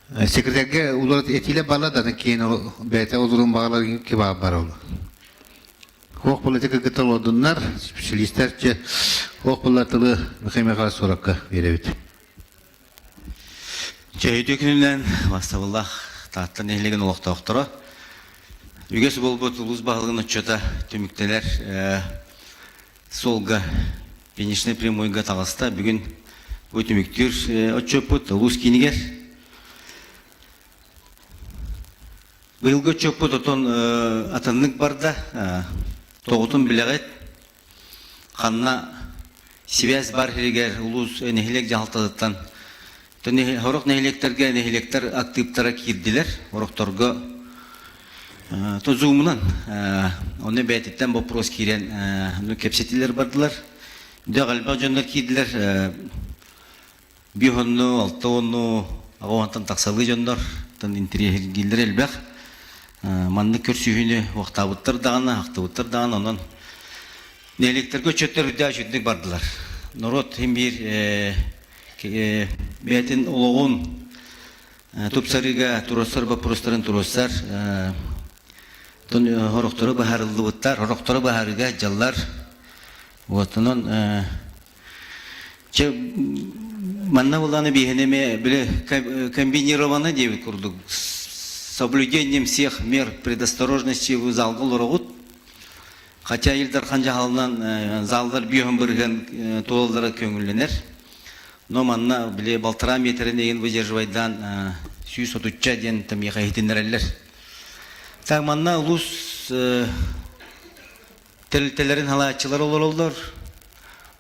Sekreterge ulat etiyle bağladı ki bete olurum bağlar ki bağlar oldu. Hok politika gıtal odunlar spesialistlerce hok politika mükemmel sorakka verebilir. Çeydökününden vastavallah tahttan ehlegen olaqta oqtara. Ügesi bolbut uluz bağlığın uçata tümükteler solga penişne primoyga tağısta bugün bu tümüktür uçuput uluz kiniger. Bıyılgı çöpüt oton atanlık barda toğutun bileğet kanna sivez bar hiriger uluz nehilek jahaltadıttan horok nehilekterge nehilekter aktivitara girdiler horoktorga tozumunan onu betitten bopros kiren kepsetiler bardılar de galiba jonlar girdiler bir honnu altı honnu ağavantan taksalı jonlar tan interiye girdiler elbek manlı körsühünü vaktabıttır dağına aktıbıttır dağına ondan nehilekterge çötler hüdya çötnek bardılar norot hem bir betin oloğun tupsarıga turoslar ba prostarın turoslar horoktoru baharıldı bıttar horoktoru baharıga jallar otunun manna bulanı biheneme bile комбинированно diye kurduk соблюдением всех мер предосторожности в залгыл рогут хотя илдар канжа халынан залдар бүйөн бирген тоолдора көңүлленер но манна биле балтыра метрин деген выдерживайдан сүйүс отучча ден там яхайтинерелер так манна улус тилтелерин халаачылар олоролдор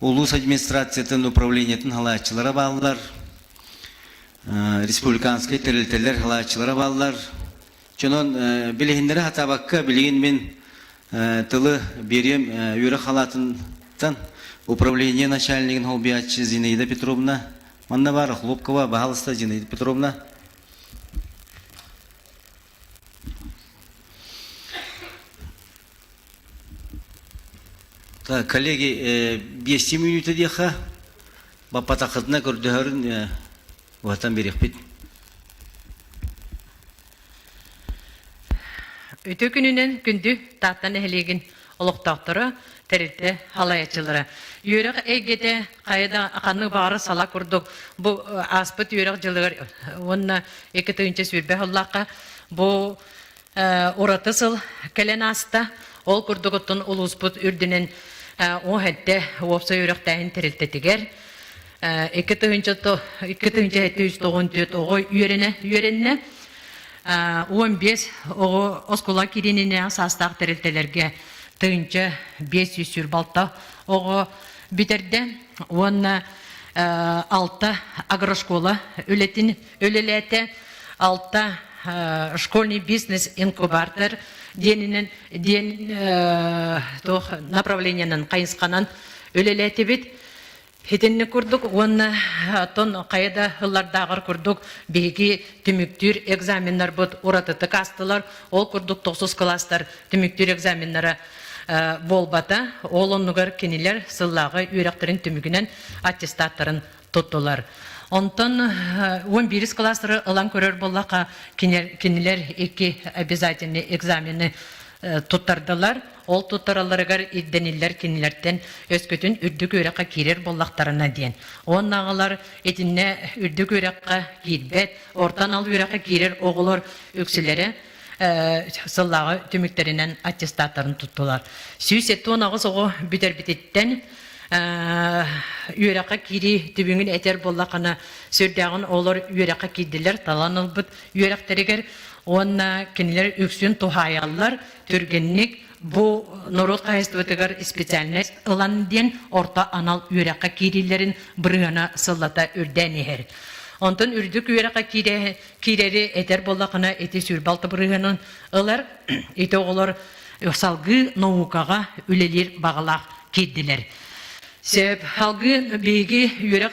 улус администрациятын управлениятын халаачылара баалар республиканский тилтелер халаачылара баалар чонон билегиндери хатабакка билеген мен тылы берем үйрө халатынтан управление начальникин холбиячы Зинаида Петровна, манна бар Хлопкова, пожалуйста, Зинаида Петровна. Так, коллеги, 5 минут деха, бапатахатна көрдөхөрүн ватан берекпит. Өтө күнүнен күндү таттан эхлеген олуктактары терилте халаячылары. Үйрек эгеде кайда аканны бары сала курдук. Бу аспыт үйрек жылыгар онна 2-нче сүрбе халлакка бу уратысыл келен аста ол курдугуттун улуспут үрдүнен о хетте опса үйректен терилтетигер 2-нче огой үйренне 15 оскола киринене састак терилтелерге тыынча 500 сүрбалта ого битерде онна 6 агрошкола өлелете 6 школьный бизнес инкубатор денинен направлениянан кайысканан өлелете бит хетенне курдук онна тон кайда хыллардагыр курдук беги түмүктүр экзамендар бут уратыты кастылар ол курдук 9 класстар түмүктүр экзаменнары болбата олоннугар кенилер сыллагы үйректерин түмүгүнөн аттестаттарын тоттулар. Онтон 11 класстары ылан көрөр боллака кенилер 2 обязательный экзамены туттардылар. Ол туттараларыгар иддениллер кенилерден өскөтүн үрдүк үйрекка кирер боллактарына дейин. Оннагылар этинне үрдүк үйрекка кирбет, ортан ал үйрекка кирер оголор өксүлери сыллагы түмүктеринен аттестаттарын туттулар. Сүйсетті онағы соғы бүтер бітеттен үйрекка кири түбүңін этер боллақына сүрдәғын олар үйрекка кирдилер, таланыл бұд үйректерігер, онна кенілер өксүн тухаялар, түргенник, bu norot kayıstı spesialnes ılan den orta anal үйрекка кирилерин бұрығына сыллата үрдән ехер. Ondan ürdük üyeraka kireri eter bollakına eti sürbaltı bırığının ılar eti oğular salgı naukaga ülelir bağılaq kirdiler. Sebep halgı bilgi üyerek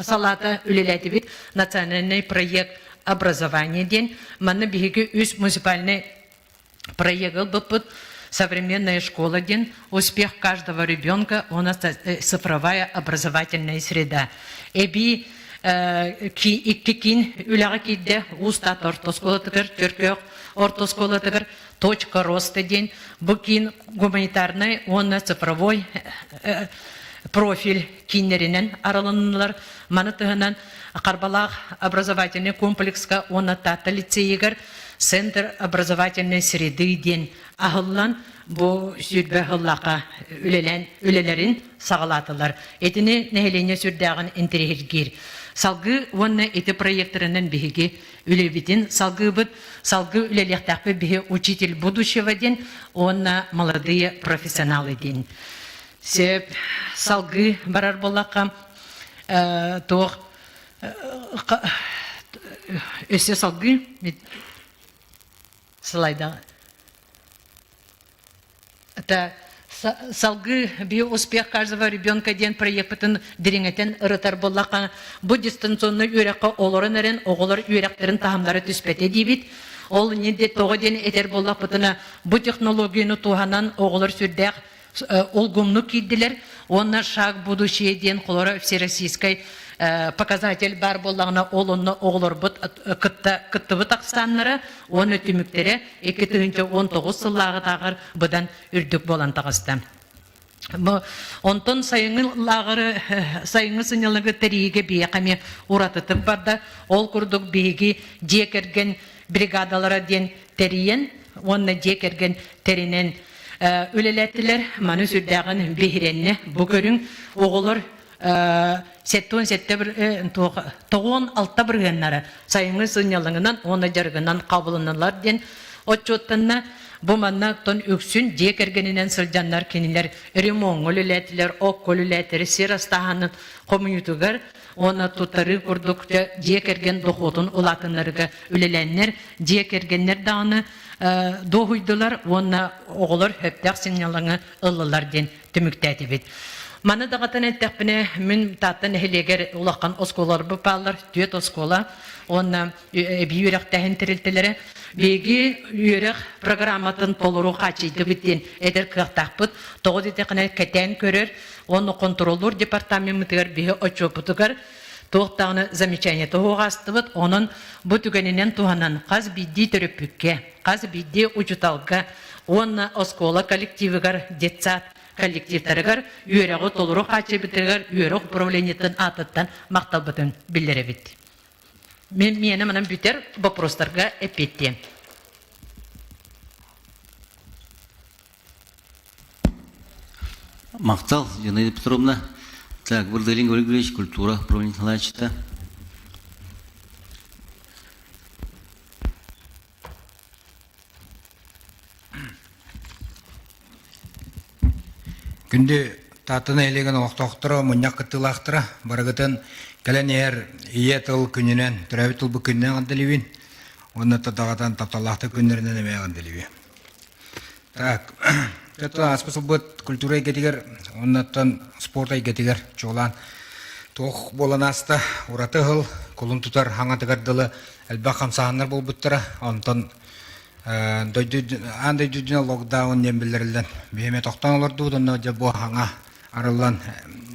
salata üleleti bit национальный проект образования den manı bilgi üst муниципальный проект быпыт современная школа den успех каждого ребенка у нас цифровая образовательная среда. Эби икки кин үләгә кидде устат ортосколатыгыр, төркөк ортосколатыгыр, точка роста ден. Бу кин гуманитарный, он цифровой профиль киннеринен араланылар. Маны тыгынан Карбалах образовательный комплекска он тата лицейгер центр образовательной среды ден ахыллан бу сүрбе хыллака үлелерин сагалатылар. Этини нехелене сүрдәгән интерегир. Салгы онна эти проекторынан биһиги үлебитин салгы үлелектәкпе биһи учитель будущего ден онна молодые профессионалы ден. Сеп салгы барар боллакка тох өсө салгы слайда. Это салгы биоуспех каждого ребенка ден проектын дириңетен ырытар боллакка бу дистанционный үйрәккә олорын эрен оголор үйрәктерин тахамдары түспәте дибит. Ол нинде тога ден этер боллак бутына бу технологияны туганан оголор сүрдәк ол гумну киддилер. Онна шаг будущее ден колора всероссийской показатель бар боллагына олонны оголор бут кытты такстаннары оны түмүктери 2019 сыллагы тагыр будан үрдүк болан тагысты. Онтон сайыңы сынялыгы териге бияқаме уратытып барды. Ол күрдік бейге декерген бригадалара ден териен, онны декерген теринен үлелеттілер маны сүрдәғын бейренне бұ көрің оғылыр сеттон сетте бір тоғын алтта бір геннары сайыңы сынялыңынан оны жарғынан қабылыналар ден отчоттанна bu manna ton üksün diye kergeninen sılcanlar keniler rimon ölületler ok ölületleri sirastahanın komünitugar ona tutarı kurdukça diye kergen dohotun ulatınlarga ülelenler diye kergenler dağını doğuydular ona oğullar höptek sinyalını ıllılar den tümüktetibit. Mana dağıtan ettekbine min tattan ehleger ulaqan oskolar bu pallar tüet oskola ona bir yürek təhin tiriltileri Begi yürek programatın toluru kaçıydı bitten eder kıhtaqpıt toğuz etekine keten körür onu kontrolör departamentigar bihi açıpıtıgar toğtağını замечание toğastыбıt onun bu tügeninen tuhanan qaz biddi törüpükke qaz biddi ucutalga onu oskola kollektivigar detsat kollektivtarigar yüreği toluru kaçıybitirgar yürek upravleniyetin atıttan maqtalbıtın bildirebit. Meni manam büter вопростарга эпетти. Мактал, Зинаида Петровна. Так, Вардалин Григорьевич, культура, управление Халачита. Күнде татыны элеген оқтоқтыра, мұньяқ қыттылақтыра, барығытын кәлен ер иетіл күнінен, түрәбітіл бұл күнінен ғанделевін, оны татағатан тапталақты күнерінен әмей ғанделевін. Так, это аспасыл бұд культура екетігер, оннаттан спорта екетігер, чоғлан. Тоқ болан асты, ұраты ғыл, құлын тұтар, хаңатығардылы, әлбақ қамсағанлар бол бұттыра, онтан андай жүдіне локдаун ден білдірілден. Бейме тоқтан оларды ұдынна жабу хаңа арылан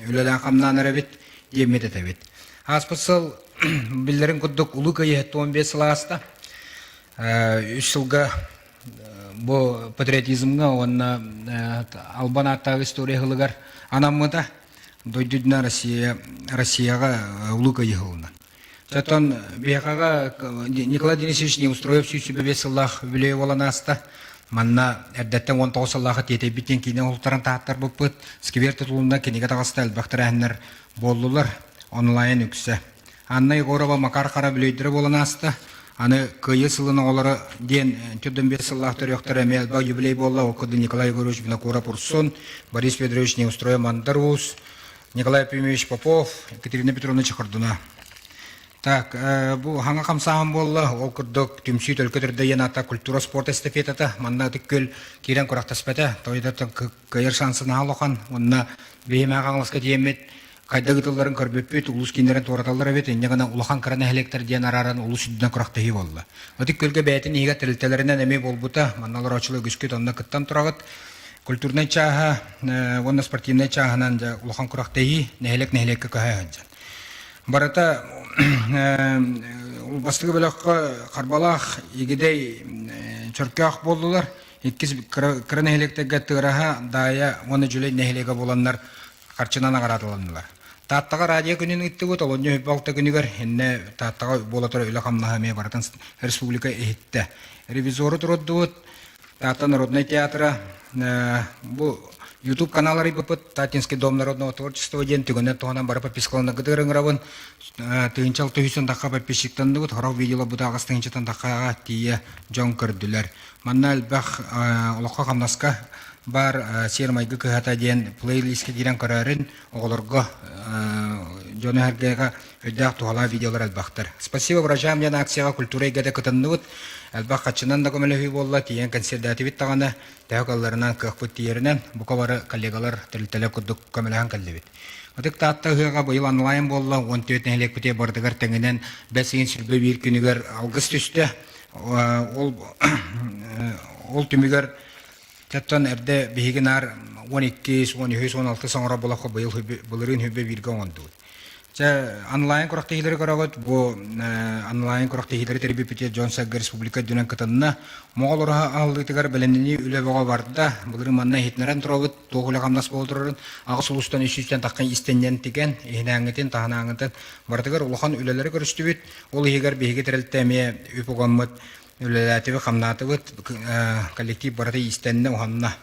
өлелен қамнан әрәбет, демет әтәбет. Аспасыл білдерін күддік ұлы көйі 15 сылағаста. 3 жылға бұл патриотизмға, онна албан аттағы история ғылығар анамыда дойдудына Россияға ұлы көйі ғылынан. Затон бияқаға Николай Денисович не устроив сүй себе весыллах білей олан аста. Манна әрдеттен 19 сыллағы тете біттен кейден ұлттарын тағаттар бұл бұд. Скверті тұлында кенеге тағасты әлбақтыр әнлер болдылар онлайн үксі. Анна Егорова Макар қара білейдірі болан аста. Аны көйі сылыны олары ден түрдің бес сыллақтыр өқтір әме әлбақ юбилей болла. Оқыды Николай Егорович Винокура Пурсон, Борис Федорович не устроив Мандарус, Николай Пимович Попов, Екатерина Петровна Чехардуна. Так, бұл хаңа қамсағын болы, ол күрдік түмсүй төлкөтірді ената культура спорт эстафетата, манна түккіл кейден құрақтаспәті, тойдатын көйір шансына алуған, онына бейме ағаңлысқа деймет, қайдағы тұлларын көрбеппет, ұлыс кейіндерін тораталар әбет, енне ғана ұлақан қыраны әлектер дейін араран ұлыс үдден құрақтағы болды. Өтік көлге бәйтін еге тірілтелерінен әме бол бұта, манналар очылы күскет онына күттан тұрағыт, культурный чаға, онына спортивный чағынан ұлақан құрақтағы нәхелекке көйі Барата бастығы бөліққа қарбалақ егедей чөркәқ болдылар. Иккіз кірін әйлектегі тұғыраға дая оны жүлей нәйлеге боланлар қарчынана қаратыланылар. Таттаға радио күнін үтті көт, олонны өйбалты күнігер, әнне таттаға болатыр өйлі қамнағаме баратын республика ehitті. Ревизоры тұрудды өт, Тата Народный театра, бұл YouTube каналары бұпыт, Татинский дом народного творчества ден, түгінен тұғынан бары подпискалына ғыдырың рауын, түйінчал түйісін даққа подписчиктанды бұд, хорау видеола бұдағыз түйінчетан даққаға тие жон көрділер. Манна әлбәқ олыққа қамнасқа бар сермайгы кыхата ден плейлистке дирен көрәрін оғылырға жоны әргеға өйдәқ туғала видеолар әлбәқтір. Спасибо выражаем я на акцияға культура егеде күтінді бұд, әлбәқ қатшынан да көмелі болла, тиен консердативит тағаны тәуқаларынан кықпыт тиерінен бұқа бары коллегалар тілітелі күдік көмеліған кәлдебет. Өтік таатта ғыға бұйыл онлайн болла, 14 нәлек бүте бардығар тәңінен бәсеген сүрбі бір күнігер алғыз түсті. Ол түмігер тәттен әрді бейгінар 12-13-16 соңыра болаққа бұлырын хүбі бірге оңды. Онлайн құрақты хилері қарағыт, бұл онлайн құрақты хилері тәрбі петер Джонсагы республика дүнен кытынына моғыл ұраға алғытығар бәлендені үлі баға барды. Бұлырын манна хитнерен тұрағыт, тоғылы қамнас болдырырын, ағыс ұлыстан үш-үштен таққан істеннен теген, еңәңітен, тағанаңытын бардығар ұлыған үлелері көрісті бет, ол егер бейге тәрілттәме өп оғанмыт, үлеләтігі қамнаты бет, коллектив барды істеніне оғанына.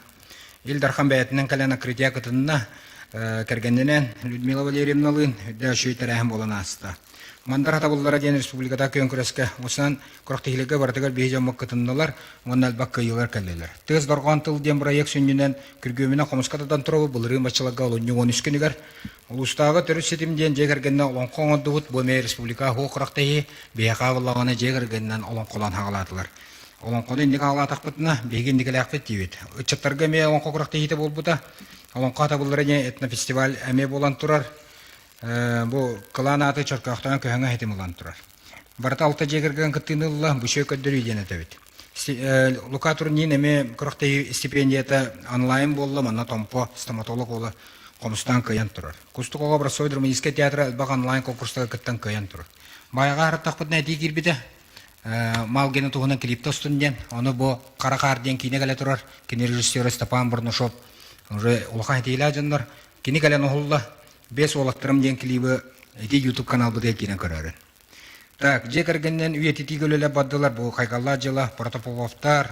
Ел дархан бәйтінен кәләна крития кытынына кәргенненен Людмила Валерьевналын өйді шөйтер әхім болан асты. Мандар хатабыллара ден республикада көн күреске осынан құрақтығылығы бардығар бейжан мұққытындалар, онын әлбақ көйілер кәлелер. Тыз дорған тыл ден проект сүнінен күргөміне қомысқатадан тұрауы бұлыры мачылыға олынның 13 күнігер. Улустағы түріс сетімден жегергеннен олон қоңынды бұд бөме республика хоқ құрақтығы бейқа бұлағаны жегергеннен олон қолан хағаладылар. Олон қолын індік ағалатақ бұтына бейген декелі ақпет дейбет. Үтчаттарға ме олон қоқ құрақтығы бол бұта. Олон қата бұлырыне этнофестиваль әме болан тұрар. Бұл қылан аты чорқақтан көхіңі әтім олан тұрар. Барта алта жегерген күттіңілі бұшөй көддір үйден әтәбет. Лука турнин әме құрақтығы стипендията онлайн болы, манна томпо стоматолог олы қомыстан көйен тұрар. Кустық оға Брасой драматический театры әлбақ онлайн конкурстығы күттен көйен тұрар. Байға араттақ бұтын әдей кербеді. Мал гені туғынан клипті ұстынден, оны бұл қара қарден кейіне кәлі тұрар. Кені режиссері Степан Бурнушов. Уже улахан әтейлі ажындар. Кені кәлін ұғылды. 5 олақтырым ден клипі әте YouTube канал бұды әкенен көрәрі. Так, же кіргеннен үйететі көлілі баддылар. Бұл қайқалла жылы, протополовтар,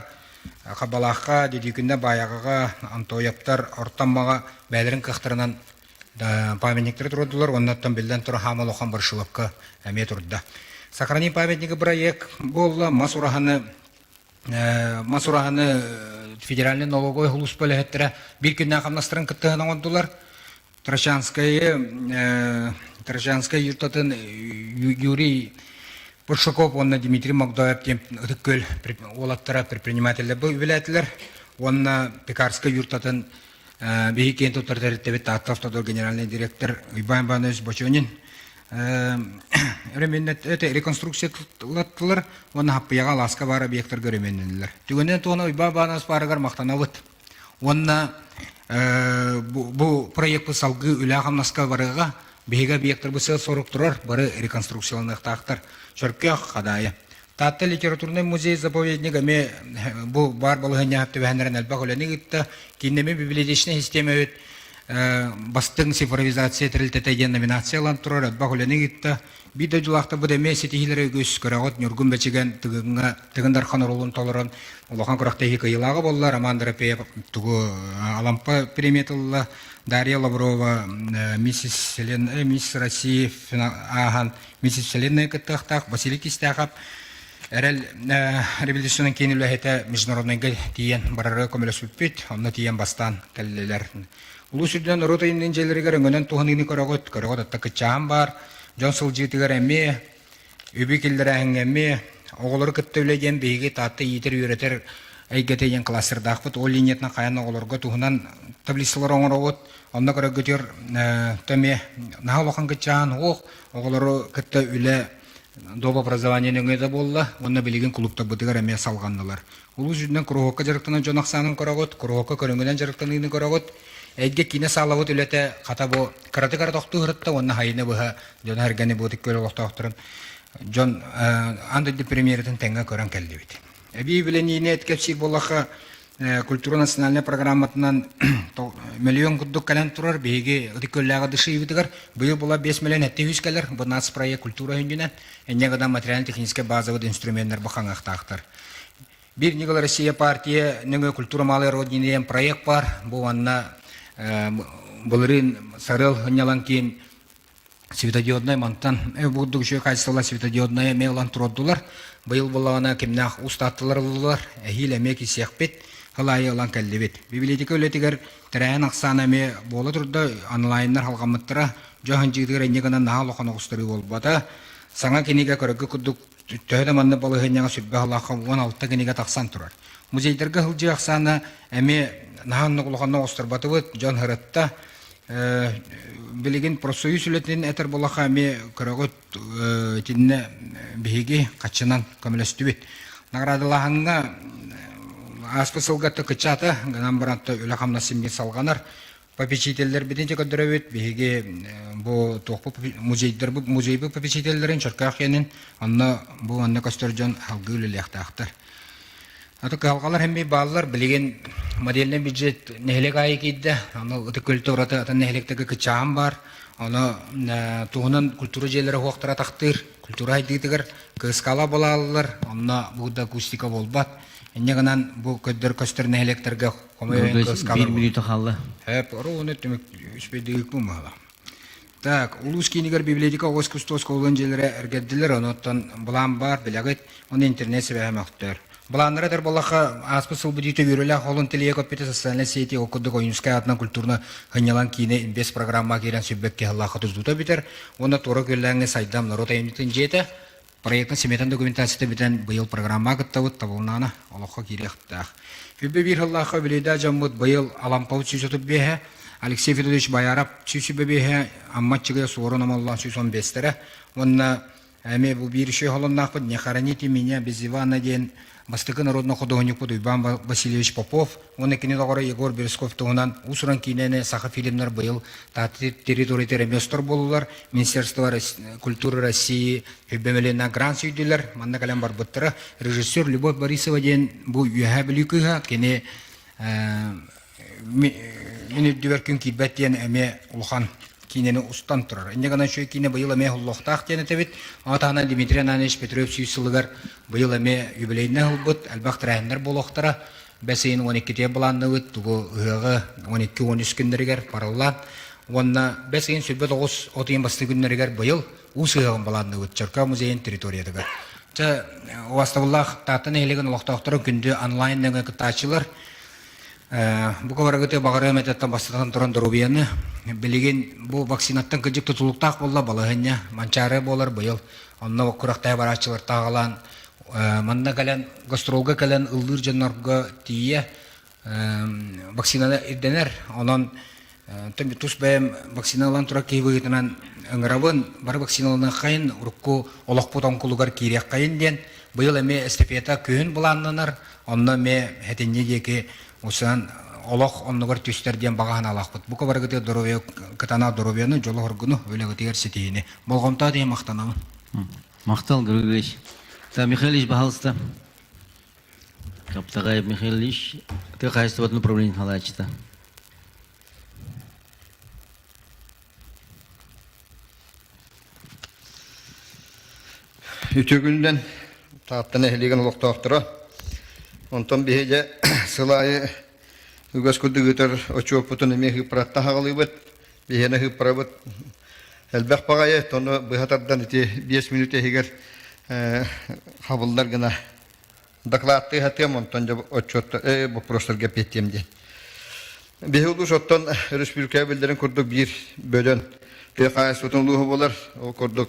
қабалаққа, дедекінде баяғыға, антояптар, ортанмаға бәлерін қықтырынан памятниктері тұрдылар. Оннаттан білден тұры хамыл оқан бір шылыққа әме тұрды. Сохраним памятники проект болды. Масураханы федеральный налоговый хулус бөліхеттері бір күннен қамнастырын күттіғын оңдылар. Трощанская юртатын Юрий Пуршаков, он Дмитрий Макдоев, тем олаттара предпринимателя вилятелер, он Пекарская юртатын Бехикен Тутартаритевит Автодор генеральный директор Ибан Банович Бочонин. Это реконструкция латтылар, он хаппияға ласка бар объекттар көріменілер. Түгінен тоны Ибан Банович барығар мақтанавыт. Он бұл проект салғы үлі ағамнасқа барыға бейгі объекттар бұсы сорық тұрар, бары реконструкцияланық тақтар. Шөркі қадайы. Татты литературный музей заповедник әме бұл бар болығын япты бәхінерін әлбақ өләні кетті. Кейінеме библиотечный система өт бастың цифровизация тірілтетейден номинациялан тұрар, әлбақ өләні кетті. Биді жылақты бұд әме сетихілері көз көрағыт нүргін бәчіген тігіндар қанырылын толырын олақан құрақтағы қиылағы болылар. Амандыры пейіп түгі алампа периметрлы Дарья Лаврова, миссис Россия, миссис Вселенная кіттіқтақ, Василий Кистяқап, әрәл революционның кейін үләхеті международный тиен барары көмелес өппет, онны тиен бастан кәлілер. Улу сүрден рота енен желерігер өңінен туғынығыны көрағыт атта күтчағын бар. Жон сылжытығар әме, өбі келдер әң әме, оғылыр күтті өлеген бейге татты етер үйретер әйгетейен классырдақ бұд. Ол линиетна қаян оғылырға туғынан таблисылар оңыр оғыт. Онда көрі көтер төме нағыл оқан күтчағын оғылыры күтті өлі доп образованиен өңеді болла. Онда білеген клубта бұдығар әме салғандылар. Улу жүдінен күріғыққа жарықтынан жонақсанын көрағыт, күріғыққа көріңгіден жарықтанығыны көрағыт. Эдге кине салавыт үлете ката бу караты тохту хырытта онна хайына быха жон хергени бу тиккөл октоктурун жон андыды премьерден тенге көрөн келди бит. Эби билен ине эткепсик болаха культура национальная программатынан миллион куддук кален турар беги тиккөллага дышы битигер быйыл була 5 миллион эттегүз келер бу нац проект культура хүнүнөн эннегада материально технический базовый инструменттер бахаңактактар. Бир Нигыл Россия партия нөңө культура малый родине проект бар. Бу анна булырын сарыл хынялан кийин светодиодный мантан будук жөө кайсыла светодиодный мелан турдулар. Быйыл булана кимнах устаттылар булар. Хиле меки сехпет халайылан келдебет. Библиотека өлетигер терен аксана ме боло турда онлайннар халгамыттыра жохан жигдер энегана наалокона устыры болбата. Саңа кинеге көрөгө кудук төһөдө манны балыгыняга сүрбө халаха 16 кинеге таксан турар. Музейдерге хылжы аксана эме наанны кулгана устырбатыбыт жон хырытта билеген профсоюз үлетин этер болаха эме көрөгөт тинне биги качынан көмөлөстүбүт. Наградалаханга аспысылгатты кычата гамбаратты үлахамна симге салганар. Попечительдер биденче көдөрөбүт биги бу тохпу музейдер бу музейбы попечительдерин чаркахенин анна бу анна костөржон халгылы лехтактар. Аты калгалар хемби баллар билеген модельный бюджет нехлек айкидде аны өтөкөлтөрөтө аты нехлектеги кычаам бар. Аны туунан культура жерлери хоктара тактыр, культура айдыгыр кыскала болалар, анна буда акустика болбат. Эннегенан бу көдөр көстөрүн электерге комоен кыскала. 1 минут халла. Хеп, ороны төмөк үспедик бу мала. Так, улускинигер библиотека оскустос колгон жерлери эргеддилер, оноттон булан бар, билегет, оны интернет себемактыр. Буланнар болаха аспысыл будите үрөлө холон теле копите социальный сети окудук оюнская атна культурна хынялан кине инвес программа кирен сүббекке Аллаха туздута битер. Оны торы көлләңне сайдам народ эмитин жете. Проектын сметан документацияда битен быйыл программа кыттабыт табылнана Аллаха кирехтах. Хүббе бир Аллаха биледа жаммут быйыл алампау чүсөтүп беhe Алексей Федорович Баярап чүсүбе беhe амматчыга сорон амаллан 115-тере. Онна эме бу бир шөй холоннак не хороните меня без Ивана ден Мастыгы народного художник Иван Васильевич Попов, он экине дагары Егор Березков тугунан усуран кинене саха фильмнар быйыл таты территория местор болулар, Министерство культуры России хүббемелена грант сүйдүлөр, манна калам бар буттыра режиссер Любовь Борисова ден бу юха билүкүга кине минут дүбөркүн кибеттен эме улхан кинени устан турар. Эннегана шөй кине быйыл эме хуллохтак тени тебит. Атана Дмитрий Ананович Петров сүйсылыгар быйыл эме юбилейне хылбыт, албак траһендер болохтара. Бәсейин 12-те буланны бит, тугу ыгы 12-13 күндергер параллан. Онна бәсейин сүрбе 9 отыйын басты күндергер быйыл усыгын буланны бит, Чарка музейин территориядагы. Та ваставаллах татын элеген улуктактары күндө онлайн нәгә кытачылар. Бу каварагыты багары метаттан бастан туран дорубияны билеген бу вакцинаттан кыжык тутулуктак болла балыгыня манчары болар быйыл онна окурактай барачылар тагалан манна калан гастролга калан ылдыр жаннарга тие вакцинаны иденер онон төм тус бем вакциналан тура кейбегитенен ыңырабын бар вакциналаны кайын урукку олокпотон кулугар кирек кайын ден быйыл эме эстафета күн буланнанар онна ме хетенне деке усан олох онногор түстерден багахан алакпыт. Бу кабаргыты доровия катана доровияны жолу хоргуну өлөгөтөгөр сетейини. Болгонта дей мактанамын. Мактал Григорьевич. Та Михайлович, пожалуйста. Каптагай Михайлович, ты кайсы в одно управление халачта. Ütөгүндөн таптан эхлеген улуктоктора. Онтон беже сылайы үгөс күдүгүтөр очуопутун эмеги праттахалыбыт, бехене хыпрабыт. Элбек багае тону быхатардан ити 5 минут эгер хабылдар гына докладты хатем онтон жа очот вопростарга петтемде. Бехулу шоттон республика билдерин курдук бир бөлөн ТКС-тун лугу болар, о курдук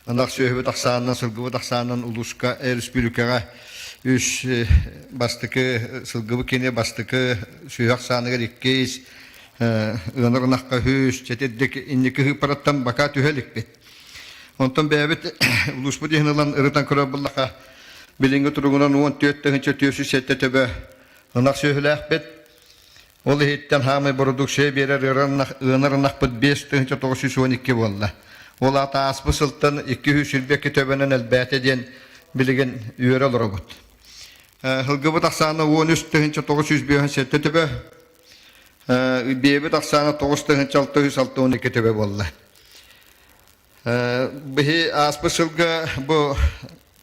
анак сөйбөт аксаандан сылгыбыт аксаандан улуска республикага үш бастыкы сылгыбы кене бастыкы сүйак сааныгар иккейс ынырнакка хүш четеддик инники хыпараттан бака түһеликпит. Онтон бэбит улуспу дихнылан ырытан көрөбуллака билинги туругунан 14-төгүнчө төсү сетте төбө ынак сөйүлэкпит. Ол хеттен хамы продукция берер ынырынақ бұд 5-912 болла. Ол ата аспы сылттан 200 төбенен әлбәті ден білген үйері олыр бұд. Хылғы бұд ақсаны 13-907 төбе, бейбі ақсаны 9-612 төбе болла. Бұхи аспы сылғы бұл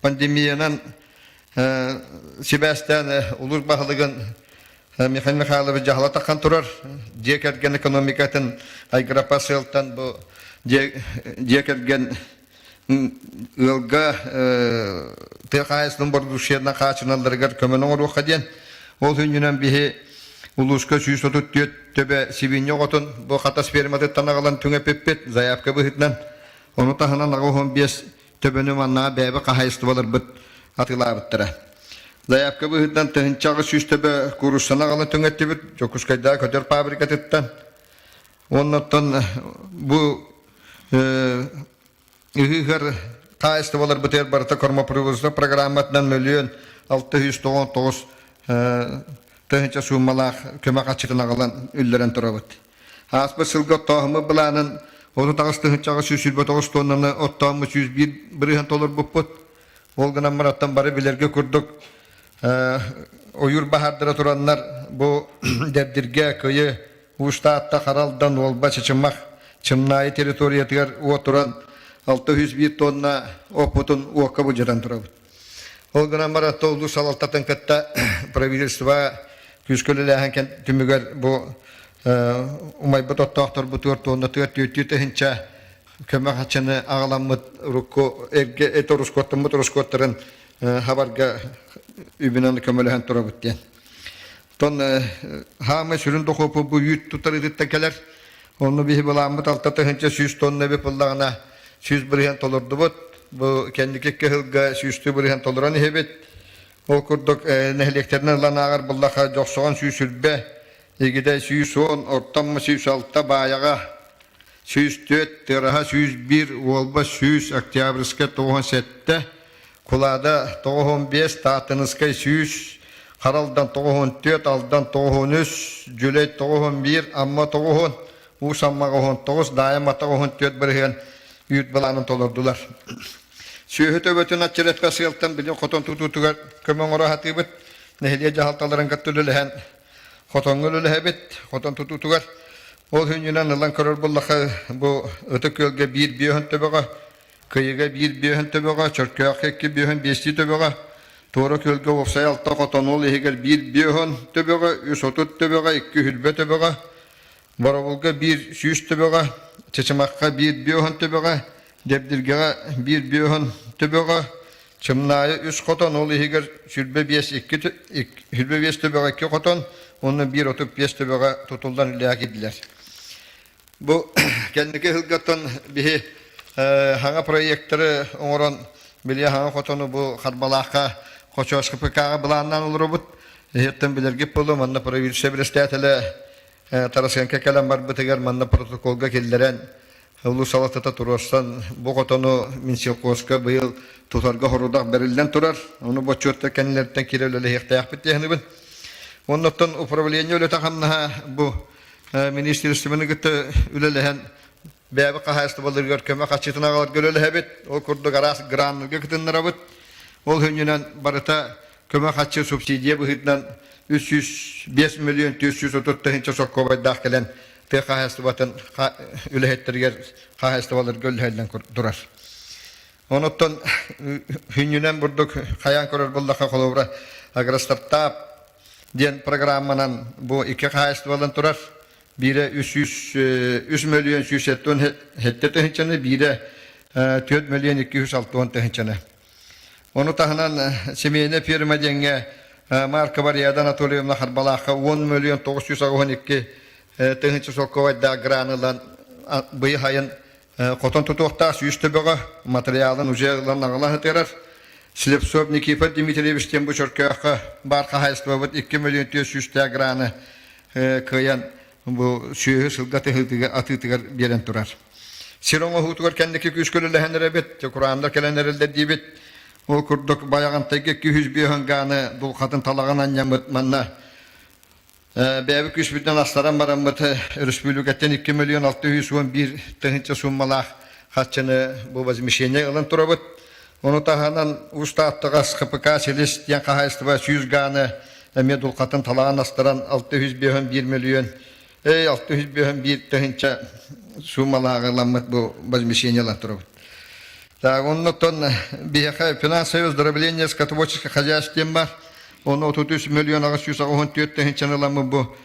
пандемиянан Себастьян улур бағылығын Михаил Михайлович жағыла таққан тұрар. Декерген экономикатын айгырапа сылттан бұл декерген ылға тәқайысының бұрдушеріне қачыналарығар көмінің ұруққа ден. Ол хүнінен бігі улушқа 134 төбе сибинне ғотын бұл қатас перматы танағалан түңе пеппет заявка бұғытнан. Оны тағынан ағы 15 төбені манна бәбі қағайысты болар бұд атыла бұттыра. Заявка бұғытнан тұхынчағы 100 төбе күріштана қалан түңетті бұд, жокускайда көтер фабрикатыттан. Оннаттан бұл үгігер қайысты болар бұтер барыта корма привозды программатынан 1,699 тұхынча суммалақ көмек ачытына қалан үллерін тұра бұд. Аспы сылғы тоғымы бұланын оны тағыз тұхынчағы 129 тоннаны оттауымы 101 біріген толыр бұп бұд. Ол ғынан мұраттан бары білерге күрдік. Ойыр бағардыра тұранлар бұл дәбдірге көйі ұштаатта қаралдан олба чычымақ чымнайы территориятығар отыран 601 тонна опытын уаққа бұл жыран тұрабыд. Ол ғынан мұратта олды салалтатын кітті правительства күскөліләхен түмігер бұл умайбыт оттақтар бұтығыр тонна түйетті көмек хачаны ағаламыд рукко эт орускоттымыд орускоттарын хабарга үбінен көмөлөһөн тура бүттен. Тон хамы сүрін доқопы бұл үйт тұтары дитті келер. Оны бейі бұламыд алтатығынша 100 тонна бей пыллағына 100 бірген толырды бұд. Бұл кәндікекке хылға 100 бірген толыран ебет. Ол күрдік нәхлектерінен ланағар бұллаға жоқсоған 100 сүрбе. Егеде 110, ортамы 106 баяға 104, тыраға 101, олба 100, октябрьске 97, кулада 95, татыныскай 100, қаралдан 94, алдан 93, жүлей 91, амма 90, ұсамма 99, дайыма 94 бірген үйт баланын толырдылар. Сүйі төбетін атчыретқа сыйлттан білен қотон тұтутығар көмен ұра хаты бұд, нәхіле жағалталарын кәттіліліген қотонғы үлі бет, қотон тұтутығар. Ол хүнінен ұлан көрір бұллақы бұл ұты көлге бір бүйін төбіға, көйеге бір бүйін төбіға, чөркөяққа 2 бүйін 5 төбіға, торы көлге опсай алта қотон ол егер бір бүйін төбіға, 330 төбіға, 2 хүлбе төбіға, барабылға 100 төбіға, чечімаққа 1 бүйін төбіға, дебдіргеға 1 бүйін төбіға, чымнайы 3 қотон ол егер хүлбе 5 төбіға 2 қотон, оны 1,35 төбіға тұтылдан үлі әкеділер. Бұл кәндікі ғылғаттан бігі хаңа проекттері оңыран біле хаңа қотоны бұл қарбалаққа қочошқы пықаға бұланнан ұлыры бұд. Еттен білерге бұлы, манна правильше бірістәтілі тарасқанке кәлем бар бұтығар манна протоколға келдерен ұлы салатыта тұрыстан бұл қотоны Минсилқосқа бұйыл тұтарға хорудақ берілден тұрар. Оны бұтчөрті кәнілерден керелі хектаяқ біттегіні бұд. Оннаттан управление өлі тақамнаға бұл министерствені күтті үлеліген бәбі қағайысты болырғар көмек қачетіна қалар көлелі әбет. Ол күрді қарасы гранылға күтінлер абыт. Ол хүнінен барыта көмек қачы субсидия бұғытынан 305 миллион 330 соққа байдақ келен тек қағайысты батын үлелеттергер қағайысты болыр көлелі тұрар. Оннаттан хүнінен бұрдық қаян көрір болдаққа қолуыра агростартап ден программанан бұл 2 қайысты болан тұрар. Бірі 3 миллион 170 хетті түхіншіні, бірі 4 миллион 260 түхіншіні. Оны тағынан семейіне фирма денге марка барияда Анатолиевна Харбалаққа 10 миллион 912 түхінші соққавайда гранылан бұй хайын қотын тұтуқта 100 түбіға материалын ұжеғылан ағылан ұтырар. Слепцов Никифор Дмитриевичтен бұл шөркеққа бар қағайысты бұд 2 миллион 900 граны көйен бұл сүйі сылғаты атытығар берен тұрар. Сироңа хутугар кәндікі күскөлілі әнірі бет, Құрандар кәләнерілдер дейбет. Ол күрдік баяғантайға 200 бүйін ғаны бұл қатын талаған аннамыт манна Бәбі күшбүден астаран барамбыты республикаттен 2 миллион 611 тыгынча суммалах хатчыны бұл возмещение ылын турабыт. Оны тағанан ұстаттығас ХПК селестен қағайыстыва 100 ғаны медул қатын талаған астаран 601 миллион 601 тыгынча суммалах ылынмыт бұл возмещение ылын турабыт. Так, он тон финансовое оздоровление скотоводческих хозяйств тема, он 33 миллиона 614 тысячи ламы бу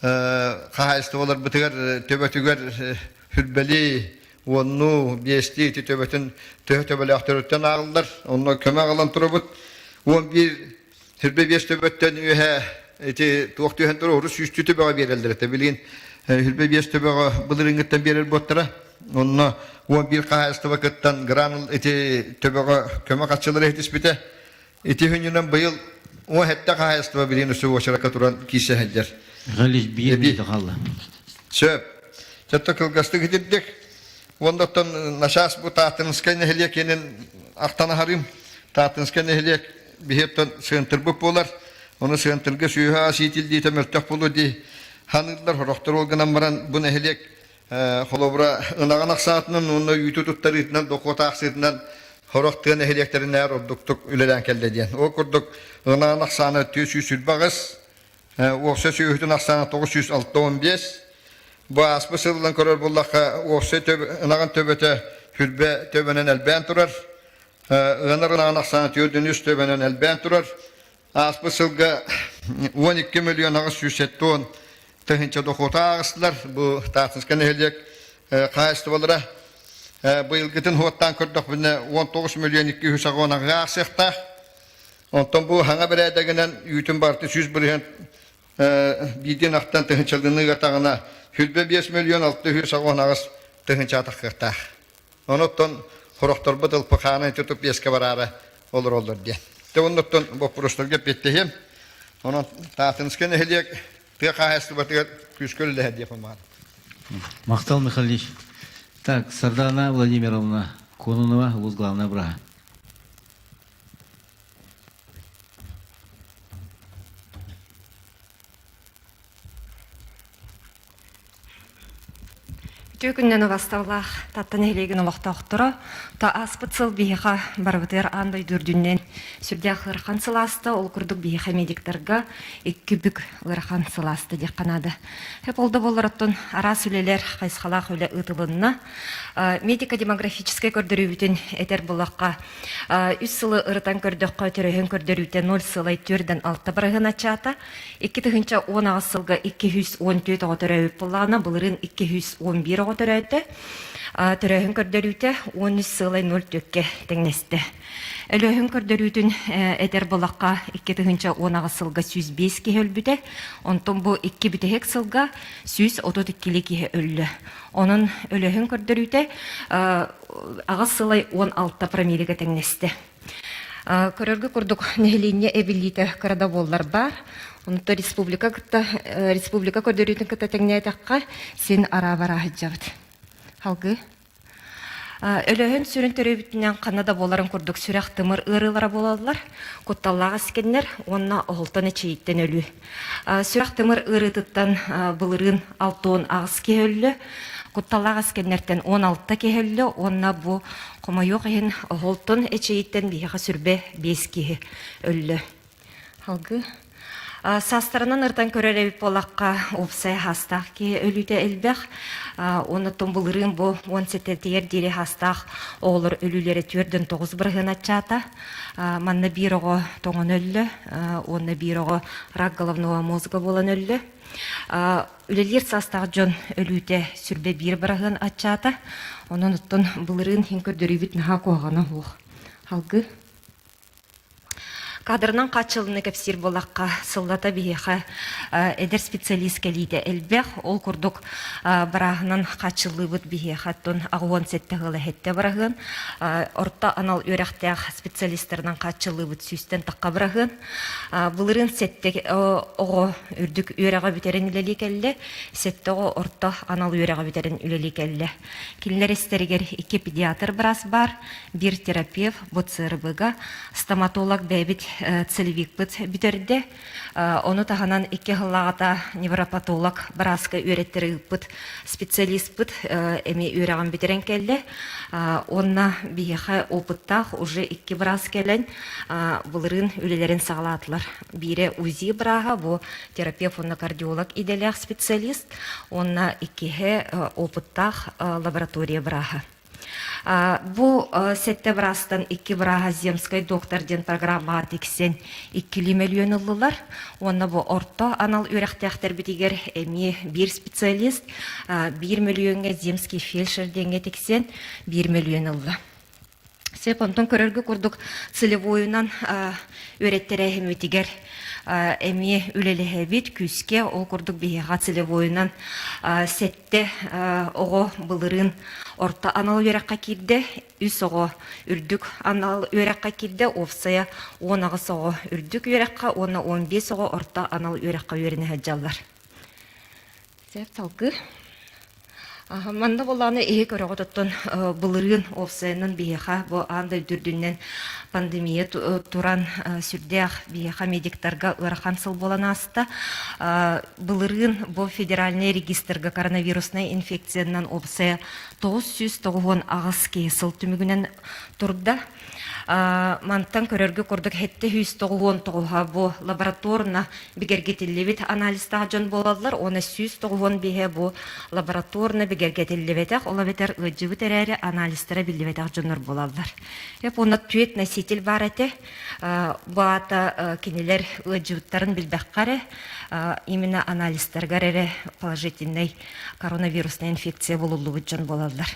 хозяйстволар битер төбөтүгөр хүрбели онну бести төбөтүн төбөлө актөрөттөн алдылар, онно көмөк алан турбут. 11 хүрбе бес төбөттөн үе эти токтуен туру сүстү төбөгө берилдир. Билген хүрбе бес төбөгө былырыңыттан берер боттара. Онно 11 хозяйство кыттан гранул эти төбөгө көмөк атчылары этиспите. Эти хүнүнөн быйыл 10 хетта хозяйство билген өсө очаракка туран кисе хеджер. Галич бир миде калды. Сөп. Чатта кылгасты гидик. Ондоттон нашас бу татынскайны хелекенин актана харым. Татынскайны хелек бихеттен сыntırбып болар. Оны сыntırга сүйха ситилди темертак болу ди. Ханылдар хорохтор олганан баран бу хелек холобра ынаган аксаатынан оны үйтү туттарытынан докота аксытынан хорохтын хелектеринер ордуктук үлелен келди диен. О курдук ынаган аксаны 400 багыс. Оқса сүйхтін ақсаны 965. Бұл аспы сылылан көрер боллаққа оқса ұнаған төбеті хүрбе төбенен әлбән тұрар. Ұнар ұнаған ақсаны төбенен төбенен әлбән тұрар. Аспы сылға 12 миллион ағыз 170 тұхынша доқота ағыстылар. Бұл тағытынскан әлек қайысты болыра. Бұйылғытын хуаттан көрдік бұны 19 миллион 200 ағыға ақсықта. Онтан бұл хаңа бір әдегінен үйтін барты 100 бірген биден ақтан тұхыншылдыны ғатағына хүлбе 5 миллион 600 ағыз тұхынша атаққықтақ. Оныттан құрықтар бұдыл пұқаны тұтып еске барары olur ден. Оныттан бұл құрыстырға беттейім. Оның тағытыныскен әлек тұға қағасты батыға күскөлі әдей қылмады. Мақтал Михайлович. Так, Сардана Владимировна Кононова, главная брага. Төгүннен басталлах таттан элеген олоқтоқтыры, та аспыцыл бейха барбытыр андай дүрдүннен сүрдях ырхан сыласты, ол күрдік бейха медиктерға екі бүк ырхан сыласты дек қанады. Хеп олды болырыттын ара сүлелер қайсқалақ өлі ұтылынна. Медико-демографический көрдірі әтер болаққа 3 сылы ырытан көрдіққа түріхін көрдірі 0 сылай түрден 6 бірігін ачата, 2 түхінча 10 ағыз сылға 214 оғытыры өппілағына бұлырын 211 оғытыры түріхін көрдірі 13 сылай 0 төкке тәңнесті. Әлөхін көрдірүтін әдер болаққа 2 түхінча 10 ағыз сылға 105 ке өлбіде, онтын бұл 2 бүтек сылға 132 ке өлі. Onun ölühün kördürüte ağız sılay 16 promiliga tengnesті. Көрөргө курдук нехилине эбилите карада боллар бар. Онто республика көрдөрүтүн кыта теңнетакка сен ара бара хаджабыт. Халгы Өлөһөн сүрін төрөбүтүнөн Канада боларын курдук сүрәк тымыр ырылара болалар. Котталлага скеннер онна оголтон эчейттен өлү. Сүрәк тымыр ырытыттан былырын 6 агыс кеөллү. Котталлага скеннерден 16 кеөллү. Онна бу комойок ен оголтон эчейттен бияга сүрбе 5 ке өллү. Халгы Састарынан ыртан көрелебіп болаққа опсай хастақ ке өліде әлбәқ. Оны тұмбылырын бұл 17 дере хастақ оғылыр өлілері түрден 9 бірғын атчата. Манна бір оғы тоңын өлі, оны бір оғы рак головного мозга болан өлі. Өлелер састақ жон өліде сүрбе бір бірғын атчата. Оның ұттын бұлырын хен көрдірібіт наға қоғаны оғы. Халгы Кадрынан қачылыны кәпсір болаққа сылдата бейеға әдер специалист кәлейді әлбәқ. Ол күрдік барағынан қачылы бұд бейеға тұн ағуан сәтті ғылы әтті барағын. Орта анал өрәқтәқ специалистерынан қачылы бұд сүйістен таққа барағын. Бұлырын сәтті оғы үрдік өреға бітерін үлелі кәлі, сәтті оғы орта анал өреға бітерін үлелі кәлі. Келілер естерігер 2 педиатр біраз бар, 1 терапевт, бұд сырыбыға, стоматолог бәбіт целевик бит битерде. Оны таханан 2 хыллағата невропатолог бараска үйреттері бит специалист бит эми үйрәгән битерен келде. Онна бияха опыттах уже 2 барас келен булырын үлелерин сагалатылар. Бире УЗИ брага, бу терапевт, онна кардиолог иделях специалист, онна 2 опыттах лаборатория брага. Бу сетте брастан 2 брага земской доктор ден программа тексен 2 миллион ыллылар. Онна бу орто анал үрәхтәхтер битигер эми 1 специалист 1 миллионга земский фельдшер денге тексен 1 миллион ыллы. Сеп онтон көрөргө курдук целевойунан үйрәттере хемитигер эми үлелехебит күске ол курдук бияга целевойунан сетте ого былырын орта анал үйрәккә кирде, үс ого үрдүк анал үйрәккә кирде, офсая 10 ого үрдүк үйрәккә, 15 ого орта анал үйрәккә үйрәнә хаҗаллар. Сеп талгы Манда боланы көрөгөттөн былырын офсайнын бияха бу андай дүрдүннен пандемия туран сүрдәх бияха медиктарга ырахан сыл болана аста былырын бу федеральный регистрга коронавирусный инфекциянан офсая 990 агыс кесыл түмүгүнен турда. Мантан көрөргө курдук хетте 190 бу лабораторна бигергетилебит анализда жон болалар, оны 190 бихе бу лабораторна бигергетилебетак, ола бетер ыжыбы терәре анализдара билебетак жонор болалар. Хеп оны түет носитель бар эте, баата кинелер ыжыбыттарын билбеккаре, именно анализдарға рере положительный коронавирусный инфекция болулубут жон болалар.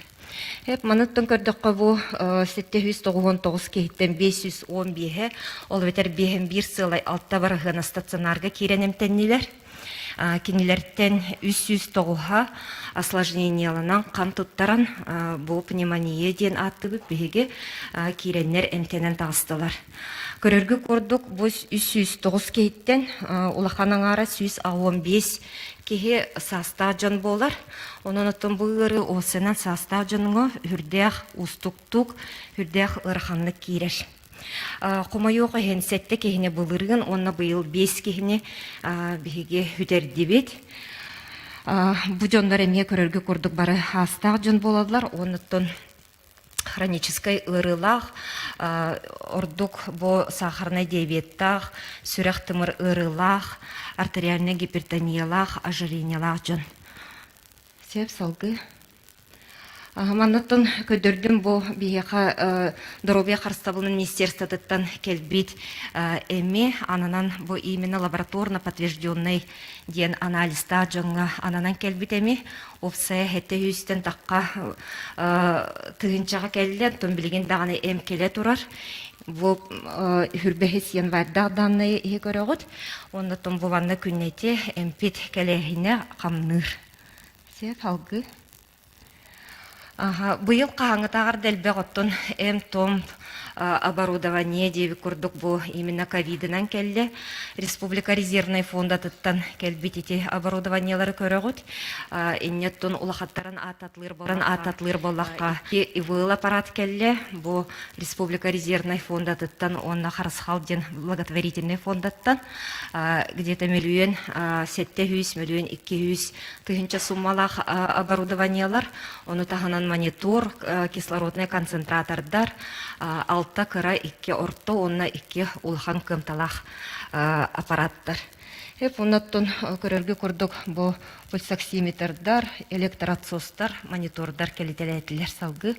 Хеп манаттан көрдөккө бу 799 кейттен 515 ол ветер бехен 1 сылай алтта барыгына стационарга киренемтеннилер. Кинилерден 309 осложненияланан кан туттаран бу пневмония ден аттыбы беге киреннер эмтенен тагыстылар. Көрөргө көрдүк бу 309 кейттен улаханан ара 115 кеге састав жон болар. Онон оттон бұйыры осынан састав жоныңа үрдәх устуктук, үрдәх ырханлык кирер. Кумайоға хенсетте кехіне бұлырығын, онна бұйыл 5 кехіне біге хүдердебет. Бұ жондар әме көрерге көрдік бары астақ жон боладылар, оныттон хронической ырылақ, ордук бо сахарный диабеттақ, сүрәқ тымыр ырылақ, артериальный гипертониялақ, ожирениялақ жон. Сеп салгы. Маннаттан көдөрдүм бу бияка здоровье харстабылын министерствотан келбит эми ананан бу именно лабораторно подтвержденный ден анализда жонга ананан келбит эми опсая хетте хүстен такка тыгынчага келден тон билген даганы эм келе турар. Бу хүрбехис январда данные көрөгөт. Оннотон буланны күннете эмпит келехине камныр. Сеп алгы. Быйыл кааңытагар делбеготтон том оборудование деби курдук бу именно ковидынан келде. Республика резервный фонда тыттан келбитити оборудованиялары көрөгөт. Иннеттон улахаттарын ататлыр боллакка ИВЛ аппарат келде. Бу Республика резервный фонда тыттан онна Харысхалден благотворительный фондаттан где-то миллион 700 миллион 200 тыгынча суммалах оборудованиялар. Оны таханан монитор, кислородный концентратордар, алта кыра 2 орто, онна 2 улхан кымталах аппараттар. Хеп оннаттон көрөргө көрдүк бу пульсоксиметрдар, электроотсостар, монитордар келителетилер салгы.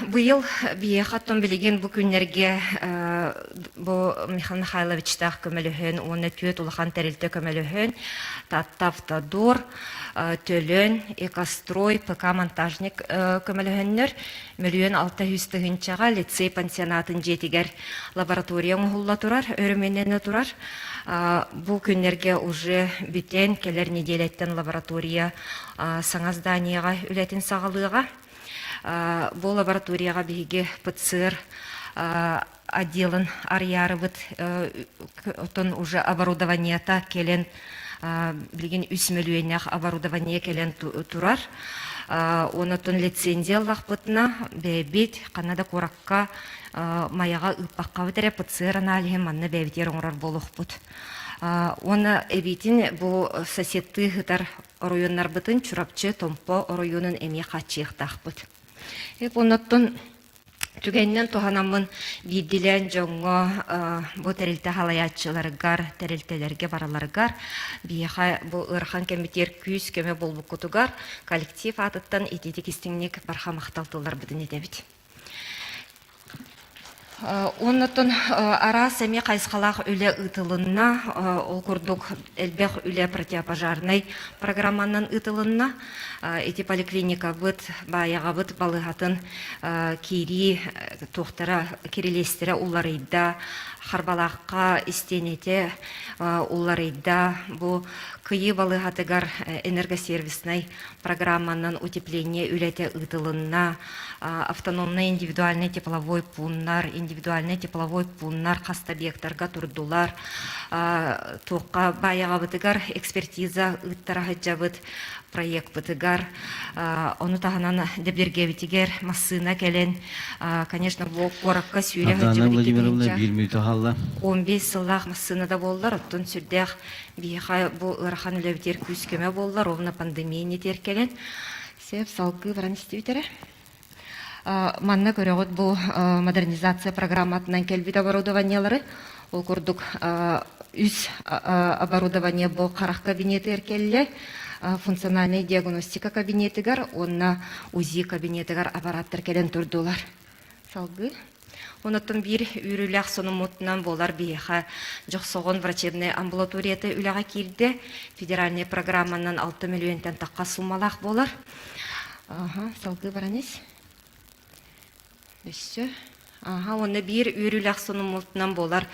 Быйыл биехаттон билеген бу күннерге бу Михаил Михайловичтах көмөлөһөн, оны төт улахан терилте көмөлөһөн, Таттавтодор, Төлөн, Экострой, ПК монтажник көмөлөһөннөр 1 600 тыгынчага лицей пансионатын жетигер лаборатория мулла турар, өрөмөннө турар. Бу күннерге уже бүтен келер неделеттен лаборатория саңа зданияга үлетин сагалыга. Бу лабораторияга биге ПЦР отделын арьярыбыт, отон уже оборудованията келен билген 3 миллионнах оборудование келен турар. Онотон лицензиялах бытна бәбит Канада куракка маяга ыппакка битере ПЦР анализи манна бәбитер оңрар болохпут. Оны эбитин бу соседты гытар районнар бытын чурапчы Томпо районын эми качыктахпыт. Онотон түгеннен туханамын бидилен жоңго бу терилте халаячыларгар, терилтелерге бараларгар, бияха бу ырхан кемитер күз кеме болбукутугар коллектив атыттан итити кистиңник барха макталтылар бидин эдебит. Оннотон ара сәме кайсқалақ үле ытылынна, ол күрдік әлбәқ үле противопожарный программанан ытылынна, эти поликлиника бұд, баяға бұд балығатын кири тоқтара, кирилестері уларыйда, харбалаққа истенете уларыйда, бұл күйі балығатыгар энергосервисный программанан утепление үлете ытылынна, автономный индивидуальный тепловой пуннар, индивидуальный тепловой пуннар хастабектарға турдулар, тоққа баяға бытыгар экспертиза ыттараға жабыт проект бытыгар, оны тағынан дебдерге бітігер массына кәлен, конечно, бұл қораққа сүйре ғаджабы 15 сыллақ массына да болылар, оттын сүрдәқ бейға бұл ұрақан үләбітер күскеме болылар, овна пандемия нетер кәлен, сеп салқы баран істеуітері. Манна көрөгөт бу модернизация программатынан келбит оборудованиялары, ол курдук үз оборудование бу карак кабинети эркелле, функциональный диагностика кабинетигар, онна УЗИ кабинетигар аппараттар келен турдулар. Салгы. Онотон бир үрүләк сонумутунан болар бияха жоксогон врачебный амбулаторияты үләгә кирде, федеральный программанан 6 миллионтан такка суммалак болар. Салгы бараныз. Оны бир үрүләк сонумутунан болар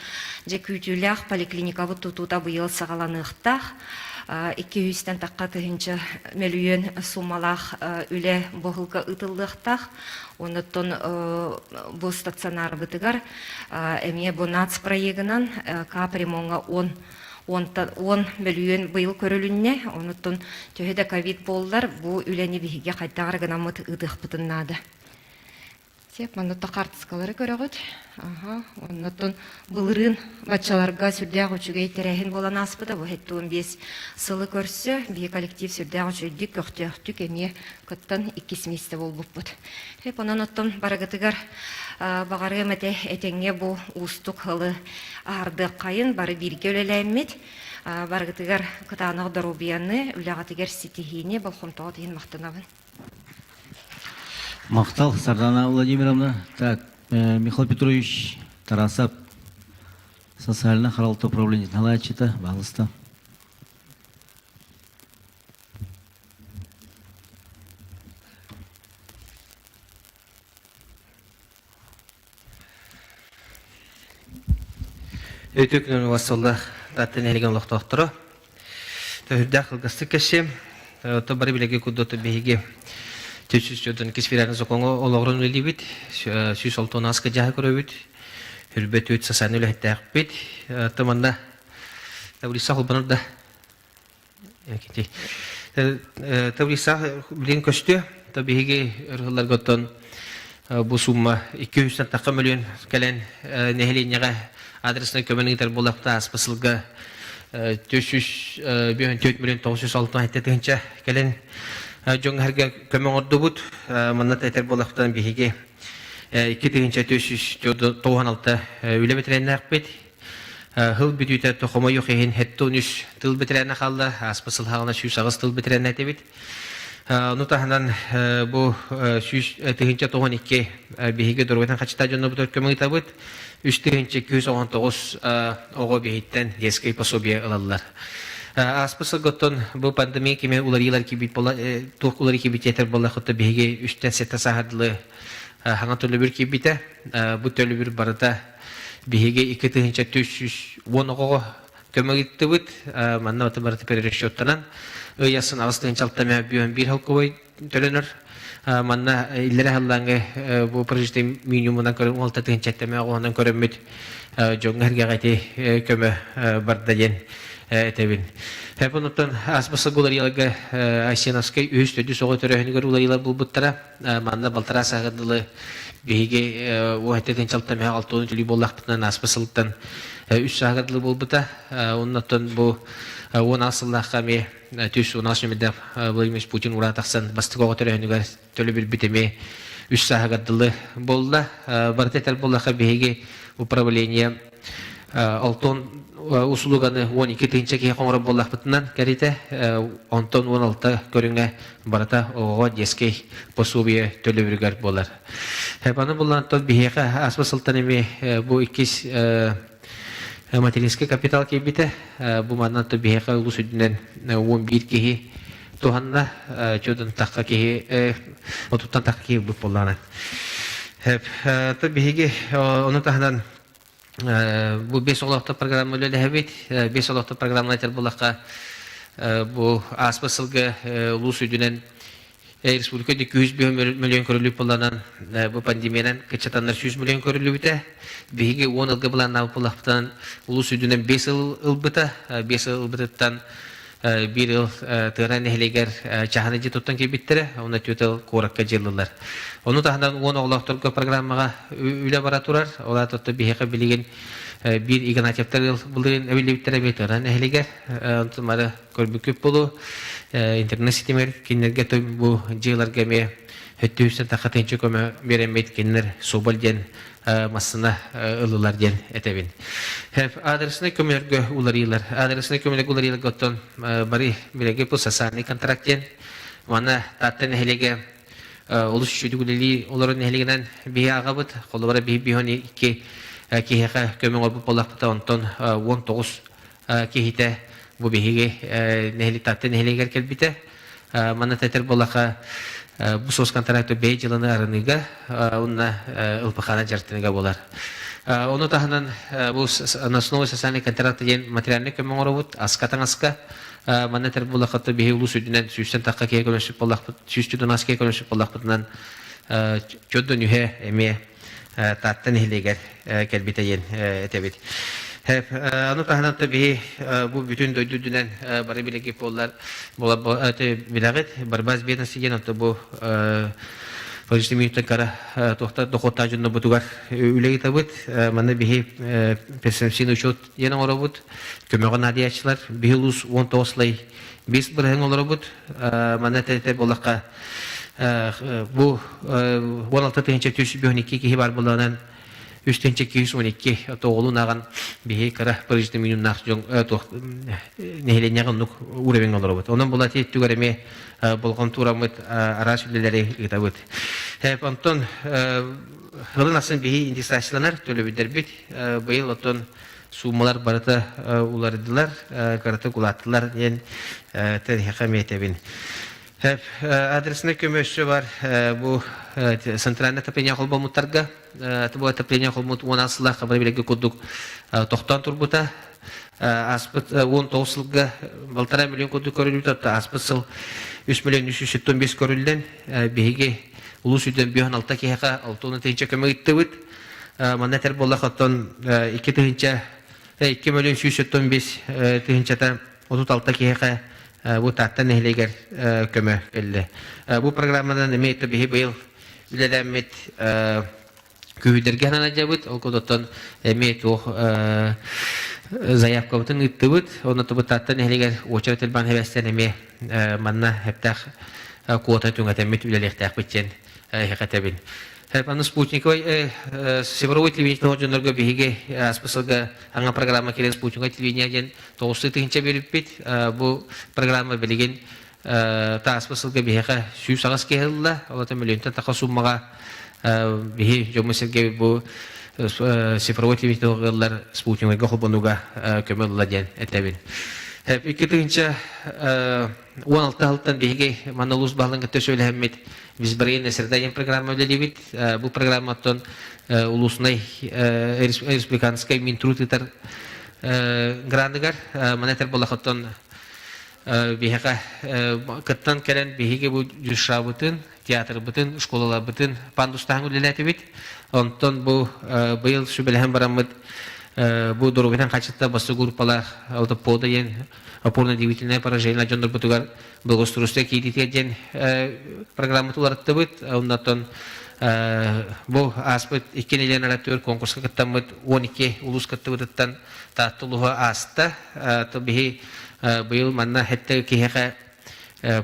же күтүләк поликлиника тутута быйыл сагаланыктах 200-тен такка тыгынча миллион суммалах үле бохылка ытылдыктах. Онотон бу стационар бытыгар эме бу нац проегынан капремонга 10 миллион быйыл көрүлүнне. Онотон төһөдө ковид боллар бу үлени биге кайтагар гына мыт ыдык бытыннады. Сеп манытта картыскалары көрөгөт. Оннотон былырын бачаларга сүрдәк үчүгей терехин болан аспыда. Бу 15 сылы көрсө, бие коллектив сүрдәк үчүдүк көктөктүк эме көттөн 2 месте болбуппут. Сеп оннотон барагытыгар багары эмете этеңге бу устук хылы арды кайын бары бирге өлелемет. Барагытыгар кытанак дорубияны үлягатыгар ситихини болхомтоо деген мактанабын. Мақтал Сардана Владимировна. Так, Михаил Петрович Тарасов, социальное харалты управление Налачита, пожалуйста. Өтөкнөн вассалла таттен элеген лохтоктора. Төһүрдәк кылгысты кешем, то бары билеге куддоты беге. Төсүстөдөн кисфираны сокоңо ологрон элибит, сүз олтонаска жаһа көрөбүт. Хүрбөт өт сасаны лехтәкбит. Таманда тавлиса холбанырда. Якити. Тавлиса билен көстө, табиге ырлар готтон бу сумма 200 такка миллион келен нехеленеге адресіне көмөнүгүтер болапта аспасылга 4 миллион 906 хеттетинче келен жоң herge көмөн ордубут манна тетер болаптан биһиге 296 үле бетреннакбит хыл бүтүтэ тохомо yok ehen хеттонүс тыл бетренне халла аспасыл хагына шүсагыс тыл бетренне тебит нутаханан бу шүс тегинче 92 биһиге дөрбетен качта жонно бутөр көмөң табыт 3.219 ого биһиттен детский пособие алалар. Аспысы готтон бу пандемия кеме уларилар кибит бола тук улари кибит етер бола хотта биһиге 3-тен 7 сагатлы хаңа төлө бир кибите бу төлө бир барда биһиге 2.310 ого көмөгүттү бут манна батыр перересчеттанан ыясын агыстын чалтама бир халкой төлөнөр манна иллере халлаңы бу проекты минимумдан көрүм 6.7 ондан көрөмүт жоңгерге гайты көмө барда ден этебин. Hep ondan asbası gulariyaga Aysenovskay üst ödü soğuk törehini gulariyalar bulbuttara manda baltara sağdılı bihige o hetetin çaltam ha 6 tülü bollaqtından asbasılıktan üst sağdılı bulbuta ondan bu on asıllaqqa me tüs 16 mede Vladimir Putin urataqsan bastıqo törehini tölü bir biteme üst sağdılı bolda bartetel bollaqa bihige управление Алтон услуганы 12 тыгынча кеге коңрап боллақпытынан кәрите онтон 16 көріңе барата оға дескей пособие төлөбіргер болар. Баны болан тон бихеға аспа сылтан еме бұл иккес материнский капитал кейбіті бұл маннан тон бихеға ұлыс үдінен 11 кеге туғанна чөдің таққа кеге отуттан таққа кеге бұл болланы. Тон бихеге оны тағынан bu 5 olaqta programma öyle hebit 5 olaqta programma ter bulaqqa bu asbasılga ulus üdünen Respublikada 200 milyon körülüp bulanan bu pandemiyadan keçatanlar 100 milyon körülübüte bihige 10 yılga bulan napulaqtan ulus üdünen 5 yıl bıta 5 yıl bıtıttan bir yıl tığıran ehliger çahanıcı tuttan ki bittere ona tüytel korakka jıllılar. Onu tahandan 10 olaqtırga programmaga üle baraturar ola tuttu bihege bilgen bir Ignatiyevler yıl bulduğun evli bittere bittere ehliger ontumara körbüküp bulu internet sistemer kinlerge bu jığlar geme höttüysen taqatençe köme beremet kinler sobal den masına ılılar den etebin. Hep adresine kömerge ularılar. Adresine kömerge ularılar gotton bari bilege bu sasani kontrakt den. Mana tatten helege olus şüdügüleli onların helegeden bir ağabıt kollara bir bihoni ki heka kömen olup olakta onton 19 kihite bu bihige nehli tatten heleger kelbite mana teter bolaka bu sos kontraktı 5 yılını arınıga onunla ılpıkhana jartınıga bolar. Onu tahanan bu nasnovu sasani kontraktı yen materyalini kömen olubut askatan aska mana ter bolakta bihi ulus üdünen süsten takka keye konuşup bolakpıt süstüdün askeye konuşup bolakpıtından çöddün ühe eme tatten heleger kelbite yen etebit. Hep onu tahanan tabi bu bütün döydüdünen bari bilegi pollar bilaget barbaz bir nasiyen onu bu Fajişte minuttan kara tohta junna butugar ülegi tabut mana bihi persemsin uçot yana orabut kömeğen hadiyaçlar bihulus 19 lay 5 bırhın olabut mana tete bolakka bu 16 tınca tüsü 12 ki var bulanan üstünce 212 oğlun ağan bihi kara fajiste minuttan nehlenyagan nuk ureven olabut ondan bulati tügareme bolgan turamıt araşülleri gitabut. Hep ondan hılın asın bihi indistasyalanır tölöbüder bit. Bu yıl ondan sumalar barata ulardılar, karata kulattılar yen terhikamiyetebin. Hep adresine kömösü var bu santralne tapenya kolba mutarga. Bu tapenya kolba mut asla kabar bilegi kuduk tohtan turbuta. Aspet 19 yılga baltara milyon kodu körülüdü hatta aspetsel 3 milyon 375 körülden bihige ulus üden bir 16 kehaka 6 tınca köme gittibit mana ter bolla hatton 2 tınca 2 milyon 375 tınca 36 kehaka bu tattan ehleger köme elle bu programdan emette bihi bu yıl biledemet kühüderge hanacabıt o kodotton emet o заявка бутын ыттыбыт, оны тубыттаттан эхлегер очерет элбан хевестенеме манна хептах куота түңәтәммит үлелектәк битчен хекатебин. Хеп аны спутниковый севровой телевидение тоҗонларга биһиге аспасылга аңа программа келен спутниковый телевидениеден 9 тыгынча берип бит. Бу программа билеген та аспасылга биһиге сүй сагас келла, алата миллионтан така суммага биһи жомысырга бу цифровой телевидениелер спутниковый хобонуга көмөлладен этебин. Hep 2 tığınca 16 alttan bihi manolus bağlangı tösöylehemmit biz bir nesirdayen programı ödedibit bu programatton ulusnay respublikanskay mintrutıtar grandıgar maneter bolakotton bihi kıttan kelen bihi bu jüşrabıtın tiyatr bıtın şkolalar bıtın pandustahın ödeletibit onton bu yıl şübelehem baramıd бу дорогынан качытта басы группалар аутопода ен опорно-двигательное поражение жондар бутугар благоустройство кидитен программа туларытты бит. Оннан бу аспыт икенелен аратөр конкурска каттамыт 12 улус каттыбыттан таттылуга аста табихи быйыл манна хетте киһәкә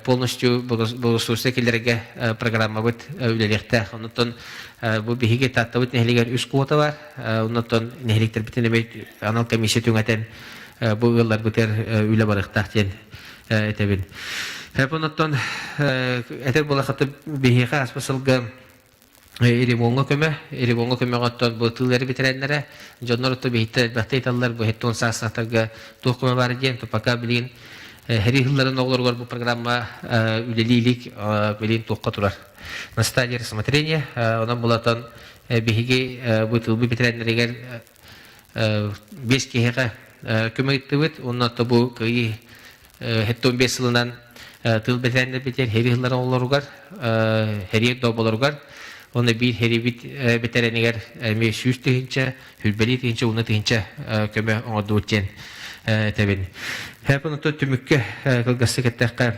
полностью благоустройство килерге программа бит үлелектә. Оннан бу биһиге таттыбыт нәһлегәр үз квота бар. Оннан нәһлектер битенеме анал комиссия түңәтен бу еллар битер үле барыктак дигән әтәбин. Оннан әтер була хатып биһиге аспасылга Ирибонга көмө готтон бу тыллары битеренләре жоннор то бейте бактайталлар бу хеттон сасатага токума бар дигән топака билин хәри хилларын оглоргор бу программа үлелилик билин токка турар. На стадии рассмотрения онан булатан биһиге бу тылбы битеренләргә 5 кеһәгә көмөйттүбит. Оннан то бу кый хеттон 5 елынан тыл битеренләр битер хәри хилларын оглоргор хәри доболоргор. Оны bir heribit betereniger me süstühince, hülbelitihince, unutuhince köme ona doğukken tebin. Hep onu tümükke kılgası kettekka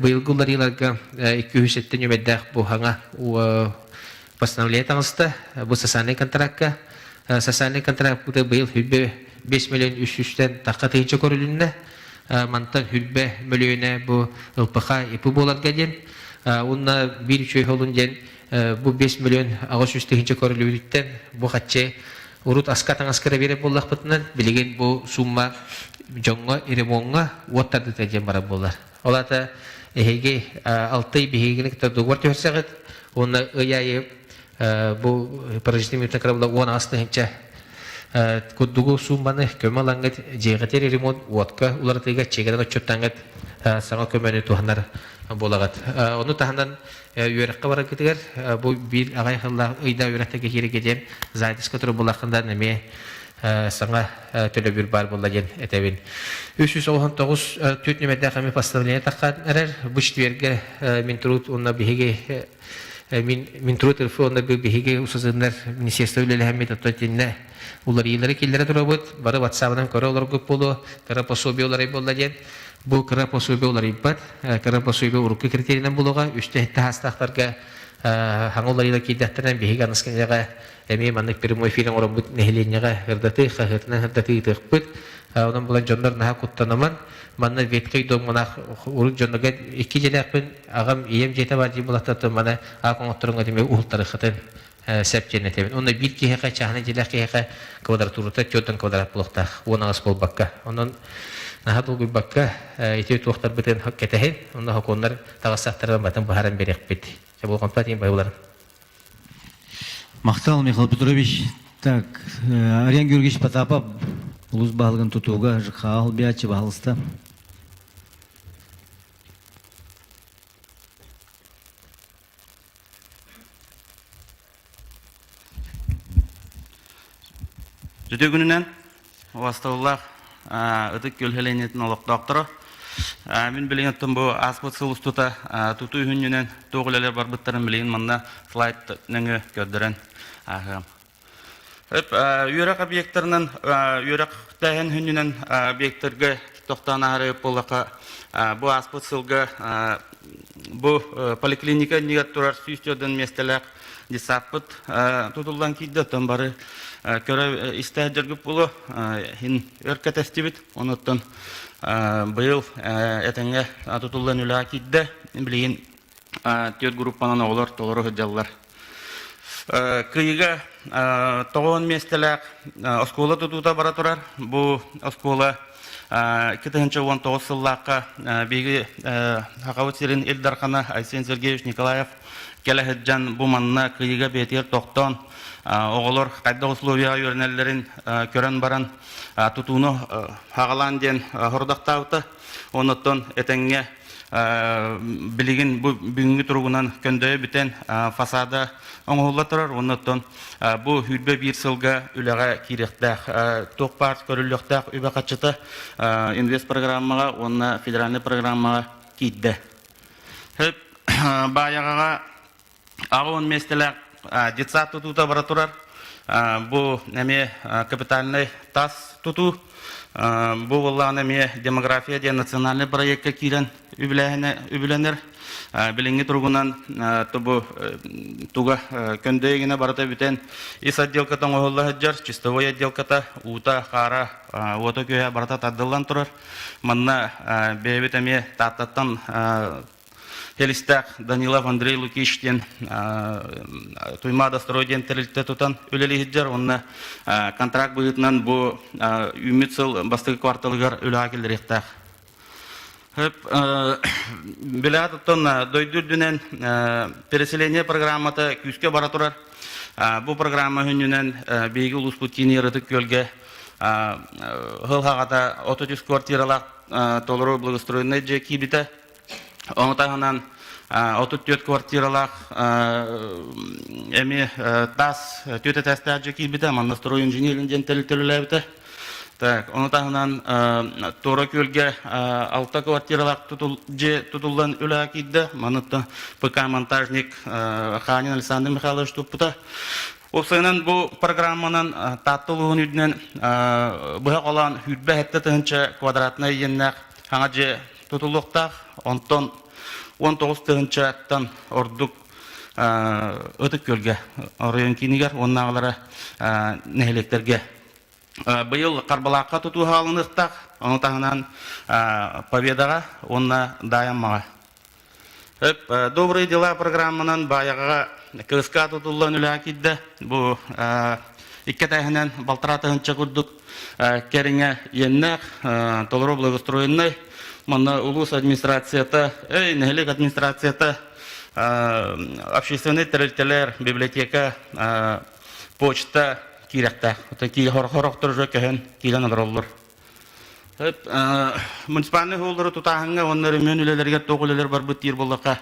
bıyılgılar yılarga 207 nümeddek bu hana постановление tanıstı. Bu sasane kontrakka. Sasane kontrak bu da bıyıl hülbe 5 milyon 300'ten takkatıhince korulunne. Mantan hülbe milyona bu ılpıqa ipi bolar gelin. Onunla bir şey olunca bu 5 milyon ağaç üstühince koruluyken bu hatçe urut askatan askara verip bollak bıtınan bilgin bu summa jonga irimonga otardı tecem bara bollar. Ola da ehege 6 ay bihegini kitar duvar tüherseğit ona ıyayı bu parajitimi takarabla 10 aslıhince kuddugu summanı köme langat jeğater irimon otka ular tega çegedan çöttangat sana kömeni tuhanlar bolagat. Onu tahandan yörekka bara gitiger bu bir ağay hılla ıyda yörekteki kiri gecen zaytis katırı bolakında neme sana töle bir bar bolagen etebin. 399 tüt nümede kami pastavliye takkan erer. Bu şitverge min turut onna bihege min turut elfi onna bihege usazınlar Ministerstvo üleli hemmet atottinne ular yılları killere durabut. Barı WhatsApp'dan kara olar gup bolu. Kara posobi olar bolagen. Bu kara posobi olar ibat. Kara posobi urukki kriteriyadan buluğa. Üste hette hastaqlarga hangolarıyla kiddettiren bihege anıskenyaga emi manlık bir muayfirin oran bu nehilenyaga hırdatı, hırdatı, hırdatı tıqbıt. Ondan bulan jonlar naha kuttanaman. Manna vetkay don mana uruk jonnaga iki jelakpın ağam iyem jete var diye bulatatı mana ağam oturunga deme uhultarı xıtın sepçene tebin. Onda bir keheka çahane jelak keheka kvadraturta çotan kvadrat bulukta. Ona as bol bakka. Ondan naha dolgu bakka iti tuqtar biten hakketehin. Onda hakonlar tağasaqtardan batan baharan berek bit. Çabul kompatiyim bayularım. Мақтал Михаил Петрович, так, Ариан Георгиевич Потапов, улус балығын тұтуға жыққағыл биячы бағылысты. Жүді күнінен, Оғастаулақ ұдық көлхеленетін олық доқторы. Мен білген өттім бұл аспыт сылыс тұта тұту үйінінен тоғылелер бар бұттарын білген мұнда слайд нөңі көрдірін. Үйрек объекттарынан, үйрек тәйін үйінінен объекттерге тоқтан ағыры болаққа бұл аспыт сылғы бұл поликлиника негет тұрар сүйістердің местелек десаппыт тұтылдан кейді өттім бары көрі істәдергіп болу өркет әстебет, оныттың быйыл этеңе тутулдан үлә кидде билген төт группанан олар толору хыдаллар. Кыйга 9 местелек оскола тутута бара турар. Бу оскола 2019 сыллакка биги Хакаватирин Элдархана Айсен Сергеевич Николаев келехеджан бу манна кыйга бетер токтон оголор кайда условия йөрнәлләрен көрән баран тутуну хагалан ден хордактауты онотон этеңге билеген бу бүгүнкү тургунан көндө битен фасада оңолла турар онотон бу хүлбе бир сылга үләгә киректә токпарт көрүлөктә үбә качыты инвест программага онна федеральный программага кидде хеп баягага агын местелек детсат тутута бара турар бу эме капитальный тас туту, бу уллан эме демография де национальный проектка кирен үбүленер. Билинги тургунан тубу туга көндөгүнө барата бүтен ис отделкатан оголла хаджар, чистовой отделката ута хара ото көе барата таддылан турар. Манна бебит эме таттан Хелистак Данилов Андрей Лукиштен туймада стройден терилте тутан үлели хаджар, онна контракт быгытынан бу үмитсыл бастыгы кварталыгар үлі рехтах. Билетton дойдүрдүнен переселение программата күскө бара турар. Бу программа хүнүнен бейги улус путини рытык көлгө хылхагата 30 квартиралак толору благоустроенный же кибите. Онтагынан 34 квартиралак эми тас төтө тастар же кибите, манна строй инженерлинден телителебите. Так, онтагынан тора көлгө 6 квартиралак тутулган үлө кидде, манытта ПК монтажник Ханин Александр Михайлович туппута. Осынын бу программанын таттылыгын үдүнөн буга калган хүтбе хетте тынча квадратный еннак хаңа же тутулуктак, онтон 19 тынчаттан ордук өтүк көлгө район кинигер, оннагылары нехелектерге. Быйыл Карбалакка туту халыныктак, онтагынан Победага, онна Даямага. Добрые дела программанын баягага кыска тутулган үлө кидде. Бу иккетехинен балтыратынча курдук кериңе еннак, толору благоустроенный, мына улус администрацията, нехелек администрацията, общественный территориялер, библиотека, почта, киректе. Такие хорохтор же кehen килен адыроллар. Муниципальный холдары тутаханга оннары мөнүлелерге тогулелер бар быттир боллака.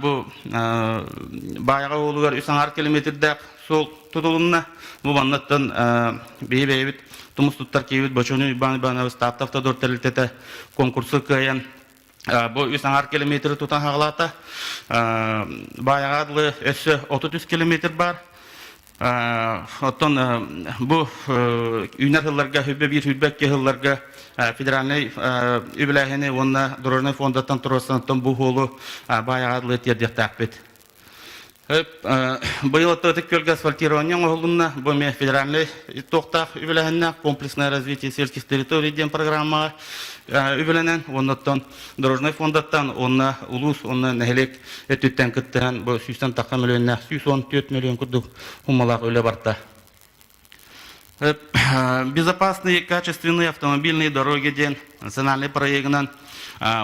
Бу баяга холугар 3 километрдек сол тутулунна бу баннаттан бейбейбит тумус туттар кебит бочону бана статтафта дортелтете конкурсы каян. Бу 3 километр тутан хаглата. Баягадлы өсө 33 километр бар. Оттон бу үйнәрләргә хөббе бир хөббәккә хылларга федеральный үбеләһене онна дорожный фондаттан торысан бу холу баягадлы тирдәк бит. Быел тотык көлгә асфальтирование олунна бу ме федеральный токтак үбеләһенә комплексное развитие сельских территорий дигән программа үбеләнән оннан дорожный фондаттан онна улус онна нәһелек өтүттән кыттан бу 180 миллионна 114 миллион курдук хумалак үле барта. Безопасные и качественные автомобильные дороги ден национальный проектнан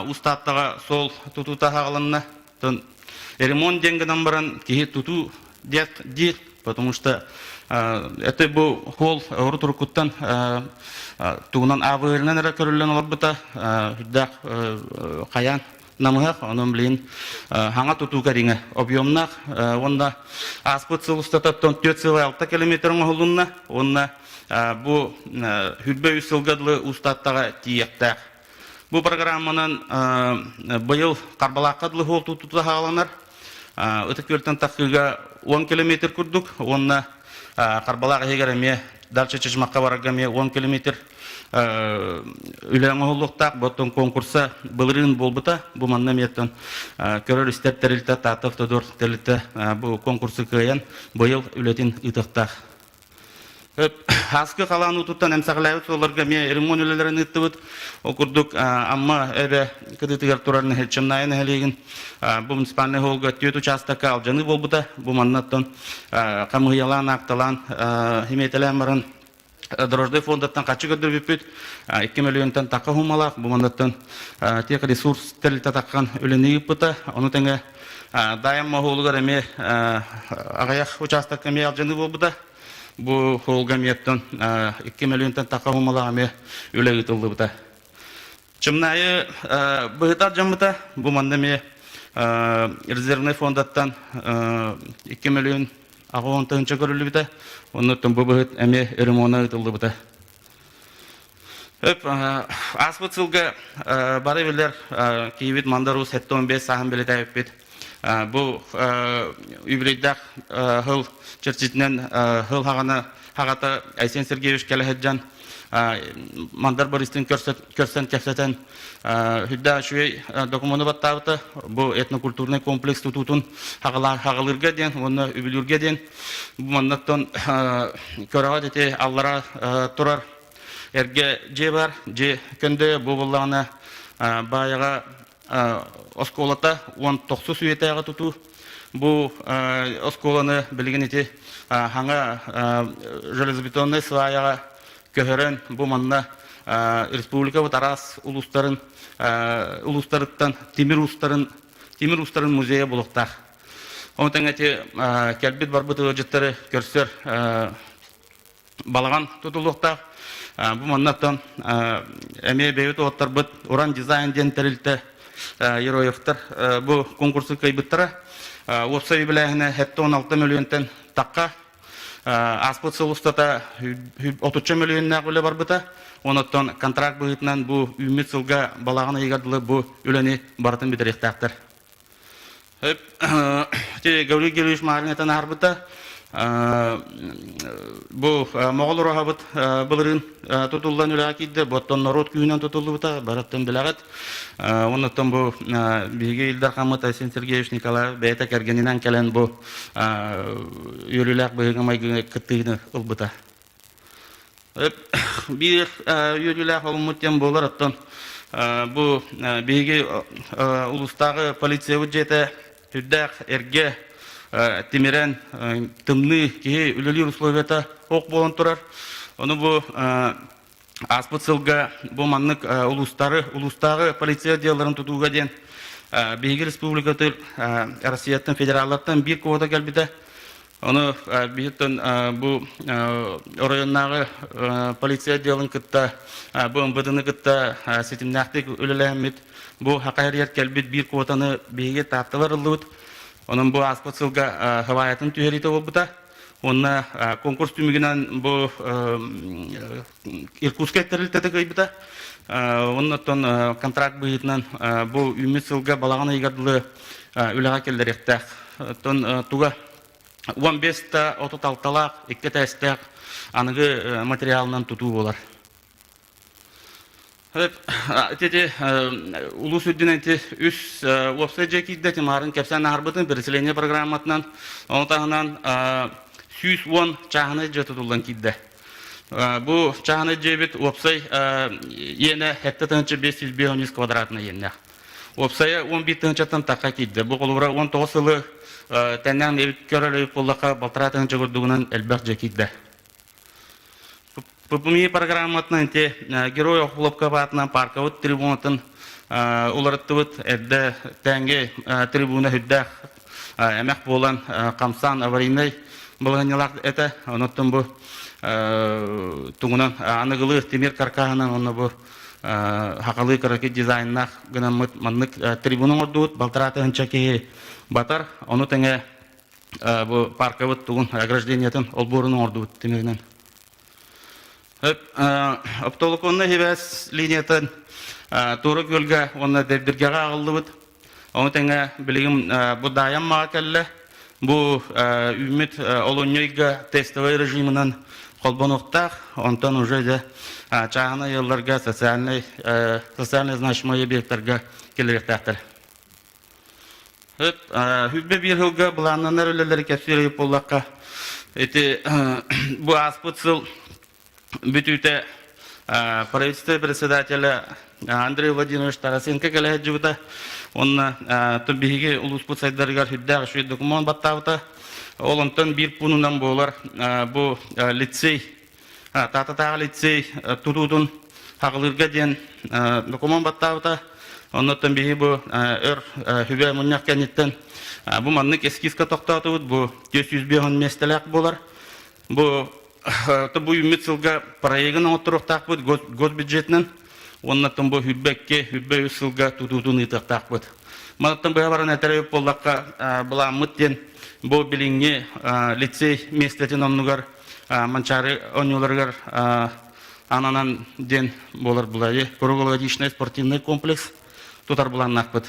устаттага сол тутутага алынна ремонт деньгам баран кихи туту дет, потому что это был холл Рутуркуттан тугунан авырнан ракөрүлөн албыта дак каян намыгак онун билин хаңа туту кариңе объемнак онда аспыцыл устататтан 4,6 километрин холунна онна бу хүлбө үсүлгөдлы устаттага тиектак. Бу программанын быйыл Карбалаккадлы холл тутута хааланар. Өтөк көлтөн такыга 10 километр курдук. Онна Карбалак эгереме дальше чечмакка барагаме 10 километр үлөң холлуктак боттон конкурса былырын болбута. Бу маннаметтен көрөр истер терилте татыфтодор терилте бу конкурсы кыян быйыл үлөтин ытыктак. Хаскы каланы туттан эмсаглайбыт оларга ме ремонт үлелерин ыттыбыт окурдук амма эбе кыдытыгар турарын хечемнайын хелеген бу муниципальный холга төт участокка алжаны болбута бу маннаттан камыялан акталан химетелен барын дорожный фондаттан качы көдөрбүпүт 2 миллионтан така хумалак бу маннаттан тек ресурс телите таккан үлени ыппыта ону теңе дайым холгар эме агаяк участокка ме алжаны болбута. Бу холгаметтен 2 миллионтан така хумалагаме үлеги тылдыбыта. Чымнайы быгытар жамыта бу мандаме резервный фондаттан 2 миллион агуон тынча көрүлүбүта. Оннотон бу быгыт эме ремонт тылдыбыта. Аспыцылга бары билер кийбит мандарус 15 сахан билетайып бит. Бу үбрейдах хыл черчитнен хыл хагата Айсен Сергеевич келеһеджан Мандар Бористин көрсен кәфсәтен хүддә шуй документы баттабыты бу этнокультурный комплекс тутутун хагалырга ден, оны үбүлүргә ден бу маннаттан көрәгә дете аллара турар эрге же бар, же көнде бу булланы баяга осколата 19 суетәгә туту бу осколаны билген ите хаңа железобетонный сваяга көһөрөн бу манна республика Тарас улустарыттан темир устарын музейе булуктак. Онтан эти келбит барбыты өҗеттәре көрсөр балаган тутулуктак. Бу маннаттан эме бейт оттар бит уран дизайн ден терилте героевтар бу конкурсы кайбыттара. Опса биләһенә хәтта 16 миллионтан такка аспот сылыстата 30 миллионна гөле бар быта. Онотон контракт быйтнан бу үмит сылга балагына егадылы бу үләне бартын битеректәктер. Те Гаврил Георгиевич Маринетан арбыта бу моголор хабыт булырын тутулган үлә кидде, боттон народ күнен тутулута бараттан биләгат. Онотон бу биге Илдар Хамат Айсен Сергеевич Николаев бәйтә кергеннән кален бу юрилак быгы майгы кыттыгы ылбыта. Bir yürüyüler olmuşken bolar attın. Bu bilgi uluslararası polisiye ücreti tüddak erge timiren tımlı ki üleli условията ok bolan turar. Onu bu aspıtsılga bu manlık uluslararası polisiye diyaların tutuğu den bilgi respublikatır Rusya'dan federallardan bir kovada gelbide. Onu bihitten bu rayonları polisiye diyelim kitta bu ımbıdını kitta sitimnaktik ölülehamit bu hakariyet kelbit bir kotanı bihe tatlılar ılıvıt. Onun bu aspatılga havayatın tüherite olbuta. Onunla konkurs tümügünen bu Irkutsk ettiriltede kaybıta. Onunla kontrakt bihitinden bu ümit sılga balağına yigadılı ülağa kellerekte. Tuga 15-та отуталталак, 2-тәстәк аныгы материалынан тутуу болар. Эти улус үддиненти үс веб-сайт жекидде темарын кепсән арбытын переселение программатынан онтагынан 110 чагыны жетутулган кидде. Бу чагыны жебит веб-сайт ене хеттетенче 550 квадратны ене. Веб-сайт 11-тен такка кидде. Бу колура 19 ылы тәннән көрәле буллака балтыратын жогырдугунан элбәк жекидде. Пупуми программатынан те герой охлопка батынан парковыт трибунатын уларыттыбыт әдді тәңге трибуна хүддәк әмәк болан қамсан аварийный болғанылақ әті. Оныттын бұ туңынан анығылы темир каркағынан оны бұ хақалы караки дизайннақ гынан маннык трибунын ордуыт балтыратын чакеге батар. Оны тәңе бұ парковыт туғын ограждениятын олборының ордуыт темирінен. Оптолоконны хебәс линиятын туры көлге оны дәрдіргеға ағылдыбыт. Оны тәңе білігім бұ дайын маға кәлі. Бұ үміт олоньойға тестовый режимынан қолбан оқтақ. Онтан уже де чағына елларға социальный значимый объекттарға келеректәқтір. Хүббе бір жылға бұланнанар өлелері кәпсері болаққа. Бұ аспытсыл Битюте правительство председателя Андрей Владимирович Тарасенко келеджута. Он тубиге улуспут сайдаргар хүддәг шуй документ баттавта. Олонтан бир пунунан болар бу лицей тататага лицей тутутун хагылырга ден документ баттавта. Оннан биги бу хүбә муньяк кенеттен бу маннык эскизка токтатыбыт бу 100 местелек болар. Бу Табу үмітсілға проегін отыруқтақ бұд госбюджетінен, оннаттан бұл хүббе үсілға тұтудың ұйтықтақ бұд. Манаттан бұға барын әтәрәуіп болаққа бұла мұттен бұл біліңе лицей местетін онығар манчары оныларғар ананан ден болар бұлайы. Круглогодичный спортивный комплекс тұтар бұланнақ бұд.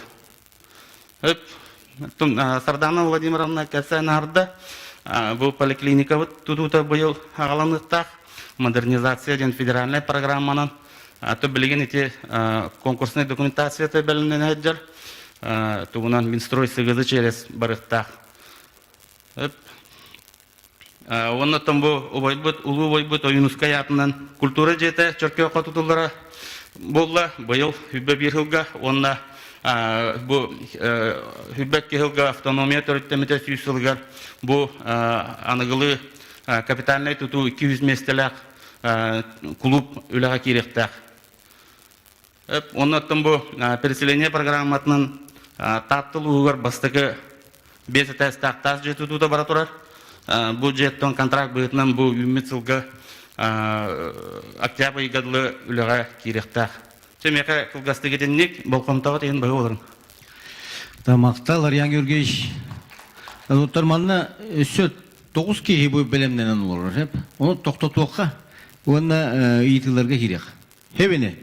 Сардана Владимировна Касанарда, бұл поликлиника тутута быйыл ағаланықтақ, модернизация ден федеральная программанан, то білген ете конкурсный документация бәлінен әджір, туғынан Минстрой сығызы через барықтақ. Оны там бұл ұлы ойбыт ойынысқа ятынан культура жеті чөрке қотутылары болла, быйыл хүббе бір жылға, онына bu hübbet kehilga автономия törüttemete süysülgar bu anıgılı kapitalne tutu 200 mestelak klub ülaga kirektak. Ondan bu переселение программатının tattılığı bastıkı 5 testaqtas jetu tutu baraturar. Bu jetton kontrakt bıhtından bu ümit sılga октябрь gadlı ülaga kirektak. Темека кылгасты кетенник болкомтаға теген бағы оларын. Тамақтал Ариян Георгиевич. Отарманна өсі 9 кейі бұл білімнен олар. Оны тоқтатуаққа, оны иетілерге керек. Хебені.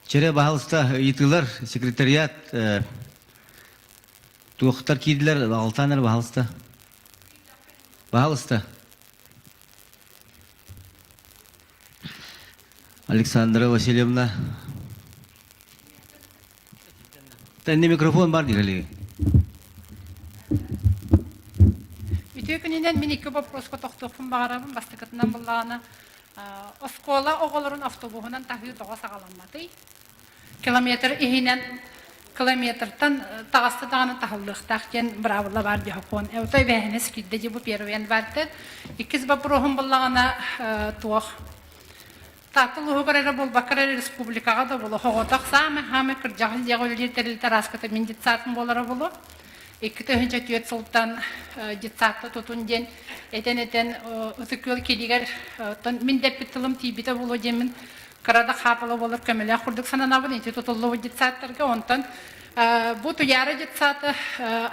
Чере бағалыста иетілер, секретариат, туақтар кейділер, алтанар бағалыста. Бағалыста. Александра Васильевна. Тәнде микрофон бар дейгілі. Үтөкінінен мен 2 вопросқа тоқтықпын бағарабын, бастықытынан бұллағына. Оскола оғылырын автобуғынан тағы тоға сағаланмады. Километр ихинен километртан тағасты дағаны тағылықтақ кен бравыла бар дейхуқон. Өтой бәхінес күдді де бұл первен барды. 2 вопросым бұллағына тоқ. Татылығы көрері бұл бақырары республикаға да болу. Хоғытақ самы, хамы кіржағын деғөлдер тәрілтер аскыты мен детсатын болары болу. 2-түйінші түйет сылттан детсатты тұтын ден, әтен ұтықөл келігер, мен деп біттілім тейбіті болу демін, қырада қапылы болыр көмілі құрдық сананабын, әте тұтылы детсаттарға, онтан бұл тұяры детсаты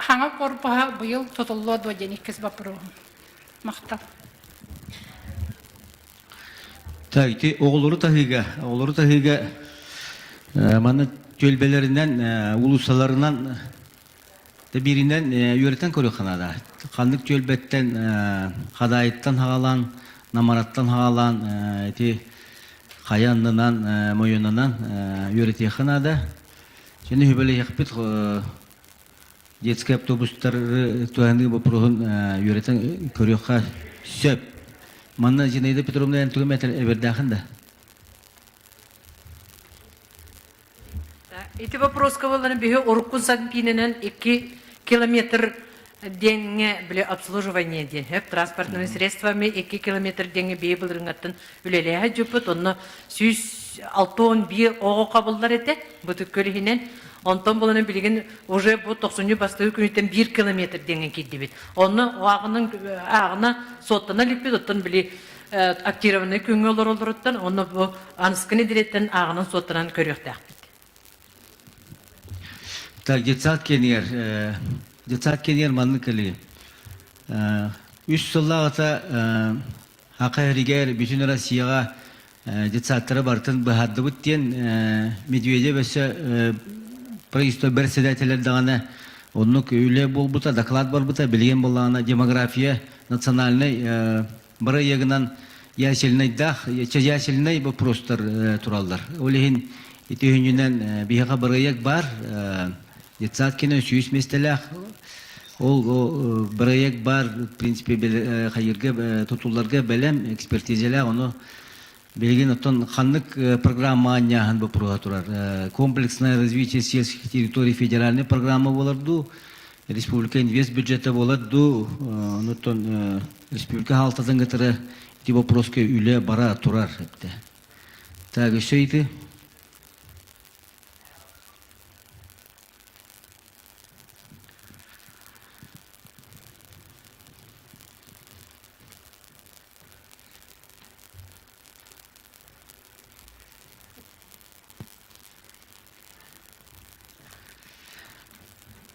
хаңа қорпыға бұйыл тұтылы доден 2 бапырығым. Мақтал. Тәйті оғылыры тахиға маны төлбелерінен, улусаларынан бірінен үйреттен көрі қанада. Қандық төлбеттен, қадайыттан хағалан, намараттан хағалан, қаянынан, мойынынан үйретте қанада. Және хүбелі еқпет детский автобустары туғанды бұпырығын үйреттен көрі қа сөп. Манна Зинаида Петровна ентугеметр эбердахында. Эти вопросы каваланы беге оруккун сагпиненен 2 километр денге биле обслуживание ден. Хеп транспортными средствами 2 километр денге бие былырыңаттын үлелеге жүпөт, онны 6-10 бие оғы қабылдар ете, бұты көлігінен. Онтон боланы білген уже бұл 90 бастығы күнеттен 1 километр денген кейді бет. Оны ағына соттана лікпет, оттан біле актированный күнгі олар оттан, оны бұл анысқыны диреттен ағынан соттанан көріқті ақпет. Так, детсат кенер манны кәлі. 3 сыллағыта Хақайригер bütün Россияға детсаттары бартын бұхадды бұттен Медведев өсі правительство председателер дағаны оннық өйле бол бұта, доклад бар бұта, білген болағына демография национальный бұры егінен яселінай дақ, яселінай вопростар туралдар. Олеген етігінінен бейға бұры ег бар, детсат кені сүйіс местелек, ол бұры ег бар, в принципе, қайырғы тұтуларға бәлем, экспертизелер, оны Белгин оттон ханнык программа аняхан бу прокуратура. Комплексное развитие сельских территорий федеральной программы боларду. Республика инвест бюджета боларду. Оттон республика халтатын гытыры эти вопроска үле бара турар. Так, еще и ты?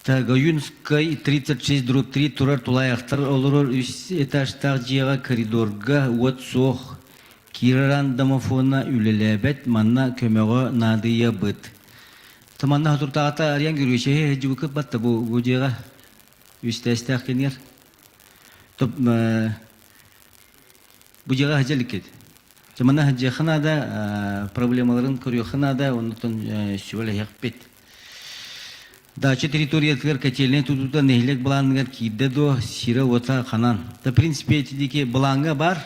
Гаюнскай 36/3 турар тулаяқтар олырыр үс этажтақ жиға коридорға от соқ кираран домофона үлелебет манна көмеға надыя бұд. Tamanna turtaata ariyan görüşe hecubuk batta bu jega üstestek kenir. Top bu jega hajelik. Tamanna hajjana da проблемаларын көрüyorхана да онтон şöyle yakpet. Дача территориялар котельные тутуда нехлек балангар кидде до сира ота канан. Да в принципе эти баланга бар.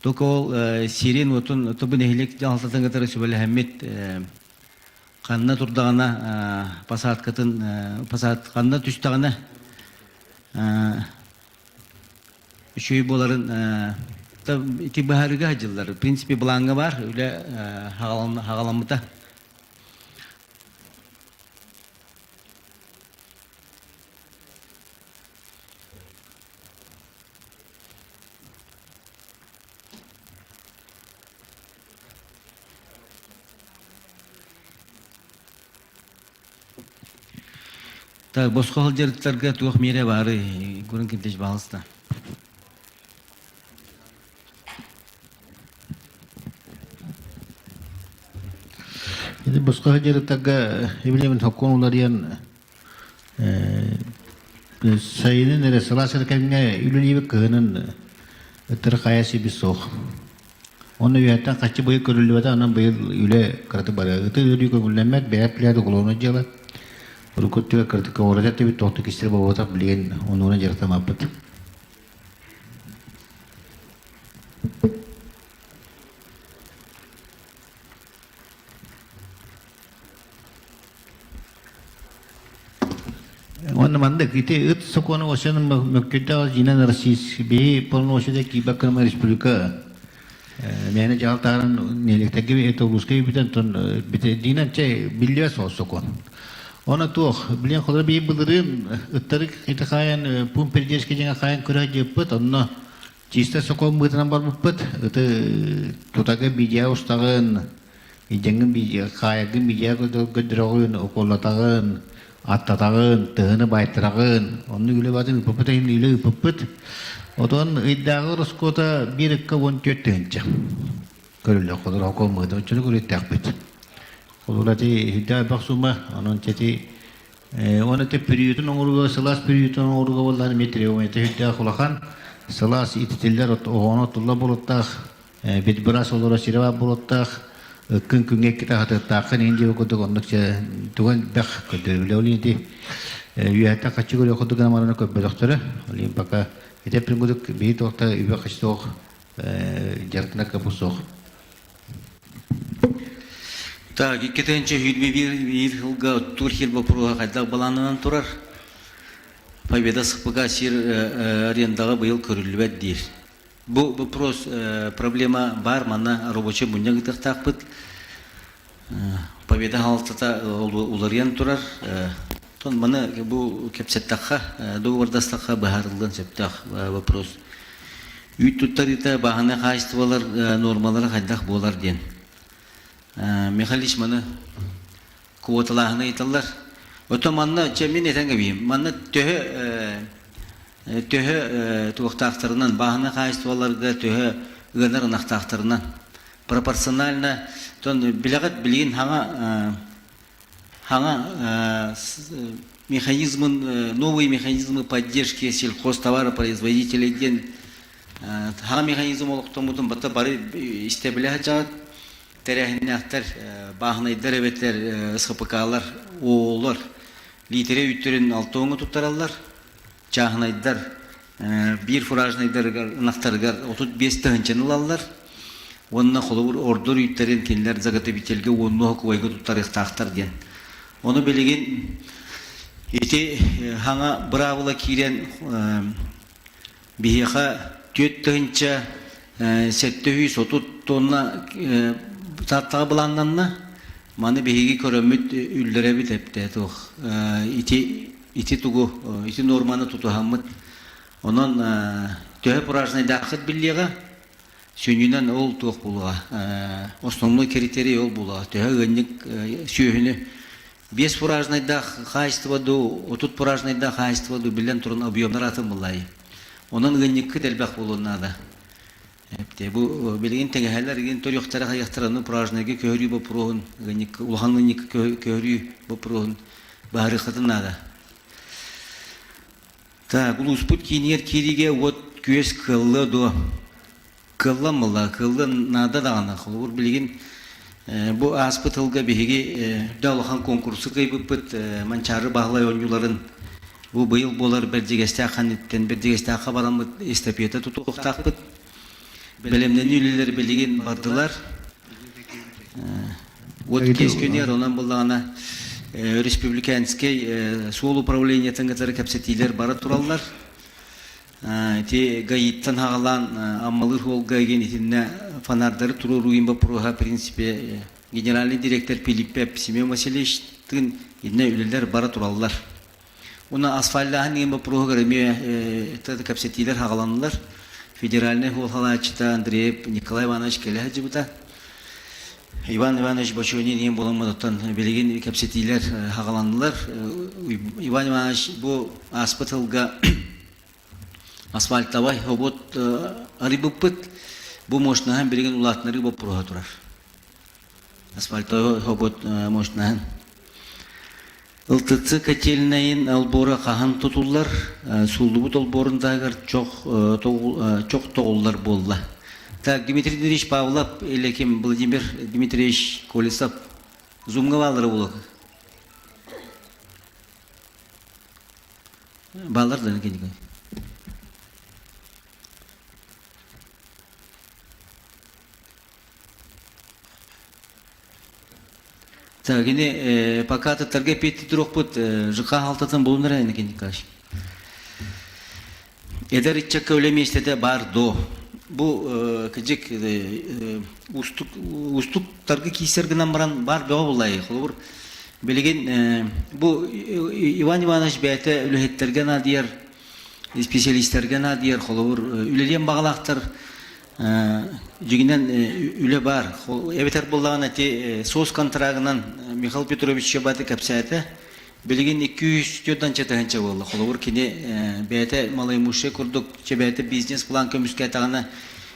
Только ол сирен отун тобу нехлек жалсатан катары сөбеле хаммет канна турдагана пасат канна түстагана үшөй боларын та ити бахарга хажилар. В принципе баланга бар, үле хагаламыта. Так, босқол жердерге туақ мере бары, көрін кентеш балысты. Jadi bosqa hajar taga iblis hukun ularian sayinin nere salasar kayaknya iluni bekanan terkayasi besok. Onu yatan kaçı boyu körülüvada anam boyu üle kartı bara. Itu yuri ko gulemet beyap lihat kulon aja lah. Berikut juga kartı kawarat tapi tohtu kisir bawa tak beliin onuna jarta mapat. Wannan mandek itu sekolah wasan kita jinan rasis bi polno wasada kibakkan maris pulika. Mene jal taran nelik tagi itu buskai bitan ton bitan dinan cai bilya sokon. Ona tuh belian kalau bi belirin tarik kita kayan pun perjas kerja kayan kurang jepet onna cista sokon bitan nampak bepet itu tutaga bija ustagan jangan bija kaya gan bija kalau gedroin okolatagan attatagan tehna baytragan onu güle bazen popet in ile popet oton iddağı roskota bir kavun kötünce körülle kadar hukumu da çünkü güle takbet olurati hidda baksuma onun çeti onu te periyodun oruga salas periyodun oruga vallahi metre o te hidda kulakan salas itiller onu tulla buluttak bitbras olur sirva buluttak kengkengnya kita hati takkan ini juga kudu kondak je tuan bek kudu beliau ini ti yuhata kacau kudu kudu kan mana kudu dokter oleh pakai kita perlu kudu bih dokter ibu kacau jartna kapusok. Так, kita ence hüdme bir hilga tur hilba puru kayda balanan turar. Победа sıkpıga sir aryandaga bıyıl körülübet dir. Bu проблема бар, мана рабочий bunyan gıtık takpıt. Победа haltıta ularyan turar. Ton mana bu kepsettakha, doğurdastakha baharıldan septak вопрос. Üt tutarita bahane kayıstıvalar normalara kaydak bolar diyen. Mekaliş mana kuvatalahına itallar. Oto manna çemin eten gibiyim. Manna töhe tuğaktaqtırından, bahana kayıstıvalarga töhe ıgınar naqtaqtırından пропорционально bilagat bilgin механизмын, новые механизмы поддержки сельхозтоваропроизводителей ден хана механизм олуктомутун бата бары истебиле жагат терехинактар бахнайдар эбеттер СХПКлар оолор литере үттерин алтоңу туттаралар жахнайдар бир фуражнайдар нактаргар 35 тыгынчаны алалар онна холур ордор үттерин кинлер загатыбителге онно хокуйга туттарыктактар ден onu белеген ити хаңа бравла кирен бихеха төттөнчө сеттөй сотут тонна таттага буланганна маны беги көрөмүт үлдөрөбү тепте тух ити тугу ити норманы тутухаммыт онон төһө пуражный дахыт биллега сөнүнөн ол тух булга основной критерий ол булга төһө гынник сүйүнү 5 фуражнайда хайстваду, отут фуражнайда хайстваду билен турун объемдар атын булай. Онун гынникки телбак болуна да. Те бу билген теңәһәләр ген тор яктара хаяктарны пражнеге көһри бу проон геник улханны көһри бу проон бары хатынада. Та гулуспут кинер кириге вот күс кыллы до кылламыла кыллы нада дагана хулур билген бу аспытылга биһиги далхан конкурсы кыйбыппыт манчары баглай ойнууларын бу быйыл болар бер дигесте ханеттен бер дигесте хабарамыт эстафета тутуктакпыт белемнен үйлер билген бардылар вот кескөнер онан булгана республиканский сул управление тыңгатары капсетилер бара тураллар те гаиттан хагалан аммалыр холга генитинне фонардары туруруин ба проха принципе генеральный директор Пилиппеп Семен Васильевич тын инне үлелер бара тураллар. Уна асфальтаһын ген ба проха греме тады капсетилер хагаланлар. Федеральный холхалачта Андреев Николай Иванович Келехаджибута Иван Иванович Бочонин ен боламадыктан билеген капсетилер хагаланлар. Иван Иванович бу аспытылга асфальтовай хобот арибыппыт бу мощнаһын билеген улатнары бу проха турар. Асфальтовай хобот мощнаһын ылтыцы котельнайын албора кахан тутуллар, суллубут алборындагар чок тоголлар болла. Так, Дмитрий Дмитриевич Павлов, или кем Владимир Дмитриевич Колесов, зумгавалары болок. Балар да некенеге. Так, гене пока ты торге петти трохпут ЖК алтатын болунар экен каш. Эдер иччек өлеместеде бар до. Бу кижик устук торге кисергенен баран бар до булай. Холур билген бу Иван Иванович бәте үлехеттерге надияр специалисттерге надияр холур үлелен багалактар Жигинен үле бар. Эбетер боллаган те сос контрагынан Михаил Петрович Чебаты капсаты билген 200 жөдан чатанча болду. Холовур кине бете малай муше курдук чебете бизнес план көмүскө тагына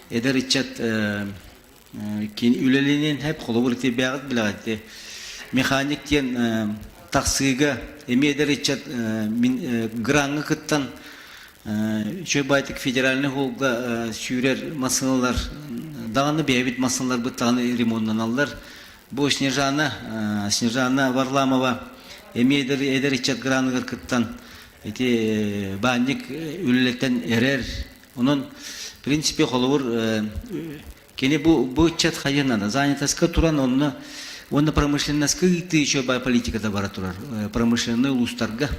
эдер ичат кин үлеленен хеп холовур те бягат билгатте механик тен таксыга эмедер ичат граңы кыттан Чөбайтык федеральный холга сүйрер масыналар, дағаны бейбіт масыналар бұттағаны ремонтнан алдар. Бұл Снежана Варламова емейдер едер ичат граныгар кыттан бандик үлелеттен әрер. Onun принципе холовур кене бұл ичат хайырнада. Занятаска туран онны промышленнаска гитті Чөбай политикада бара турар. Промышленный улустарға.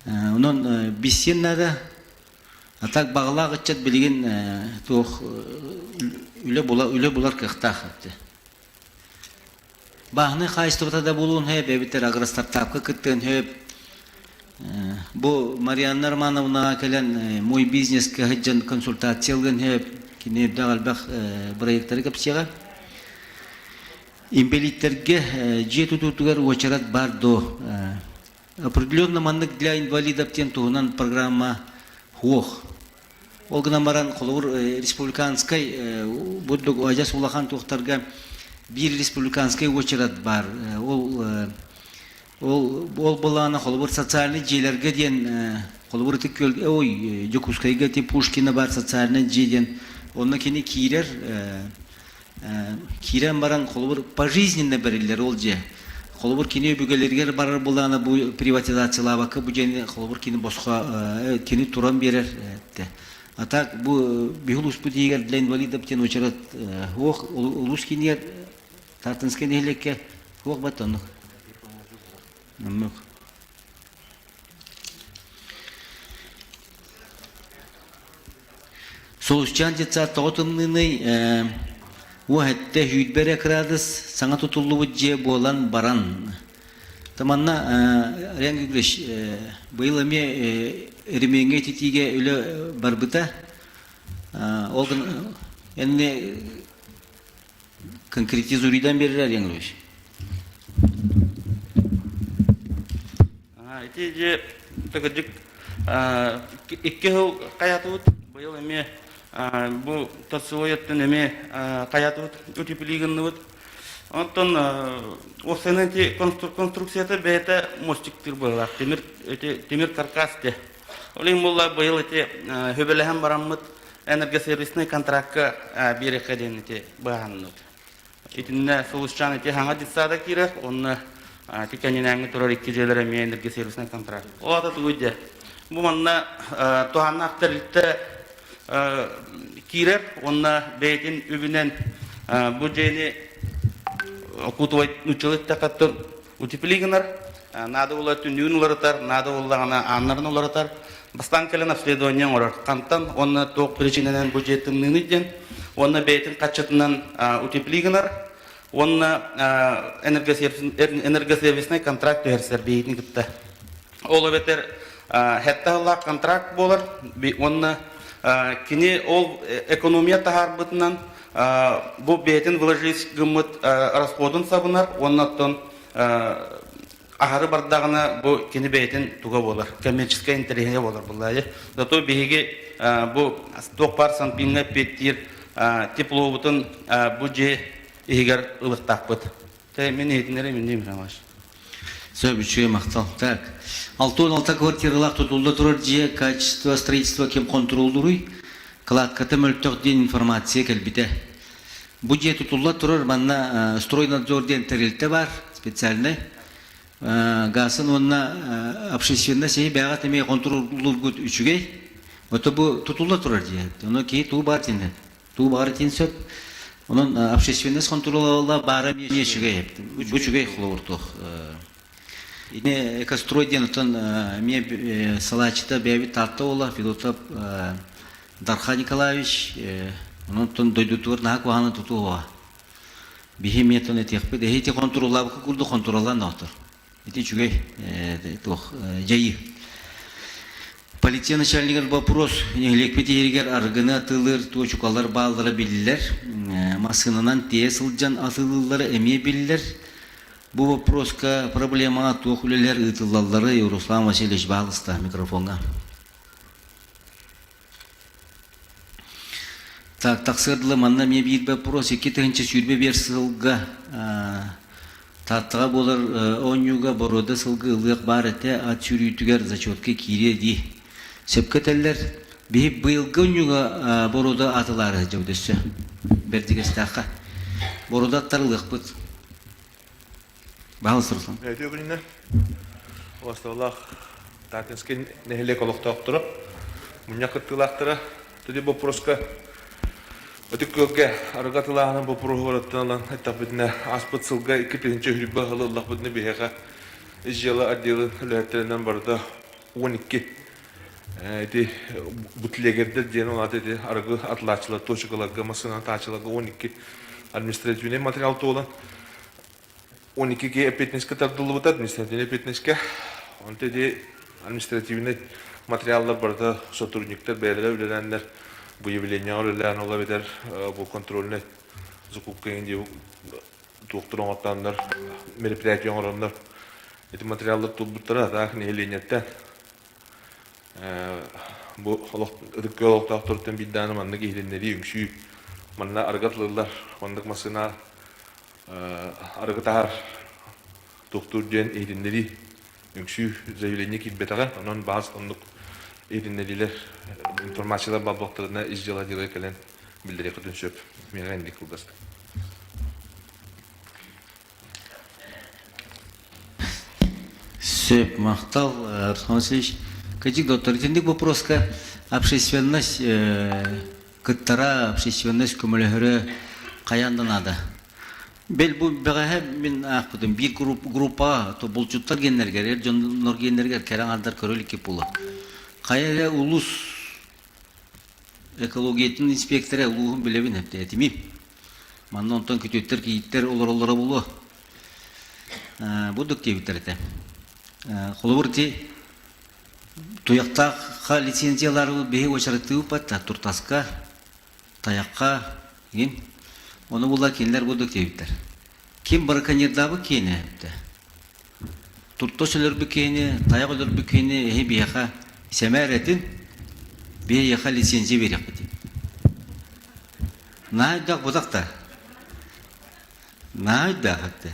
Onun bisyennada atak bağla gıçat bilgin toh üle bular kıhtah etti. Bahne kayıstırta da bulun hep eviter agro startup'ka kıttın hep. Bu Marianna Romanovna gelen moy biznes kahıcan konsultasyon hep kine dağılbaq proyektleri kapsıya. Имбелиттерге жету tuttugar очарат бар до. Определенно мандык для инвалидов тен тугунан программа хуох. Олгына баран холур республиканской буддук ажас улахан тухтарга бир республиканской очерат бар. Ол болана холур социальный жейлерге ден холур тикөл ой Жокускайга те Пушкина бар социальный жейден. Онна кени кирен баран холур пожизненно берилер ол же. Холобур кине бүгелергер барар булана бу приватизациялабакы бу жени холобур кине босқа кине туран берер. Атак бу бихулус путигер для инвалидов тен очарат ох улус кине тартынскен элекке ох батон. Намык. Солушчан детса тотымныны Уәтте хүйдбере крадыс саңа тұтылуы же болан баран. Таманна рәңгі күреш бұйыл әме әріменге тетеге үлі барбыта. Олғын әнне конкретизуридан берілер рәңгі күреш. Эти же төгіджік 2 жыл қаятуыд бұйыл әме бу тасуяттын эме каятыбыт утепилигенныбыт. Онтон осенети конструкцияты бете мостиктир булар. Темир каркасте. Олин булла быйыл эти хөбелеһен бараммыт энергосервисный контрактка берекеден эти баганнут. Итинне сулушчан эти ханга дисада кирер, онны тикенинәңге турар 2 җеләре ме энергосервисный контракт. Ата туйды. Бу манна тоһанна актырылты кирер, онны бейтин үбүнен бу жени окутуй нучылык такаттыр утеплигенер, надо было тюнюн ларатар, надо было ана аннарны ларатар. Бастан келен обследование орар. Кантан онны ток причиненен бюджеттин ныниден, онны бейтин качатынан утеплигенер, онны энергосервисный контракт өһәрсәр бейтин гитте. Ол бетер хәттә контракт булыр, онны кини ол экономия тахарбытынан бу бейтин вложить гымыт расходын сабынар, оннан ахары бардагына бу кини бейтин туга болар. Коммерческая интересия болар буллай. Зато биге бу токпар санпинга петтир тепловутун бу же егер ылыктакпыт. Мен этнере мен дейм рамаш. Сөбүчүгө мактал. Так. 6-16 квартиралар тутулда турар же качество строительства кем контролдуруй. Кладката мөлтөк ден информация келбите. Бу же тутулда турар манна стройнадзор ден терилте бар специальный. Гасын онна общественна сей бягат эме контролдургут үчүгей. Ото бу тутулда турар же. Оно ки туу бар тинде. Туу бар тин сөп. Onun общественность контролла бары мешіге, бүчіге құлауыртық. Ine экострой денутан мне салачита бәбі тарты ола, Федотов Дарха Николаевич, onun тон дойдутуыр наға куағаны тұтуға. Бихи метон етекпі, дәйті контролла бұқы күрді контролла нақтыр. Еті чүгей жайы. Полиция начальникер вопрос, лекпеті ергер аргыны атылыр, туочукалар балдыра білілер, масынынан тез ылжан атылылары әме білілер. Бұл вопроска проблема туохулелер ытылалары Руслан Васильевич Балыста микрофонға. Так, тақсырдылы манна ме бір вопрос, екі тігінші сүрбе бер сылға таттыға болар оңюға борода сылғы ылық бар әте ат сүрүйтігер зачетке кире ди. Сөпкетелер бейіп бұйылғы оңюға борода атылары жаудөсі. Бердігестаққа. Борода аттарылық бұд. Бағылыс Руслан. Өйті өкініне. Оставалақ татынскен нәхілек олықтақтыры. Мұнья қыттылақтыры. Төді бұл проска өтік көкке арғатылағының бұл проғыраттылан әттақ бітіне аспыт сылға 2-5 хүрібі ғылылық бітіне бейхеға жылы адделін үләттерінен барды 12 бұтлегерді ден олады арғы атлачылы, тошықылығы, масынан тачылығы 12 административный материал толын 12-ге 15-ке тардылы бұд административный 15-ке административный материалдар барды сотрудниктер бәлі үлеләнлер выявление олелән ола бедер бұл контрольный закупка инде туқтырын оттандар мероприятия оңырандар эти материалдар тұлбыттара тақ нехеленеттен бұл үдікке олықтақтырыттен бидданы манны кейленнері үңшүй манна арғатлылар мандық масына арғытағар туқтыр ден кейленнері үңшүй заявление кейтбетаға онын баз ондық Eğitimleriler, informasyonlar babaklarına izcala diye gelen bildiri kutun söp. Meğenlik kılgastı. Söp, мақтал, Руслан Васильевич. Кадик доктор, тендик вопроска общественность, кыттара общественность көмөлөһөрө каяндан ада. Бел бу бегәһә мин акыдым бир группа то булчуттар геннергер, жоннор геннергер керәң алдар көрөлүк була. Кайра улус экологиятын инспекторы улуғын білебін әпті әтімейм. Маннан онтан көтеттер кейттер олар-олары болу. Бұдық дейбіттер әті. Қолы те тұяқтаққа лицензиялары бейі очарықты ұпатта, тұртасқа, таяққа, оны бұлар кенлер бұдық дейбіттер. Кем бараканердабы кені әпті. Тұртас өлір бі кені, таяқ өлір бі кені, бейіға Семеретин бейяха лицензия берек бити. Найдақ бұдақта. Найдақ әпті.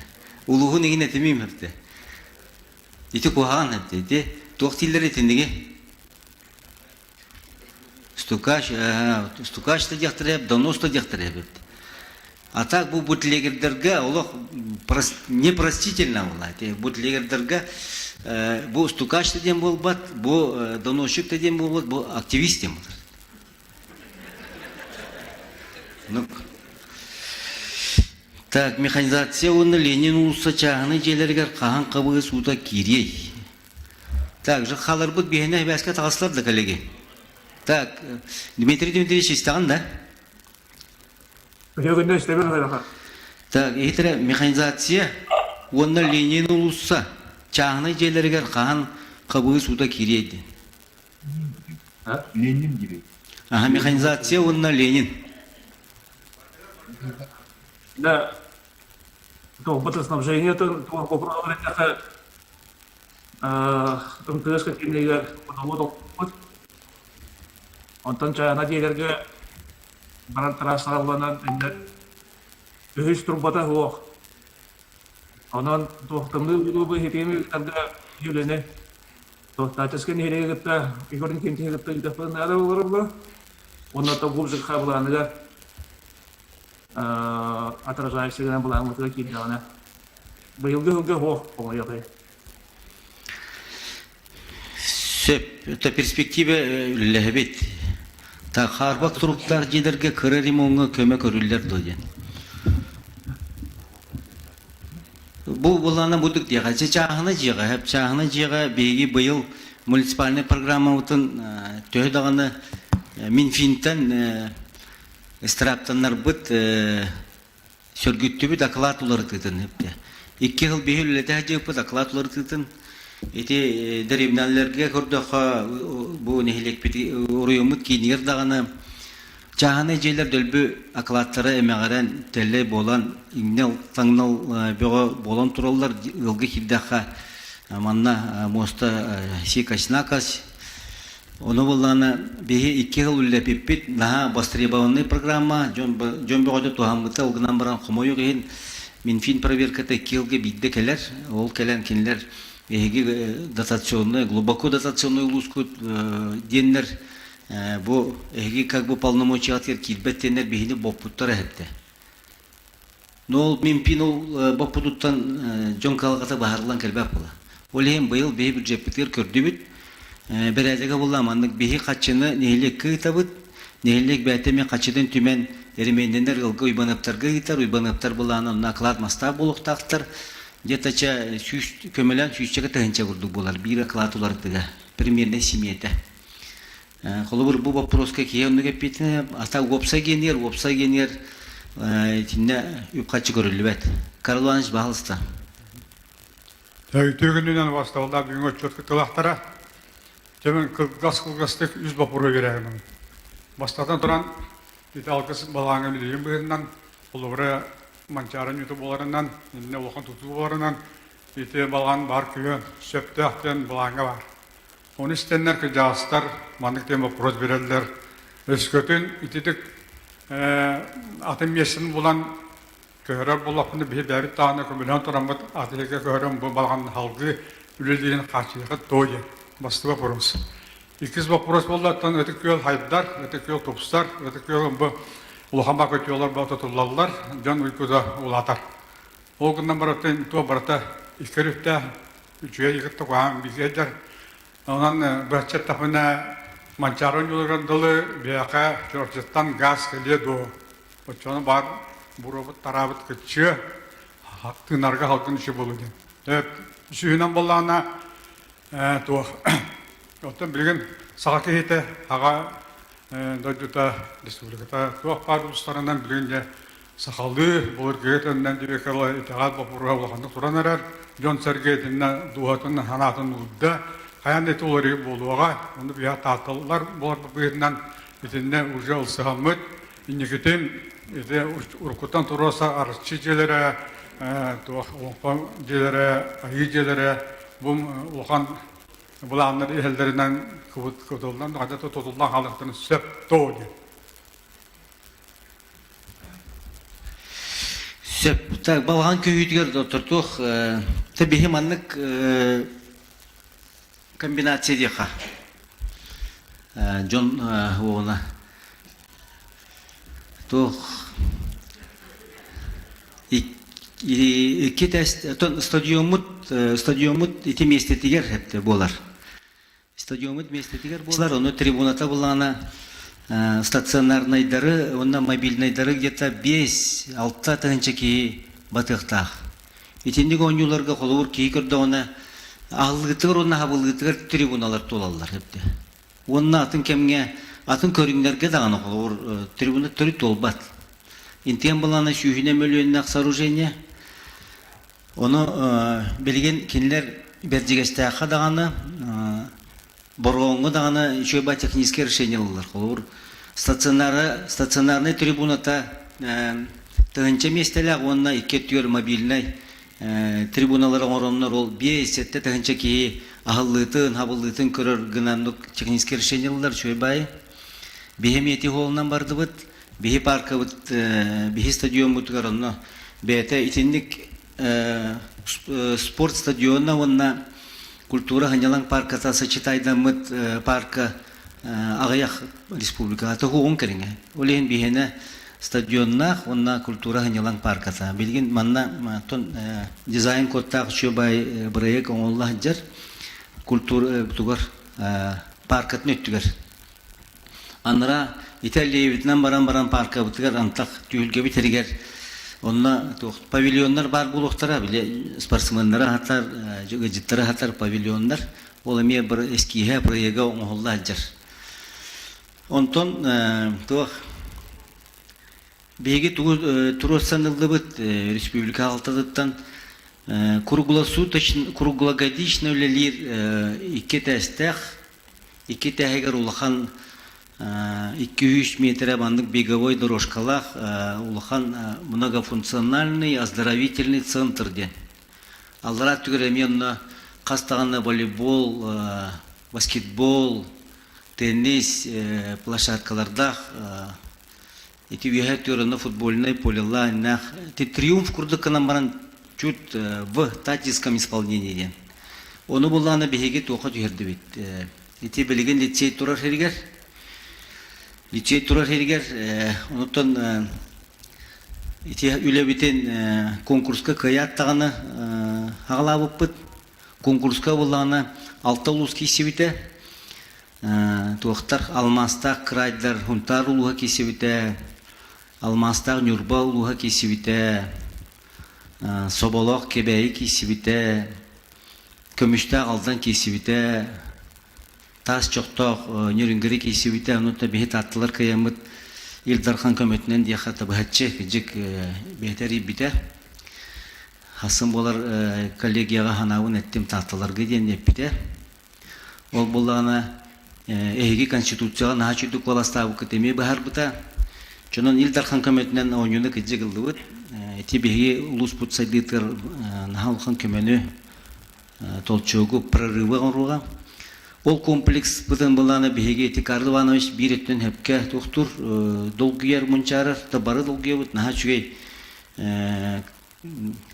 Улуғын егін әтемейм әпті. Ити қуаған әпті. Тоқтилер етіндіге. Стукаш та дияқтыр әп, донос та дияқтыр әп. А так бұл бұтлегердерге, олық непростительно ола. Бұтлегердерге бұл стукаш та дем бол бат, бұл доносшик та дем бол бат, бұл активист дем бол. Так, механизация оны Ленин улуса чағыны желергер қаған қабығы суыта кирей. Так, же қалар бұд бейіне бәске тағасыларды, коллеги. Так, Дмитрий Дмитриевич істаған, да? Так, етірі механизация оны Ленин улуса чағыны желергер қаған қабығы суыта кирейді. Ленин gibi. Ага, механизация оны Ленин. Да, то водоснабжение, то попробовали МТС какие-то подводов. Он там чайна дилерге баран трасаланан инде үһүс турбата хуох. Онан тохтымды улубы хитеми тарда юлене. Тохтатыскен херегетта игорин кентегетта идапын ада болорбу. Онда то губзык хабланыга отражающий на была вот такие дела. Боевые хуох помоёты. Сөп, это перспектива ләбет. Та харбак туруктар жедерге кыры ремонға көмө көрүллер дойден. Бұл бұлана бұдық деға, чағына жеға, әп чағына жеға бейгі бұйыл муниципальный программа ұтын түйдағаны Минфинтен эстраптаннар бұд сөргүтті бұд ақылат олары тұтын. 2 жыл бейі үлеті әжек бұд ақылат олары тұтын. Эти деревнялерге көрдіға бұл нехелек беті ұрыйымыд кейінер дағаны чағаны жейлер дөлбі ақылаттары әмеғаран тәлі болан, иңнел таңнал бөғі болан тұралар ғылғы хилдаққа манна моста сикасынақас. Оны боланы бейі 2 жыл үлі пеппет наға бастребованный программа жон бөғады туғамғыта ұлғынан баран құмойы кейін Минфин проверкаты 2 жылғы бидді келер, ол келен кенілер дотационный, глубоко дотационный улускут деннер, бо как бы полномочия от кирбет деннер бихини бопуттар эхетте. Но Минфин бопуттан жон калгата бахарлан келбеп була. Олем быйыл бей бюджеттер көрдүбүт. Берәзеге була мандык бихи качыны нехилек кытабыт, нехилек бәтеме качыдан түмен эремендендер ылгы уйбаныптарга гитар, уйбаныптар буланы наклад маста болуктактар. Где-то көмелен сүйістегі тәгінші күрдік болар, бір ақылатылар дұға, примерно семейді. Қолы бір бұл вопросқа кейеуіні кәппетіне, ата опса генер, тінне үпқатшы көрілі бәд. Карл Иванович бағылысты. Төгінінен бастауылда бүгін өтчеткі тылақтара, темен қылғас-қылғастық үз бапыры берегінің. Бастатан тұран, алғыс балаңын дейін бұғынан, қолы бірі манчарын юты боларынан, еліне олған тұту боларынан, ете балған бар күйен, сөпті ақтен балаңа бар. Оны істенлер кі жағыстар, маңдық тема проз берелдер. Өскөтін итетік атын месін болан көрер болақпынды бей бәрі тағына көмілен тұрамыд, атыеке көрем бұл балған халғы үлелерін қачыға тойы. Басты бапырымыз. 2 бапырыз болдаттан өтік көл хайдар, өтік көл топыстар, өтік көл бұл Улахамба көтіолар баута тұллалар, жан ұйқыда ұлатар. Ол күннен бараттен туа барата ikirifte üçüye yıkıttı koyan bizeyder. Ondan bahçet tapına mançarın yolların dalı biyaka çorçetten gaz geliyor do. Oçonu bar burabıt tarabıt kıçı tınarga halkın işi buluyor. Evet, işiğinden bollağına tuğ. Otan bilgin sağa kehite ağa Dördüta Respublikata tuğ par uluslarından bilgince sakallı bulur geyetinden direkala itaat vapurga olağanlık turan erer. Jon sergeyetinden duhatın hanatın uludda kayan eti oları boluğa onu bir tahtalılar bular bugünden itinde urca olsahamıt inneketin ete urkutan turasa arşçıcılere tuğ onpamcılere ayıcılere bu olağan bulanlar ehlerinden kıvıtıldan adeta tutulan halıktını söp doğdu. Сөп, так, балған көйітгер отырдық, табиғи маннык комбинация деқа. Джон оғына. Тоқ, iki stadionmut iti mestetiger hepte bolar. Stadionmut mestetiger bolar, onu tribunata bulana стационарныйдары, онна мобильныйдары где-то 5-6 тыгынча ки батыктах. Итинник оңюларга колур ки көрдө оны алгытыр, онна хабылгытыр трибуналар толалар хепте. Онна атын кемге, атын көрүңлерге даганы колур трибуна төрү толбат. Интен булана шүйүнө мөлөннак сооружение. Оны билген кинилер бердигестака даганы Боргоңго даганы еще ба технические решения алалар. Колур стационарный трибуната тыгынча местелер, онна 2 түйөр мобильный трибуналар ороннор ол 5-7 тыгынча ки ахыллытын, хабыллытын көрөр гынандык технические решения алалар. Еще бай бихемети холунан барды быт, бихи парка быт, бихи стадион быт көрөннө. Бете итинник спорт стадионна онна культура ханялан парка та сочетайда мыт парка агаяк республика ата хугун керинге. Олен бихене стадионнах онна культура ханялан парка та. Билген манна тон дизайн коттак чөбай проект оңолла жер культура тугар паркат нөттүгөр. Анра Италия Вьетнам баран парка бутыгар антак түйүлгө битергер. Онна павильондар бар булуктара биле спортсмендер хатар, жыттары хатар павильондар. Ол эме бир эскиге проекга оңолла жер. Онтон тох беги туросанылды бит республика алтыдыттан круглогодичный лир 2 тестех, 2 тегер улахан 2-3 метр бандык беговой дорожкалах улахан многофункциональный оздоровительный центр ден. Аллара түгеременна кастаганы волейбол, баскетбол, теннис площадкаларда эти вихетөрөна футбольный полилайнах. Ти триумф курдыкынан баран чуть в татиском исполнении ден. Оны буланы беге тока түгерди бит. Эти билген лицей турар хергер. Лицей турар хергер, онуттан ити үлебитен конкурска кыяттаганы агалабып бит. Конкурска буланы 6 улус кисебите. Туактар Алмастак крайдар хунтар улуга кисебите. Алмастак Нюрба улуга кисебите. Соболок кебеи кисебите. Көмүштак алдан кисебите. Тас чоқтоқ нөрінгірі кейсебейті, онытта бейт аттылар каямыт Илдархан көметінен дияқата бұхатчы жік бейтер еббейті. Хасын болар коллегияға ханауын әттім таттыларға дейін епбейті. Ол болағына әйгі конституцияға наға чүйдік боластағы күтеме бұхар бұта. Чонын Илдархан көметінен ойыны күтжі қылды бұд. Әті бейгі ұлыс бұтсайдығытыр наға ұлған көмені толчоғы прорывы ғыруға. Ол комплекс бұдан боланы беге Тикарлы Иванович биреттен хепке тоқтур долгияр мұнчарыр, табары долгия бұд, наға чүгей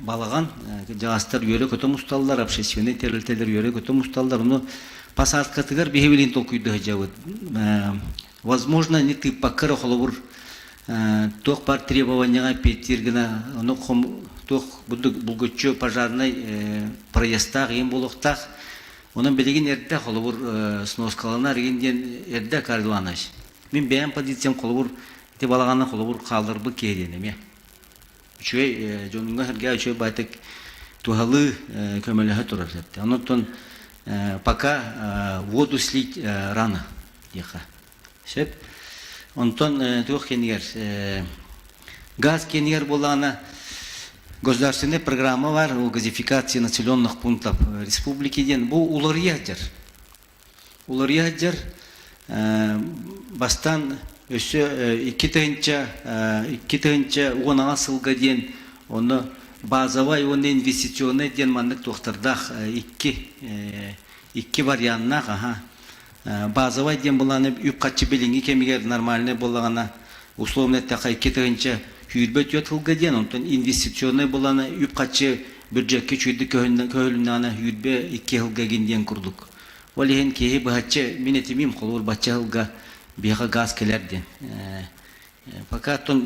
балаған жағастар өре көтім ұсталдар, общественный терілтелер өре көтім ұсталдар, оны пасарткатығар беге білін толкүйді ғажа бұд. Возможно, не ты пакыры қолы бұр тоқ бар требованияға петтергіна, оны тоқ бұлгөтчө пожарный проестақ, ең болуқтақ, onun belirgin erde kolubur snoskalanlar ginden erde kardılanış. Min beğen pozisyon kolubur te balağana kolubur kaldır bu kediyenim ya. Şöyle jonunga herge şöyle baytık tuhalı kömelehe turar hepte. Ondan пока воду слить рано диха. Şöyle ondan tuh keniger gaz keniger bolana Государственная программа var, o газификации населенных пунктов республики ден. Bu уларыяджар. Уларыяджар бастан өсө 2 тыгынча 10 сылга ден оны базовый, оны инвестиционный ден мандык тоқтардах 2 вариантнах. Базовый ден буланы үп катчы билинги кемигер нормальный болғана условно тақа 2 тыгынча Hürbet yot hılga diyen, ondan investisyonel bulana üp kaçı bürcekki çüydü köhülünana hürbe 2 hılga gindiyen kurduk. Olihen kehi bahatçı minetimim kolur bahçe hılga biha gaz kelerdi. Fakat on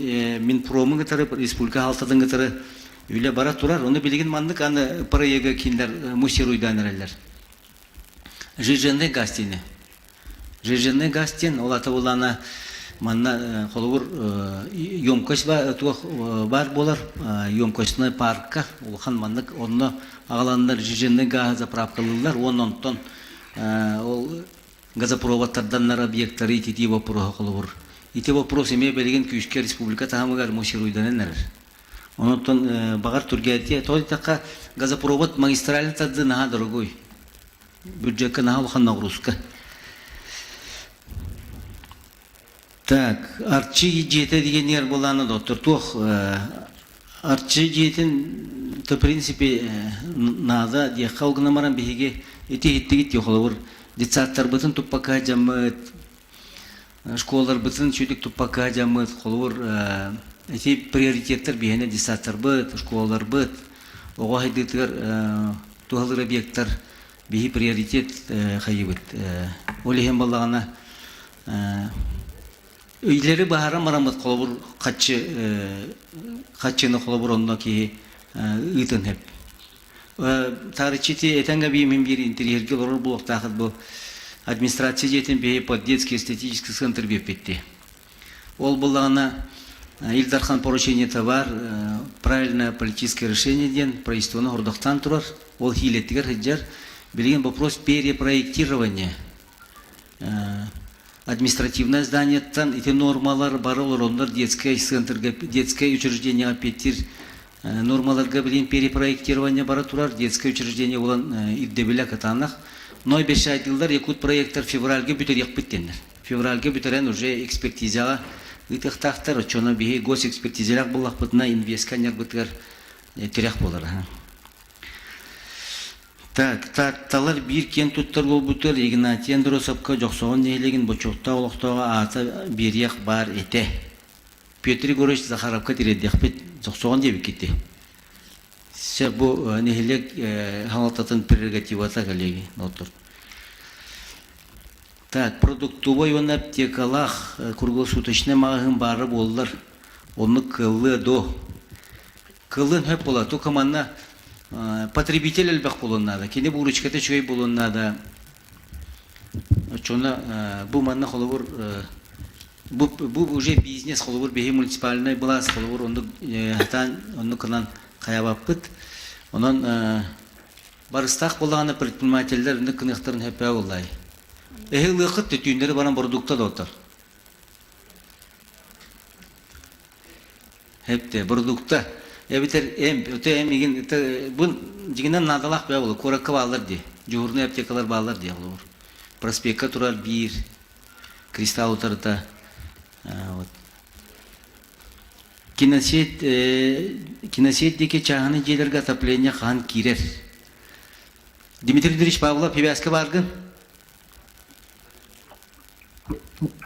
min promun gıtarı, Respublika haltadın gıtarı öyle bara turar, onu bilgin mandık anı parayega kinler muşeruydan ereller. Жиженный гастине. Жиженный гастин, олата улана манна холур емкость бар болар, емкостный паркка, улхан маннык онно агаландар жиженный газ заправкалылар, оннон ол газопроводтардан нар объекттары ити вопрос холур. Ити вопрос эме берген Күчкө республика тагамыгар мошируйдан энер. Онтон багар Тургияти той така газопровод магистральный тадды на дорогой. Бюджетка на халухан нагрузка. Так, арчи жете деген ер боланы доктор. Тох арчи жетін, то принципе нада дияққа олғынамаран бейге еті yoxolur. Детсаттар бұтын туппака жамыт, школалар бұтын чүдік туппака жамыт, холур эти приоритеттер бейіне детсаттар бұт, школалар бұт, оға хайдықтыр туғалыр объекттар бейі приоритет қайыбыт. Олеген балағына өйлері бағара марамыт қолабыр қатшыны қолабыр онына кейі ұйтын хеп. Тарычеті әтенгі беймен бері интерьерге лорыр бұл оқтақыд бұл администрация жетін бейі под детский эстетический центр беп бетті. Ол балағына Илдархан поручение товар, правильное политическое решение ден, правительствоны ордақтан тұрар, ол хилеттігер хиджар, Билеген вопрос перепроектирования. Административное здание, там эти нормалар, баролар, детское центр, детское учреждение, опять нормалар, билеген перепроектирование баратурар, детское учреждение olan иддебеля катанах. Но бешает илдар якут проектор февральге бүтерек биттенер. Февральге бүтерен уже экспертизаға итықтақтар, чона бихе госэкспертизалақ болақ бұтына инвесканер бұтығар терек болар. Так, талар бир кен туттар бол бутер Игнатиян Дросовка жоқсоғын нейлеген бочоқта олықтауға аты берияқ бар ете. Петр Егорович Захаровка тиредияқ бет жоқсоғын дебі кетті. Се бұл нейлек халататын прерогативата коллеги. Так, продуктовой он аптекалах круглосуточный магазин бары болдыр. Оны кылы до. Кылын хөп болады. Только манна потребитель әлбәқ болуын надо. Кені бұл ручкаты чөй болуын надо. Чона бұл манна қолығыр, бұл уже бизнес қолығыр, бейі муниципальный бұлас қолығыр, оны кынан қаябап бұд. Онын барыстақ болағаны предпринимательдер үнді кынықтарын хөпі олай. Эхил лықыт түтіндері баран продукта да отыр. Хепте, продукта. Эбитер өте эмиген бун жигинен надалак бе болу коракка баалар ди. Жуурны аптекалар баалар ди болу. Проспектка турар бир. Кристалл утарыта. Вот. Киносет деке чағаны желерге отопление қан кирер. Дмитрий Дмитриевич Павлов певяска баргын?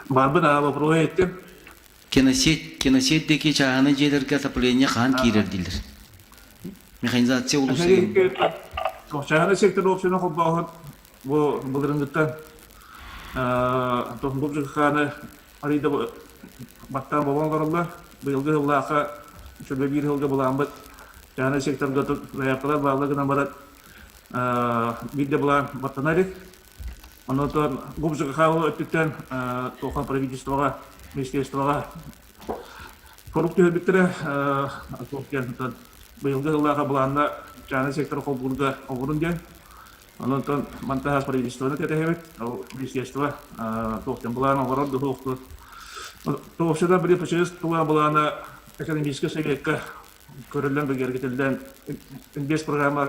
Барбын аба проектем. Киносет деке чағаны желерге отопление қан кирер дилер. Механизация улусы. Чағаны сектор опсияны қолбағын бұлдырыңдықтан тоқын бұл қаны арыйда баттан болған қарылар. Бұйылғы ғыллаға шөлбе бір ғылға бұлан бұд. Чағаны секторға лаяқылар бағылығына барат бірде бұлан баттан әрек. Онытын бұл қалы өттіктен тоқан правительствоға, министерствоға коррупты өрбіттірі бұйылғы ғыллаға бұланына Чағаны сектор қолбұрға оғырын ден. Онытын мантахас правительствоны тәтәхемет, министерство тоқтен бұлан оғырын дұхуқты. Тоғышыдан бірі пішіңіз туға бұланы экономический советка көрілден бігергетілден инвест программа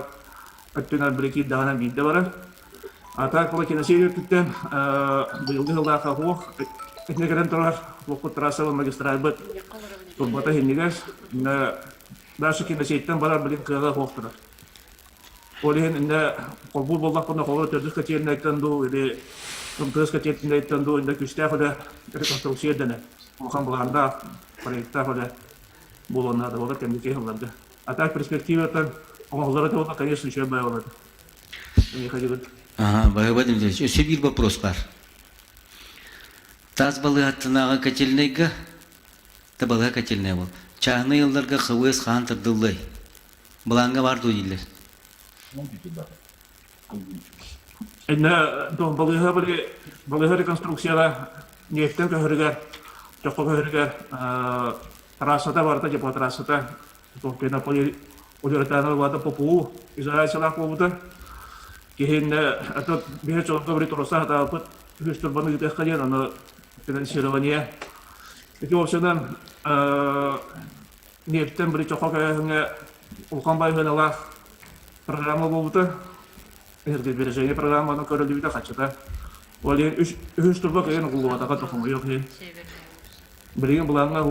өттінен бірекей дағынан бейді бары. Атақ бұла кенесей өттіктен бұйылды жылда қақуық этнекерен тұрар бұққы трассалы магистраль бұд тұрбата хеннегес. Дашы кенесейттен барар білген қияға қоқтырар. Олеген инде қолбұл болдақ бұны қолы төрдіс кәтелін айттан ду, Кыз катетін айттан ду, инде күстә хода реконструкция дәне. Оған бұланда проекта хода болонна да болар кемдеке хылларга. А так перспективатан оңоллары да конечно еще бай болады. Не ходил. Ага, Владимир Владимирович, еще bir вопрос бар. Таз балы аттынағы котельныйға, та балыға котельная бол. Чағны елдарға қывыз қан тұрдылдай. Бұланға барды өйділер. Инна то балыга реконструкцияда нефтен көһөргәр, жокко көһөргәр, трассада барда жепо трассада, то пенополи улертаны вада попу, изоляциялар болду. Кехин ато бие чокко бри троса да пут хүстөр баны үтә калган аны финансирование. Эки опсиядан нефтен бри чокко көһөргә улканбай хыналар программа болду. Сбережение программаны көрілуді қачыда. Ол үш тұрба көйін құлуатаға тұқымы yok. Біреген бұлаңға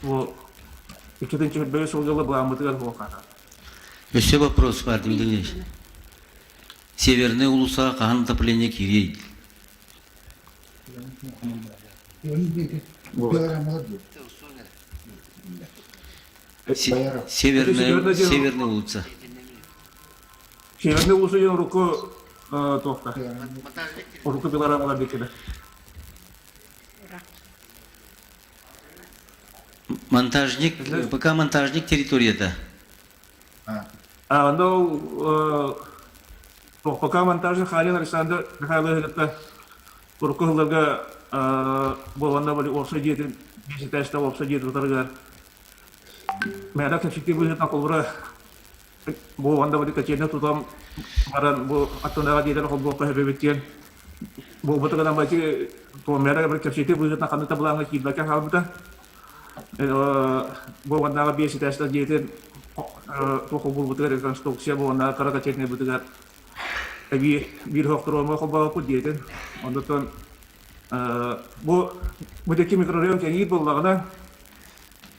ол екетінші бөй солғылы бұлаңбытыған ол қата. Еще вопрос бар, Дмитрий. Северный улуса қан отопление кирей. Северный улуса. Северный улусы ең руку тоқта. Руку беларамалар бекеді. Монтажник, пока монтажник территорияда. Пока монтажник Халин Александр Михайлович руку хылдарға болғанда бөлі опса дейін, бесі тәсті опса дейін ұтарғар. Мәді көпшікте бөлетін ақылбыра болғанда бөлі кәчені тұтам баран бұл аттындағы дейден қол болқа өбебеттен. Бұл бұтығынан бәті мәді бір көпшікте бөлетін ақылбыра бұлаңға кейдбәкен қалбыда. Болғандағы бесі тәсті дейден тоқыл бұл бұтығар реконструкция болғандағы қара кәчетіне бұтығар. Bir hoqturma xobaqı deydi. Ondan bu deki mikrorayon kendi bulağına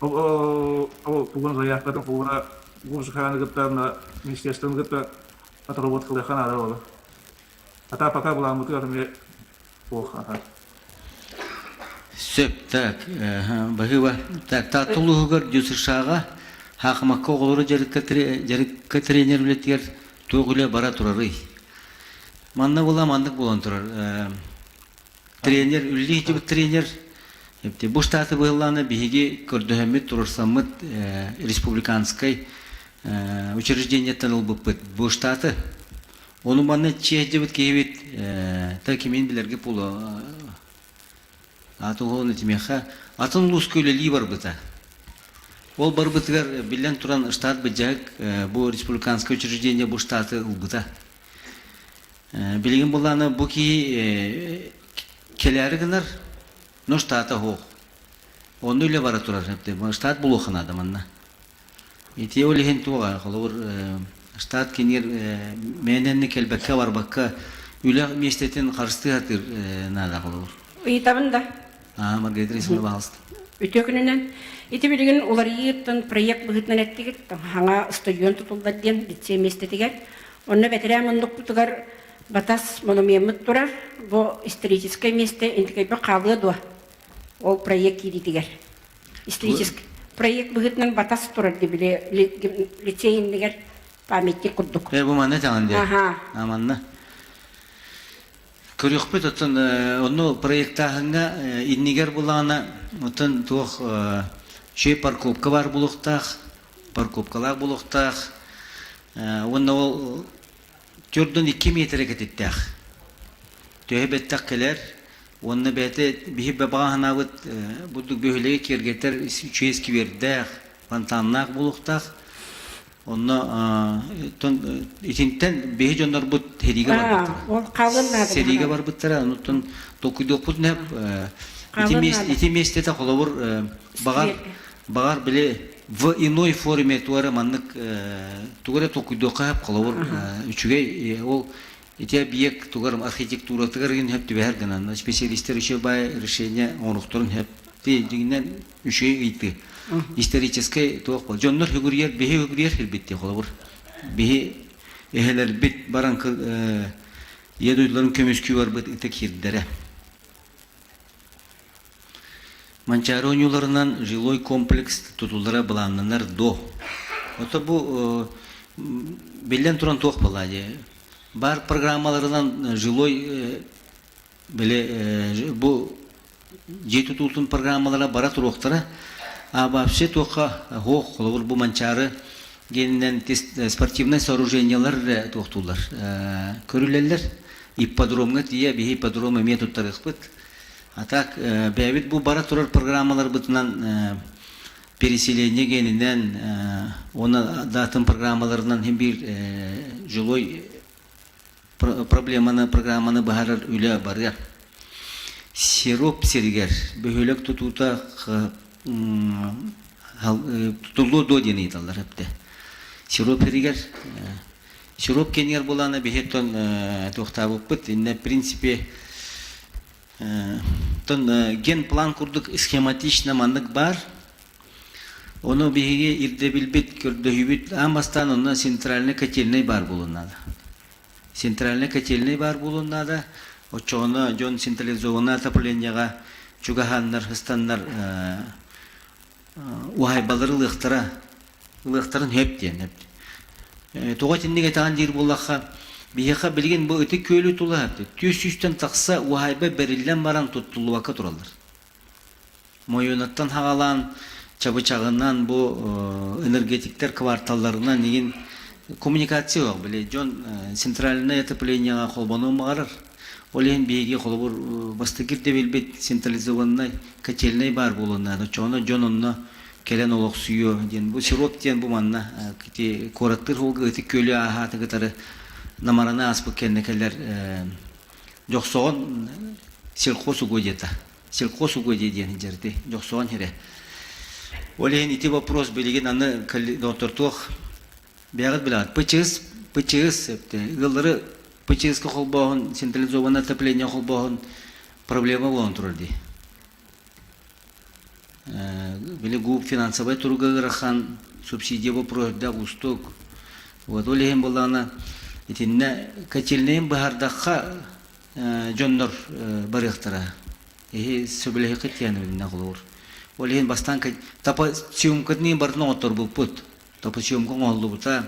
o bugün zayıfladı sonra bu sıkanlıktan ministerstvenlikten atrobot kılışan ara oldu. Hatta paka bulan bu kadar bu hata. Söp tak, bahıva tak tatlığı götürşağa hakmakka olur jarık trener biletler toğule bara turarı. Манна була, мандык болан турар. Тренер, үлли жібі тренер. Бұл штаты бұғыланы бігеге көрдіхемет тұрырсамыт республиканскай учреждение таныл бұппыт. Бұл штаты. Оны манна чех жібіт кейбет тәкемен білерге пулы. Атын ғолын етімеха. Атын ұлыс көйлелі бар бұта. Ол бар бұтығар білен тұран штат бұджақ бұл республиканскай учреждение бұл штаты ұлбыта. Билген боланы бұл ки келәрі гінар, но штата хоқ. Оны үлі бара тұрар. Штат бұл оқынады манна. Ете өліген туға. Штат кенер мәненні келбәкке бар баққа үлі местетін қарысты ғатыр нада қолуыр. Үйтабында. Маргарита ресімі бағалысты. Үтөкінінен. Ете білген олар еттін проект бұғытнан әттігір. Хаңа стадион тұтылдаден бітсе местетігер. Оны бәтірі мұндық бұтығар Батас монумент турар, бо историческое место, интекай по кавлы дуа. Ол проект кидитигер. Исторический проект быгытнан батас турар дебиле лицейиндигер памятник курдук. Бу манна таңанде. Ага. Аманна. Көрөкпөт отон оны проекттагынга иннигер булана отон тух шей парковка бар булуктак, парковкалар булуктак. Онна ол Türk'ün 2 metre getittək. Töhbettak keler, onu bete bihibbe bağınavut bulduk böylege kergeter 300 kiberdək, fantannak buluqtaq. Onu itinten behi jonlar bu hediga var. O qalınladı. Seriga var buttara, onutun 9 ne iti mestete qolavur bağar bile в иной форме туара маннык тугара токуйдока хап калавыр үчүгей ол эти объект тугарым архитектура тыгарген хеп тибергенан специалисттер еще бай решение онуктурун хеп дегенен үчүгей ыйты исторический туак бол жоннор хөгүрьер бехи хөгүрьер хелбетте калавыр бехи эхелер бит баран едуйларын көмөскү бар бит ите кирдере Манчары ойнуларынан жилой комплекс тутулдара баланнанар до. Ото бу белен туран тоқ баладе. Бар программаларынан жилой бу жету тултун программалара бара туруқтара. А вообще тоқа хоқ қолуыр бу манчары геннен спортивный сооружениялар тоқтулар. Көрілелер ипподромға тия бейі ипподрома методтар ұқпыт. А так, бәйбіт бұл бара тұрар программалар бұтынан переселение генінен, оны датын программаларынан hem bir жилой программаны бағарар үлі барыр. Сироп сергер, бөхөлік тұтута тұтылу до дені еталар әпті. Сироп сергер, сироп кенер боланы бехеттон тоқтабы бұт. В принципе, ген план курдук схематично мандык бар. Оны беге ирде билбит көрдөйбүт амастан оны центральный котельный бар болунады. Центральный котельный бар болунады. Очоны жон централизованный отоплениега чугахандар, хыстандар уайбалары лыктарын хептен. Туга тиннеге таган жер боллакка бияқа білген бұл өте көйлі тұлы әпті. Төс-үстен тақса уайба берілден баран тұттылы вақы тұралар. Мойынаттан хағалан, чабычағынан бұл энергетиктер кварталларынан деген коммуникация оқ біле. Жон центральный отопленияға қолбану мағарар. Ол ең бейге қолы бұр бастықыр дебелбет централизованный котельный бар болуынады. Чоны жон онына келен олық сүйо. Бұл сироп ден бұл манна кораттыр олғы өте көйлі ағаты ғытары намарана аспы кеннекелер жоқсоғын селқосу көдеті. Селқосу көдеден жерде жоқсоғын хере. Олеген ити вопрос білеген аны доктортуқ бәғыт білағад. Пычығыз, ғылдары пычығызға қолбағын, централизованный отопление қолбағын проблема болын тұрырды. Білі ғуып финансовай тұрғы ғыраққан субсидия вопрос да ұстық. Олеген болағына итинне котельнейін бағардаққа жоннор барықтыра. Сөбілігі қыттияны біліне қолуыр. Олеген бастан тапа сүйімкітнейін бардың оттор бұл бұд. Тапа сүйімкін олды бұта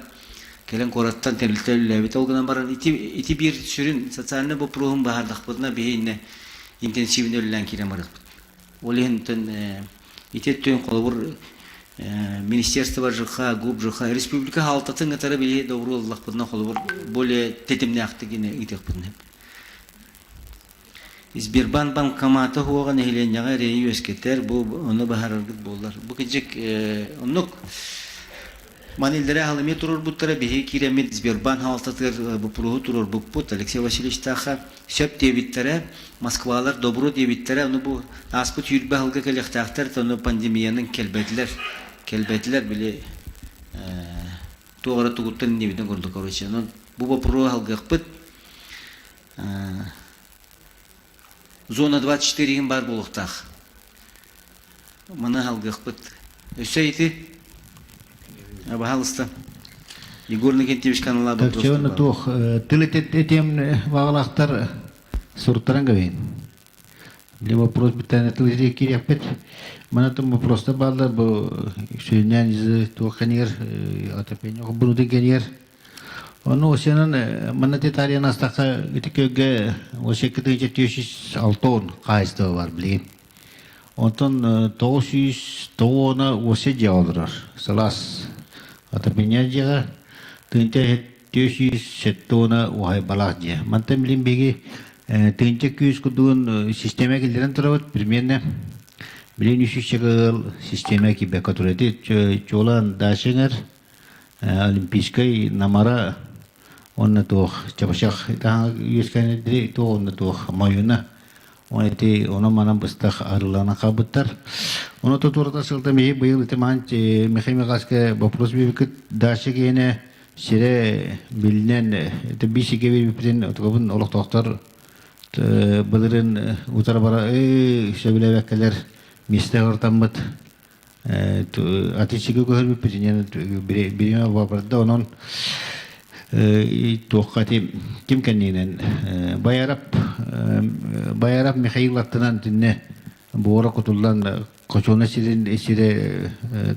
келен қораттан тәрілтәлі олғынан баран ити бір сүрін социальны бұл пұрығын бағардақ бұдына бейінне интенсивіне өлілен келен барық бұд. Олеген итет түйін қолуыр министерство жыха, губ жыха, республика халтатын ғытары біле добру олық бұдына қолуыр более тетімне ақтығыны үйтек бұдына. Избирбан банкоматы хуаған әйленяға рейі өскеттер, бұл оны бағарарғыд болдар. Бұл кәжік онық манелдері алыме тұрыр бұттары бейі керемет Избирбан халтатыр бұпырығы тұрыр бұппыт. Алексей Васильевич таға сөп дебиттері, Москвалар добру дебиттері, оны бұл аспыт үйірбі алғы кәлектақтар, оны пандемияның келбетілер біле туғара тұғыттың невіден көрді көріші. Бұл бұпырығы алғы қпыт. Зона 24-ген бар болуқтақ. Мұны алғық бұд. Өсі еті? Абағалысты. Егорны кентевіш канала бұд. Такчеваны тоқ. Тылет етем бағалақтар сұрттаран көбейін. Ле вопрос біттәне тылере керек бет. Мұны тұм вопроста балдар. Бұл сөйінен езі тоқ кәнер, атапен оқ бұнудың кәнер. Onu senin manatı tarihin hastaka ötüküge o şekilde jetiyüşüz altın kayısı var bileyim. Ondan 900 toğuna o sece alırlar. Salas. Hatta binyacağa tınca jetiyüşüz settoğuna o hay balakcı. Mantam bileyim begi tınca küs kuduğun sisteme geliren tarafı birmeyene bileyim düşüş çakal sisteme ki bekatureti çoğulan daşıngır Olimpiskay namara onu tuh çapaşak daha yüzken de tuh onu tuh mayuna onu te onu manam bastak arılana kabuttar onu tuh turda sılda mehi bayıl teman mehime kaske bapros bir kit daşık yine şire bilinen de bir şey gibi bir pidin otukabın oluk doktor belirin utara bara şöyle vekiller miste ortambat ateşi göğür bir pidin yani birine vaparda onun توقعتي كم كنينن بايراب مخيلاتنا تنه Buora kutullan koçona sirin esire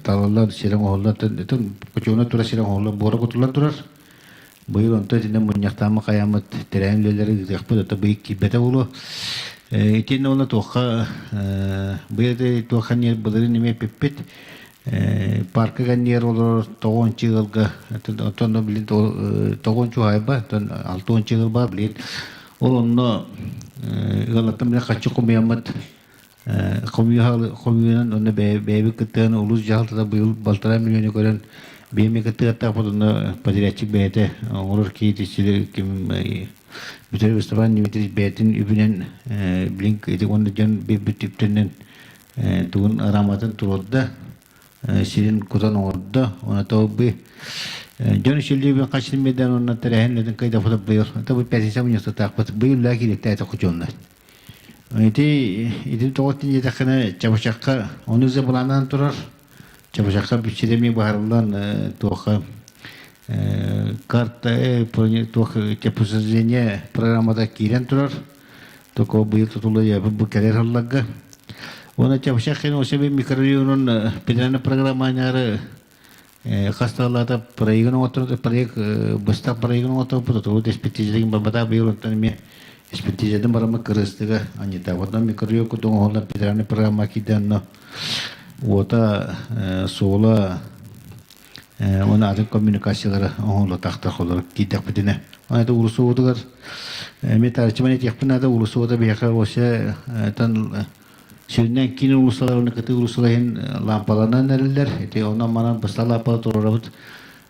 talallar siren oğullar tın koçona tura siren oğullar buora kutullan turar. Bu yıl onta tinde munyaktama kayamat terenlileri yakpıda da büyük kibete ulu. İtin ona toka bu yılda tokan yer bulurun nime pipit parka gan yer olur toğun çığılga tonda bilin toğun çuhayba ton altın çığılba bilin onunla galatım ne kaçı kumiyamat komiyuhan onu bebi kıtığın ulus jahaltada bu yıl baltara milyonu gören benim kıtığı da podunda padiretçi beyte olur ki dişleri kim bütün Mustafa nimetli beytin übünen blink edik onu can bir bütüptenen tuğun aramatın turudda Şirin kutan orada ona tabi John Shirley ben kaçtım meden ona terehen neden kayda fotoğraf buyur tabi pesisa bunyası takpat buyur lagi dikte ete kucunlar İdi toğutin yetakına çabuşakka onu zabulandan turar çabuşakka bir çiremi baharından toğa karta toğa çapusuzluğuna programada kiren turar toğa buyur tutulu yapıp bu kader hallagga ona çabuşakka o sebebi mikroriyonun pidana programanyarı hastalarda parayın oturdu parayık basta parayın oturdu tuğu despetizliğin babada buyur ondan Espetizeden barama kırıstıga anita wata mikroyo kutung hola pidrane programa kidan wata sola ona adın komunikasyaları hola tahta hola kidak pedine ona da ulusu odugar metarçmane yakpına da ulusu oda biyaka olsa tan Şirinden kini ulusalar onu katı ulusaların lampalarından nereler ete ona mana basta lampalar tororabut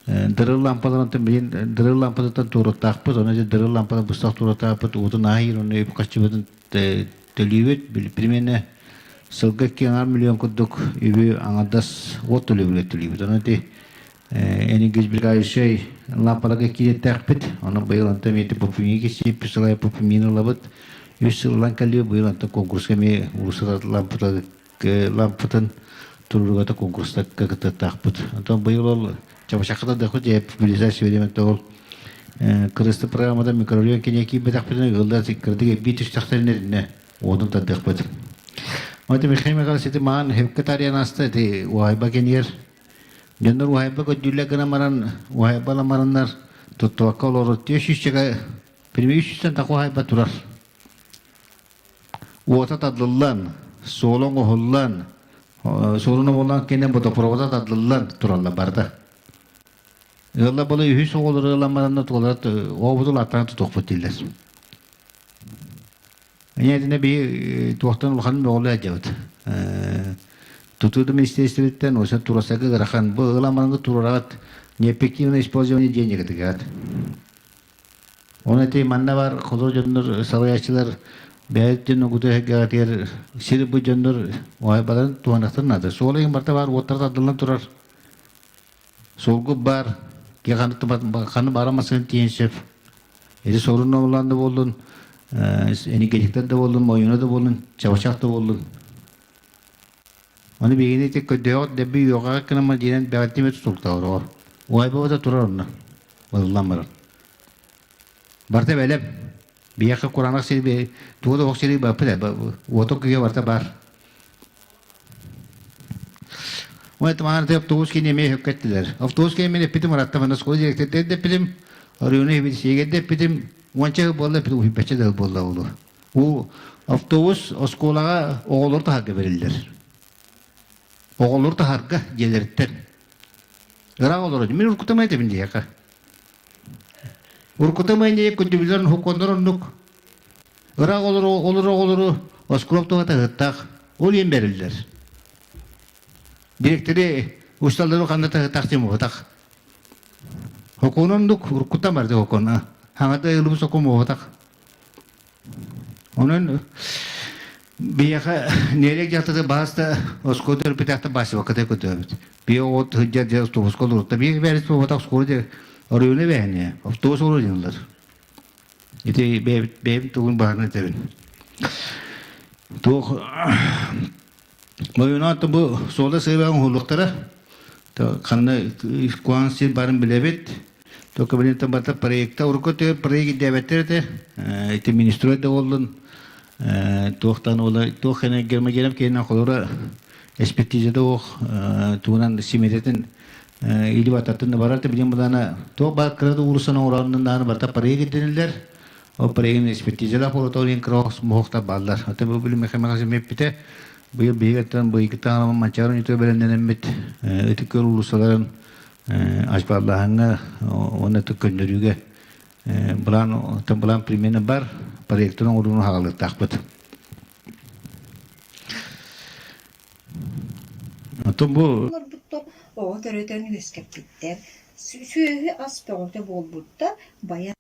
Dırıl lampadan tembilin dırıl lampadan turut takput ona je dırıl lampadan bustak turut takput utu nahir onu ip kaçıbıdın teliyvet bilmene sılgak ki 10 milyon kuduk ibi angadas ot teliyvet ona te eni güç bir gayet şey lampalar ki takput ona bayılan temiyeti popümi ki si pisalay popümini labıt yüzülan kalıyor bayılan ta konkurs kemi ulusal lampadan turugata konkursta kakata takput atau bayılan Çabuşakta da kutu mobilizasyon söylemek doğru. Kırıstı programda mikroliyon ki bedak pedine gılda kırdığı bir tür takdirler ne onun da dakpet. Ama mekaniğe kadar seti man hepkatariyan hasta te wahayba kenyer. Jandur wahayba ko julla kana maran wahayba la maranlar tutuakal olur diye şişçe primi işten tak wahayba turar. Wata tadlılan solon ohullan sorunu olan kenen boto provada tadlılan turalla barda. Yalla bala hüs olur yalamaranlar tolar o budul atan tutup diller. Yani bir tuğtan ulhan ne oluyor acaba? Tutudu ministeristen o sen turasaka garakan bu yalamaranlar turarat ne peki ne ispozyonu diye getirdi. Ona te manna var kodur jondur savaşçılar Beyatın o kutu hekayetler siri bu jondur vay badan tuanaktan nadır. Solayın barta var otarda adıllan turar. Solgu bar ki kanı baramasın diyen şef. Eri sorun olan da bolun. Eni gecikten de bolun, oyuna da bolun, çavaşak da bolun. Onu bilgini tek kötüyor, debi yoga kına macinen beğatime tutulta var. Vay baba da turar onu. Vallahi var. Barta böyle bir yaka Kur'an'a seni bir tuğda bak seni bapıda. Oto kıya barta bar. Ve tamamında avtobus ki neme hükmettiler. Avtobus ki neme pitim arattı nasıl olacak dedi pitim. Arayını bir şey geldi pitim. Wancha bolla pitim bir peçe de bolla oldu. O avtobus oskolaga oğullar da hakkı verirler. Oğullar da hakkı gelirler. Gara olur. Min urkutamayı da bindi yaka. Urkutamayı ne kundubilerin hukonların nuk. Gara olur. Oskolop da hıttak. Ol yem verirler. Direktörü ustaları kanında takdim olacak. Hukumun duk urkutan vardı hukuna. Hangada yolu sokum olacak. Onun bir yaka nereye geldi bazı oskodur bir tahta başı vakit kutuyor. Bir o hıcca otobüs kolur. Tabii veririz bu vatak skoru arayını beğeniyor. Otobüs olur diyorlar. İşte benim tuğun baharını tevin. Tuğ Mayuna bu solda seven huluklara kanna kuansi barın bilebet to kabinete barta proyekta urkote proyek devletlerde ite ministro de olun Туохтан ола туохene гермагерем кейна холора экспертизада ох туунан симететин или бататын барарты билем булана то бар крады урусана ураннан дан барта пареги денилер. О парегин экспертизада фотолин крос мохта балдар. Ата бу билем мехамагасы меппите бу бигаттан бу икитан мачарын ито беленден мет этикер урусаларын ажбарлаханга оны төкөндөрүгө Bulan primena bar proyektun urunu hagalı takbet. Atom bu. O töreten üskeplikler. Sühü aspekte bol butta bayan.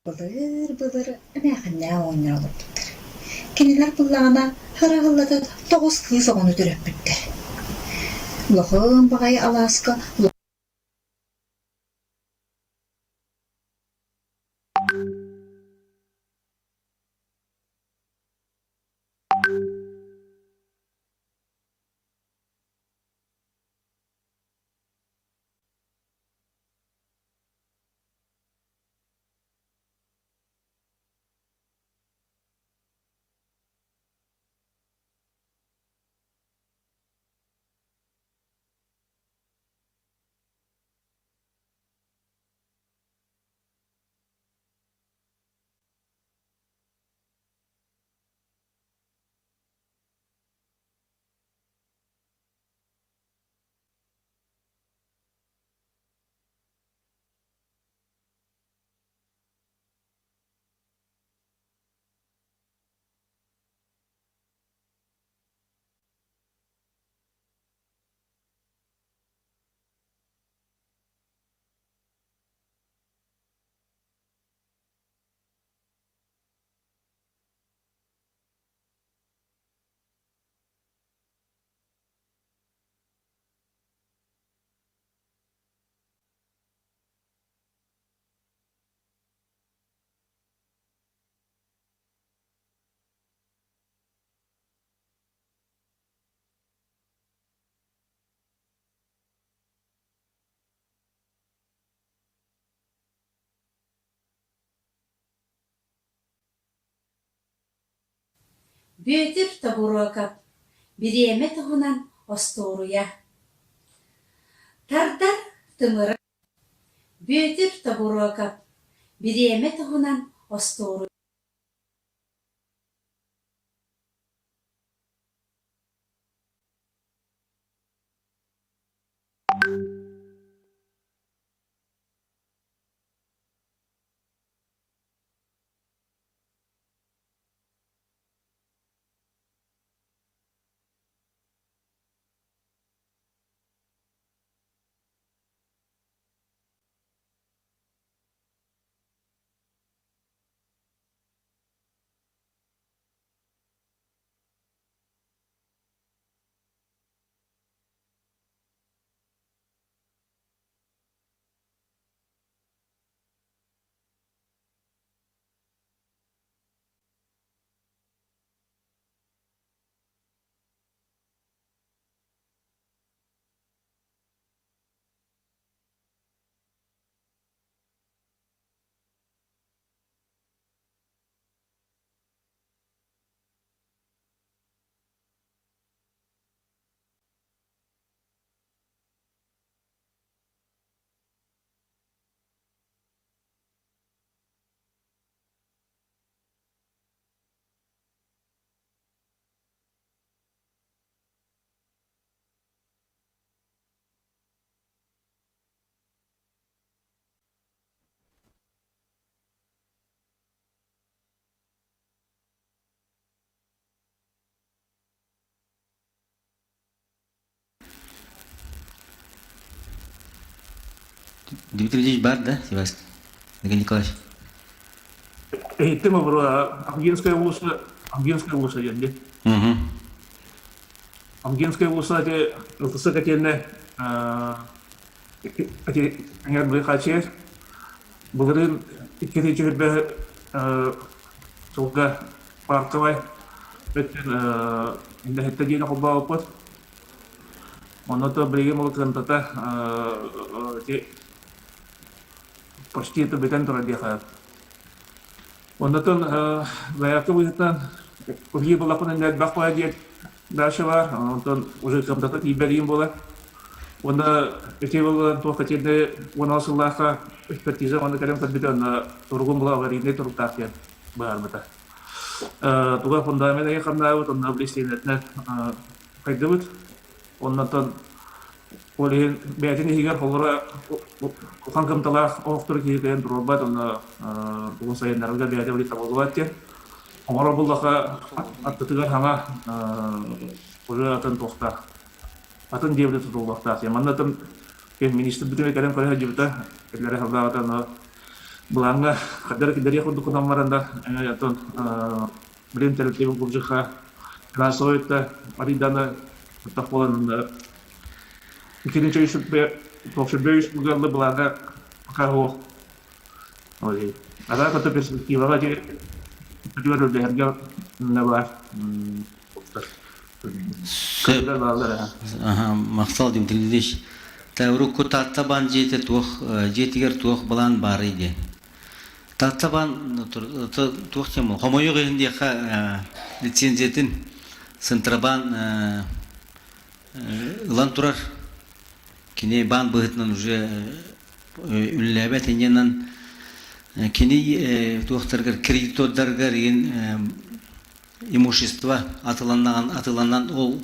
Bılır əməxinlə oynar olubdur. Kendiler bullağına harağıllada 9 kız onu dörüp bittir. Ulağın bağayı Alaska, Büyütür taburuakap, biriyeme tohunan ostoruya. Tardar tımırı. Büyütür taburuakap, biriyeme tohunan ostoruya. Дмитрий Ильич бар, да, Севастополь? Игорь Николаевич. Тема про Афганская вуса, янде. Амгинская улуса эти улусы котельные эти нервные хачи бүгін иккети жүрбе жылға парковай өттен индахетте дейін қолба опыт. Оны то бірге мұлықсантата почти это бетен тұра дейхат. Оны то баяқы бұйықтан үрге бұлақын әндет бақпа дейт дәші бар. Оны то уже қамтата тейбәрейін бола. Оны өте болған тоқ кетенде 16 жыллаққа экспертиза оны кәлем қадбеті тұрғын бұла аварийне тұрықтақ ден бар бұта. Туға фундамент әйе қамда өт, онна білестейінетіне қайды бұд. Оннан олеген бәйтін егер қолыра қоқан қымталақ оқтыр кейден тұрғылбат, онна бұғын сайынларға бәйті білі табылуат ден. Оңара бұлдақа аттытығар хаңа ұжы атын тоқтақ. Атын дебді тұтылуақтақ. Яманнатын министр бүтін кәлем көрі жібіті, кәлері қалдағатан бұлаңға қадары кедері құнды құнан баранда білім тәліктебін құлжыққа финансовый етті ариданы ұттақ болан керінче тоқшы бөйіс бұлғалы бұлаңға қағу. Ада қаты перспективаға же өтігер өлдерге не бар. Мақсал демтілдеш. Тәурі күтаттабан жетігер туық бұлан бар еді. Таттабан туық тему. Хомойық елінде лицензиятын сынтрабан ұлан тұрар. Кене бан бұғытынан уже үлләбәт ененен кене туықтарғар кредитордарғар ең имущество атыланнан ол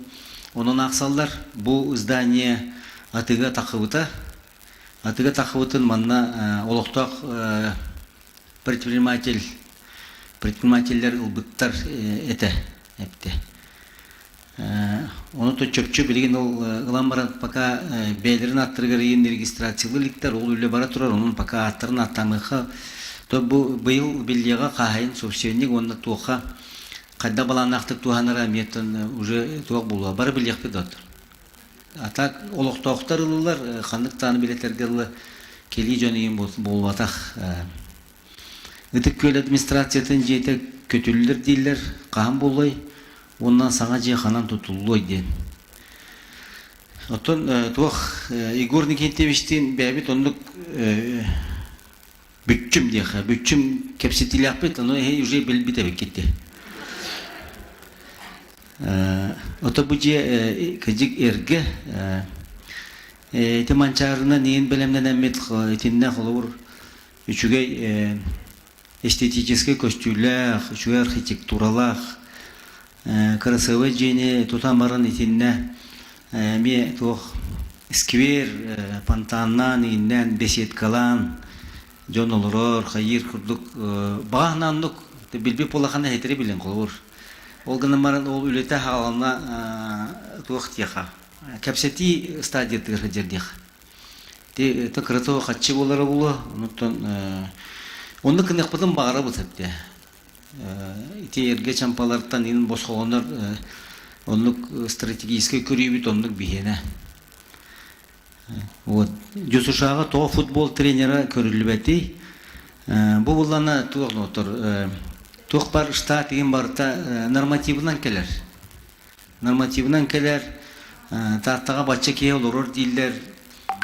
оның ақсалдар бұл здание атыға тақывыта. Атыға тақывытын манна олықтақ предпринимательлер ұлбыттар әті. Оны то чөпчі білген ол ғылан баран пока бәйлерін аттырғар ең регистрациялы ликтер ол үлі бара тұрар, оның пока аттырын аттамыға. То бұл білдеға қағайын собственник онына туға қайда балан ақтық туғаныра меттін уже туақ болуға бары білдеқ беді отыр. Атак олықтауқтар ұлылар, қандық таны билетергерлі келі жөнеген болу атақ. Үтік көл администрациятын жеті көтілілер дейлер, қаған болуай, оннан саңа же қанан тұтылуай ден. Отын туақ Игор Никентьевичтен бәбет ондық бүтчім дейқа, бүтчім кәпсетілі ақпет, оны уже білбіті бек кетті. Ота bu kajik erge temançarına neyin bilemden emmet etinne olur üçüge estetik kostüller, üçüge arhitekturalar, krasavı jene tutamların etinne mi toh skver pantandan innen besetkalan jon olurur, hayır kurduk bağnanlık bilbi polakana hetere bilen olur. Olganamaran ol ülete halana tuğtiyaha. Kapseti stadiyatı hıcırdiyaha. Te takrato kaçı olara bulu. Onu kınıkpıdan bağıra bu tabi. Ite erge çampalardan inin boşka onlar onluk strategiske körübüt onluk bihene. Cüsuşağa toğa futbol trenera körülübeti. Bu bulana tuğun otur. Туқ бар штат деген барта нормативынан келер. Нормативынан келер. Тартаға бача кей олырыр дейлер.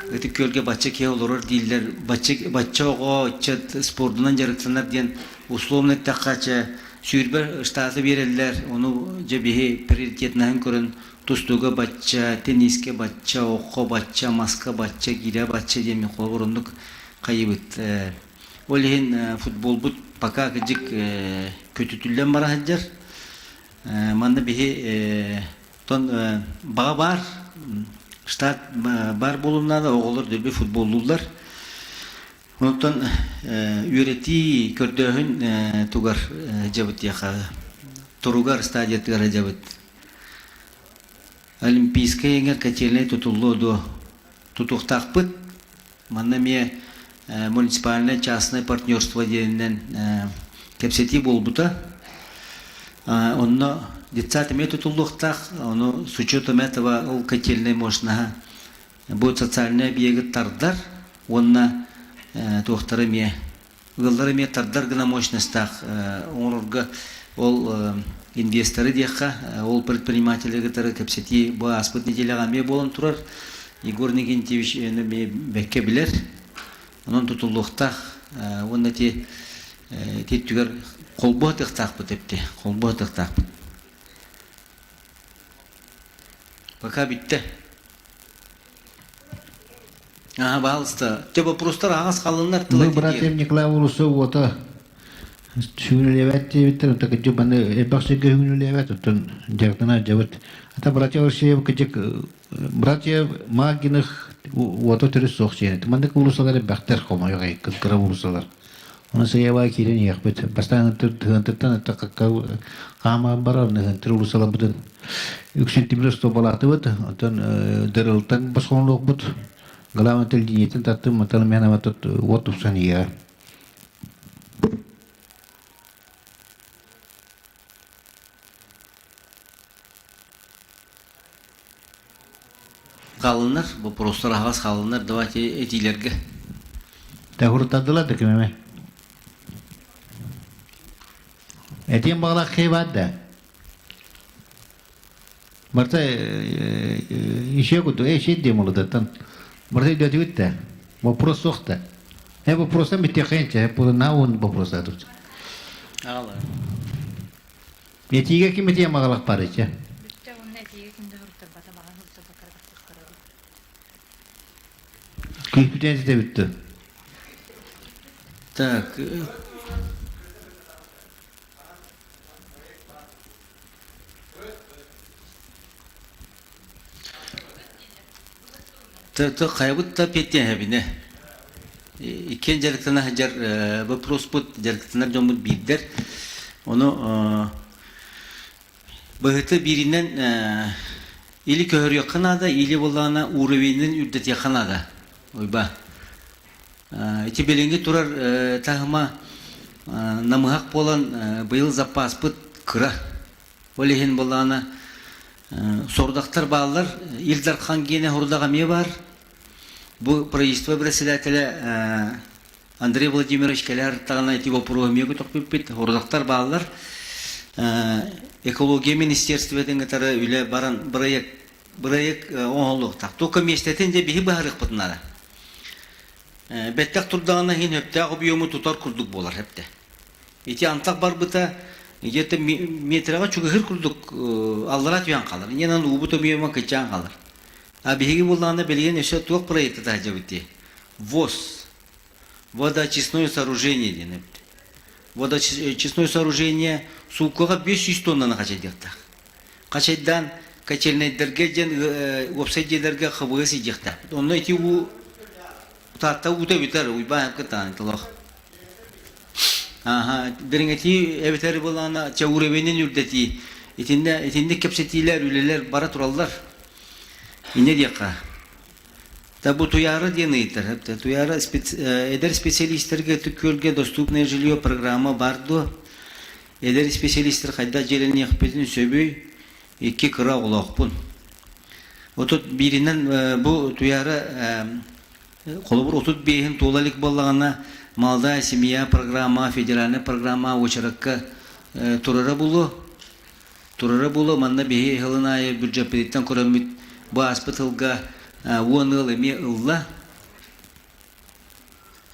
Өтік көлге бача кей олырыр дейлер. Бача оға чат спордынан жарықтанар ден условный таққача сүйірбір штаты берелер. Оны жабихи приоритетнағын көрін тустуға бача, тенниске бача, оқа бача, маска бача, гиля бача деме қол бұрындық қайыбыт. Олеген футбол бұд пока кыжык көтүтүлден бара хаджар. Манда бихи тон бага бар, штат бар болуңнада оголор дөбе футболлулар. Онтон үйрети көрдөһүн тугар жабыт яка. Туругар стадиятыгара жабыт. Олимпийская еңер качелне тутуллоду тутуктакпыт. Манда ме муниципальное частное партнерство денен кепсети болбута. Онно детсад эме тутуллуктах, оно с учетом этого ол котельной мощного будет социальный объект тардар, онна тухтарыме, ылларыме тардар гына мощностях, онурга ол инвесторы деха, ол предприниматели гытары кепсети бу аспыт неделягаме болон турар. Егор Никентьевич бекке билер. Онон тутуллуктах, онна теттүгер колбо тыктак бутепти, колбо тыктак. Пока битте. Балста. Те вопростар агас калыннар тылы. Мы братьям Николай Урусов вот шүнелевет биттер так жобаны эпаксыга шүнелевет тон жактана жабыт. Ата братья Урусов кечек братья Магиных вот төрөс сокчен. Мандык улусалар бактер комойгай кыскыра улусалар. Оны сыяба кирен яхбет. Бастан тыртан так кама бараны улусалар бутын. Үксентимлер стобалаты бут. Отон дырылтан басконлук бут. Главный тельдинитен таттым маталмена матот вот усания. Калыннар, бу просто агас калыннар, давайте этилерге. Тахуртадыла декеме. Этим багла хевада. Марта еще куда еще демолдатан. Марта идет витте. Вопрос сохта. Вопрос там битехенче, по наун вопрос тут. Ала. Этиге ким этиге магалак парече. Кипитен де битте. Так. То кайбытта петтен хабине. Икен жарыктана хаджар вопрос бут жарыктана жомут биддер. Оны быгыты биринен или көр якынада, или болана уровенен үрдет якынада. Ойба. Эти беленге турар тагыма намыхак болан быйыл запас бут кыра. Олеген болана сордактар балалар Илдар Хангене хордага ме бар. Бу правительство председателя Андрей Владимирович Келяр тагына эти вопросы мегу токпит хордактар балалар экология министерствотен гатары үле баран проект оңолук так. Только местетен де бихи баарык бутнара. Беттак турдагына хин хөптагы биому тутар курдук болар хепте. Эти антак бар быта где-то метрага чугыр курдук аллара туян калар. Ненан убуто биома кычан калар. А беги булланы белген еще тук проекты да жабыти. ВОЗ. Водоочистное сооружение денеп. Водоочистное сооружение сукага 500 тонна качайдыкта. Качайдан качельнайдерге жен обсайдерге хабыгысы жыкта. Онно эти у тата ута битер уйба кытан тылох. Берингети эбетери булана чауребенен үрдети. Итинде кепсетилер үлелер бара тураллар. Ине дияка. Табу туяры денейтер. Туяры эдер специалисттерге түкөлгө доступное жилье программа барды. Эдер специалисттер кайда жерени якпетин сөбөй 2 кыра улакпын. Отут биринен бу туяры колобур отут бейин толалык боллагана Молодая семья программа, федеральная программа очеракка турара булу. Турара булу манна бейи хылыная бюджет предиттен көремит бу аспытылга 10 ыл эме ылла.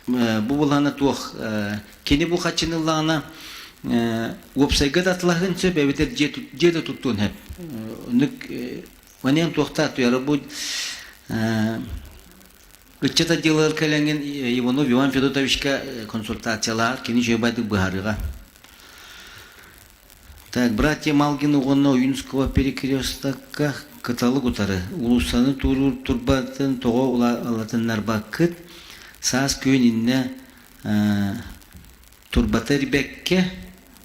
Бу булана туох кени бу хачын ыллана вебсайга датылахын сөп эбетер жеде туттун хеп. Нүк ванен туохта туяра бу Гычета делал каленген Иванов Иван Федотовичка консультациялар кени жебайдык быгарыга. Так, братья Малгин угонно Уюнского перекрестка каталог утары. Улусаны турбатын того алатыннар бакыт. Саас көнинне турбата рибекке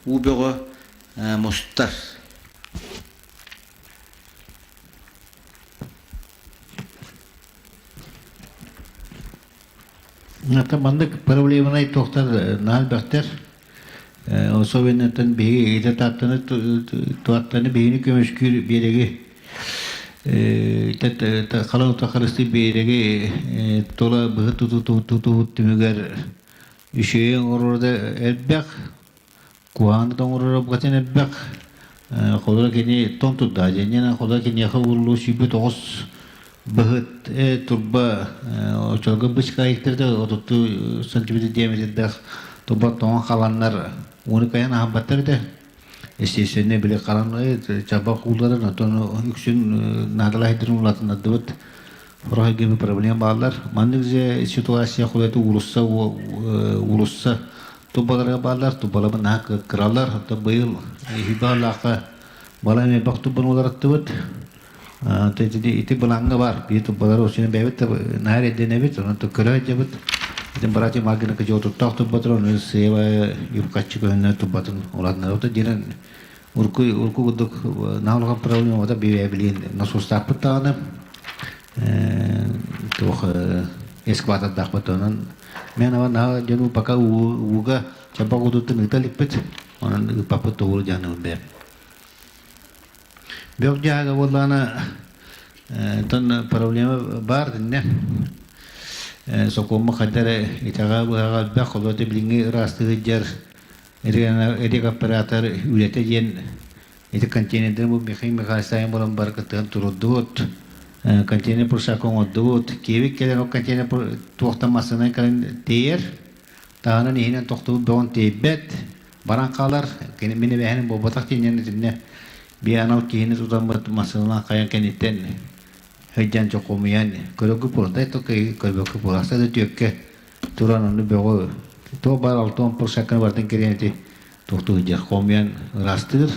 убего мустар. Это мандык проблеманы тоқтар нал бақтар. особенностен беги эте таттаны туаттаны бегини көмөскүр береги қалау тақырысты береги тола бығы туту түмігер үшең орорда әлбәқ куаны тоңорора бұғатын әлбәқ қолыра кені тон тұдда жәнен қолыра кені яқы ұлы сүйбі тоғыз бұғыт турба очолғы бұшқа ектірді отуту сантиметр диаметрдәқ турба тоңын қаланлар оны каян ахабаттарды естественно биле караны чаба кулдарын атону үксүн надала хедрин улатын адыбыт форага gibi проблема балар мандыгзе ситуация кулеты улусса тубаларга балар тубалабы нак кралар хатта быйыл хибалака баламе бакту булалар атыбыт теди ити буланга бар би тубалар осуне бебет наре денебит оны тукра жабыт итин барати магына кежоту такту батрон сева юкаччы көнө тубатын улатна ота дирен урку гудук наалга проблема ота бебелин насустапытаны тох эсквата дахбатонан мен ава жену пока уга чапагудут ныталиппет онан папы тоолу жаным бе бек жага боллана тон проблема бар динне сокомма хатары итага буга бак колоте билинги растыгы жер эрик оператор үлете жен эти контейнердер бу механик сайын болан бар кытын турудут контейнер пурсакон оддут кебик келен контейнер токтамасына кален тейер тагына нехинен токтубу бон тейбет баранкалар мене бехенин боботак тенен тинне би анал кийини тутамбат масына каян кенеттен höjjan jokomian körökü pulda eto kei körökü pulasta da tükke turan onu bego to bar alton por sakın vardan kerenti tohtu jokomian rastır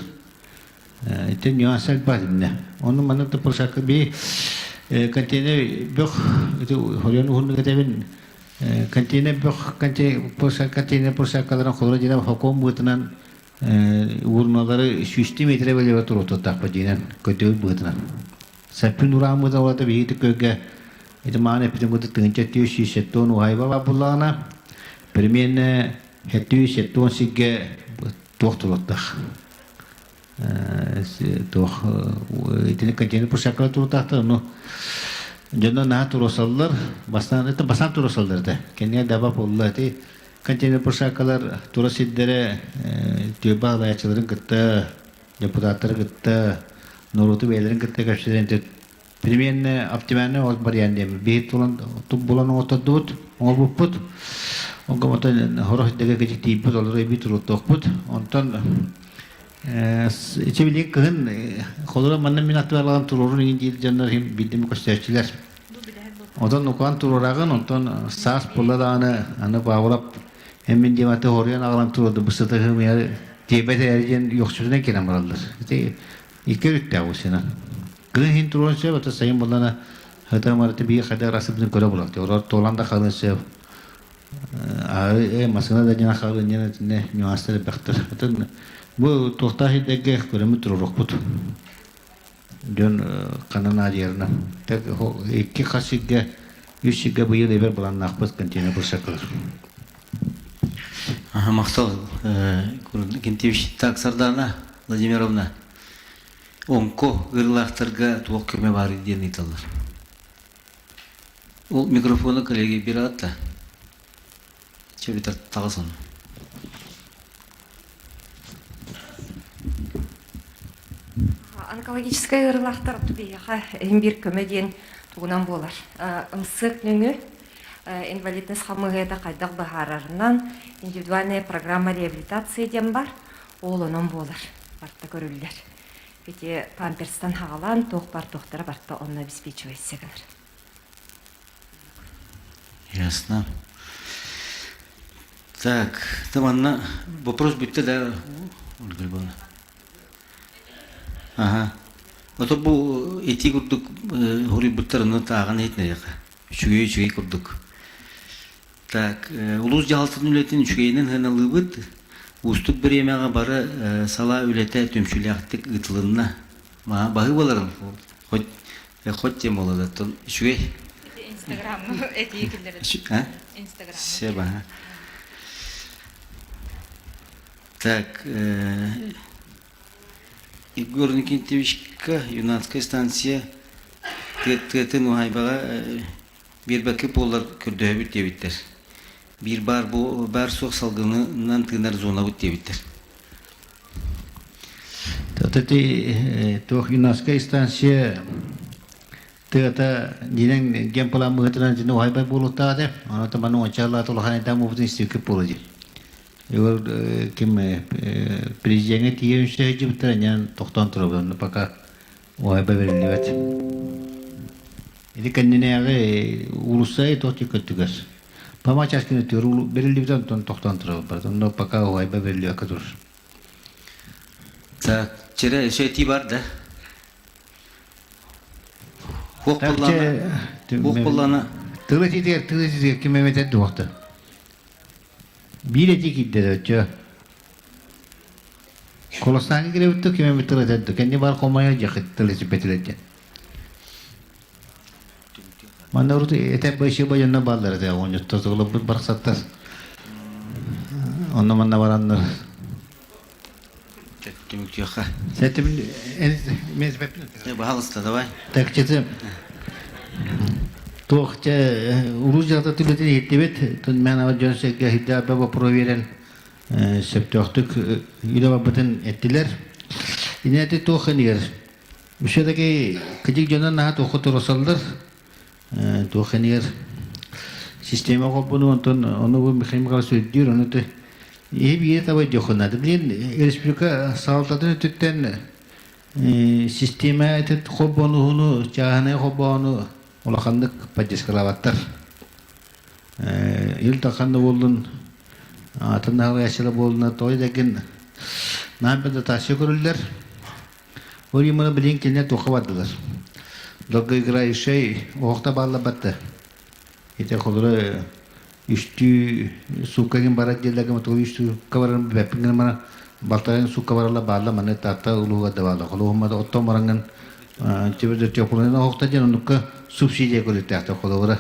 ite nüansel badinne onu manat por sakın bir kantine bek itu horion hun ketebin kantine bek kantine por sakın khudra jina hukum butnan urnaları 3 metre böyle oturup tapajinen kötü butnan Sapin uramı da orada bir hit köge. İşte mane pide mudu tınca tüyüşü setton uhayva vapulana. Permiyene hetüyü setton sigge tohturottak. Toh itine kanceni pusakla turottakta no. Jonna nah turosallar basan turosallar da. Kenya dava polla te kanceni pusaklar turosiddere tüyba layçıların kıtta deputatlar kıtta Norutu beylerin kıtta kaçırınca primiyenne optimanne ol bariyan diye bir tulan tubbulan otadut ol buput o gamata horoh dege gecik tiput olur bir turut tokput ondan içe bilik kın kolora manna minat verlan tururun inci canlar hem bildiğim göstericiler ondan nukan tururagan ondan sas pullada ana pavolap hemin cemate horiyan ağlam turudu bu sıtı hem ya tibet erjen yokçusuna kelam varlar işte İkirte avusina. Kırın turun sev atı sayın bulana hatta martı bir kadar asıbını göre bulaktı. Orar tolanda kalın sev. Masana da cana kalın ne nüansları baktır. Hatta bu tohtahi dege göremi tururuk but. Dön kanan acıyarına. Tek iki kaşıkga 100 şıkga bu yıl ever bulan nakbaz kantine bu sakılır. Мақсал кентевич так Сардана Владимировна онко гырлахтарга туок кирме бар диен айталар. Ол микрофону коллеге берат та. Чебитер тагысын. Онкологическая гырлахтар тубияха эмбир көмеден тугунан болар. Ымсык нүңү инвалидность хамыгыда кайдак бахарарынан индивидуальная программа реабилитации дем бар. Ол онон болар. Барта көрүлдер. Эти памперстан хагалан тоқпар тоқтара барта онна обеспечивать сегалар. Ясно. Так, таманна вопрос битте да Ольга Львовна. Ага. Ото бу эти курдук хори буттарны таган этне яка. Үчүгөй курдук. Так, улус жалтын үлетин үчүгөйнен ханалыбыт. Уступ bir yemeğe barı sala ülete tümçülüktük ıtılığına. Ma bahı olarım. Hot dem oladı. Şu Instagram etiğileri. Ha? Instagram. Seba. Так, Егор Никитевичка, юнацкая станция, тетін уайбаға bir бәкі полар күрді өбіт дебіттер. Bir бар соқ салғынынан тыңдар зона өт дебіттер. Тух юнацкая станция тыта динен гемпала мыгытынан жину хайбай болуттады. Аны таману очалла толхан да мубтын стюке полуди. Юр ким президент тиенше жибтер нян токтон турбун пока хайбай берилебет. Или кеннеге улусай тотти көттүгөс. Пама часкыны туру берилебет токтон турбун. Но пока хайбай берилебет кадур. Так, чере шети бар да. Хук боллана. Тылы кеме метет дуакты. Бире тикидде өчө. Колостан киребитти кеме метет өттү. Кенди бар комая жакыт тылы сипетилетти. Манда урут этеп башы баянна балдар да он тозголуп барсаттар. Онно манна барандар. Тимуктиха. Сетим мез бепин. Пожалуйста, давай. Так чете. Тохча уружата тилетин еттебет. Тон мен ава жонсекке хидда баба проверен септохтук илова бутын еттилер. Инети тохынер. Ушедеки кыжык жонан на тохотор осалдар. Тохынер. Система копуну онтон ону бу механикалар сөйдүр онуты Ебиет абай жохунады. Блин, республика салтатын өтүттен система этет хоббонуну, чаханы хоббону улахандык паджескалаваттар. Ил тақанды болдун, атынағы яшылы болдуна той деген намбеді ташы көрілдер. Ол еміні білен келіне тоқывадылар. Долго играющий, оқта балла батты. Ете қолыры Üstü sukagin barat jelage mato üstü kavaran bepingen mana baltaran sukavarala balla mane tata uluga dawala kholo ma otto marangan chebede chopurena hokta janukka subsidi ko dete ata kholora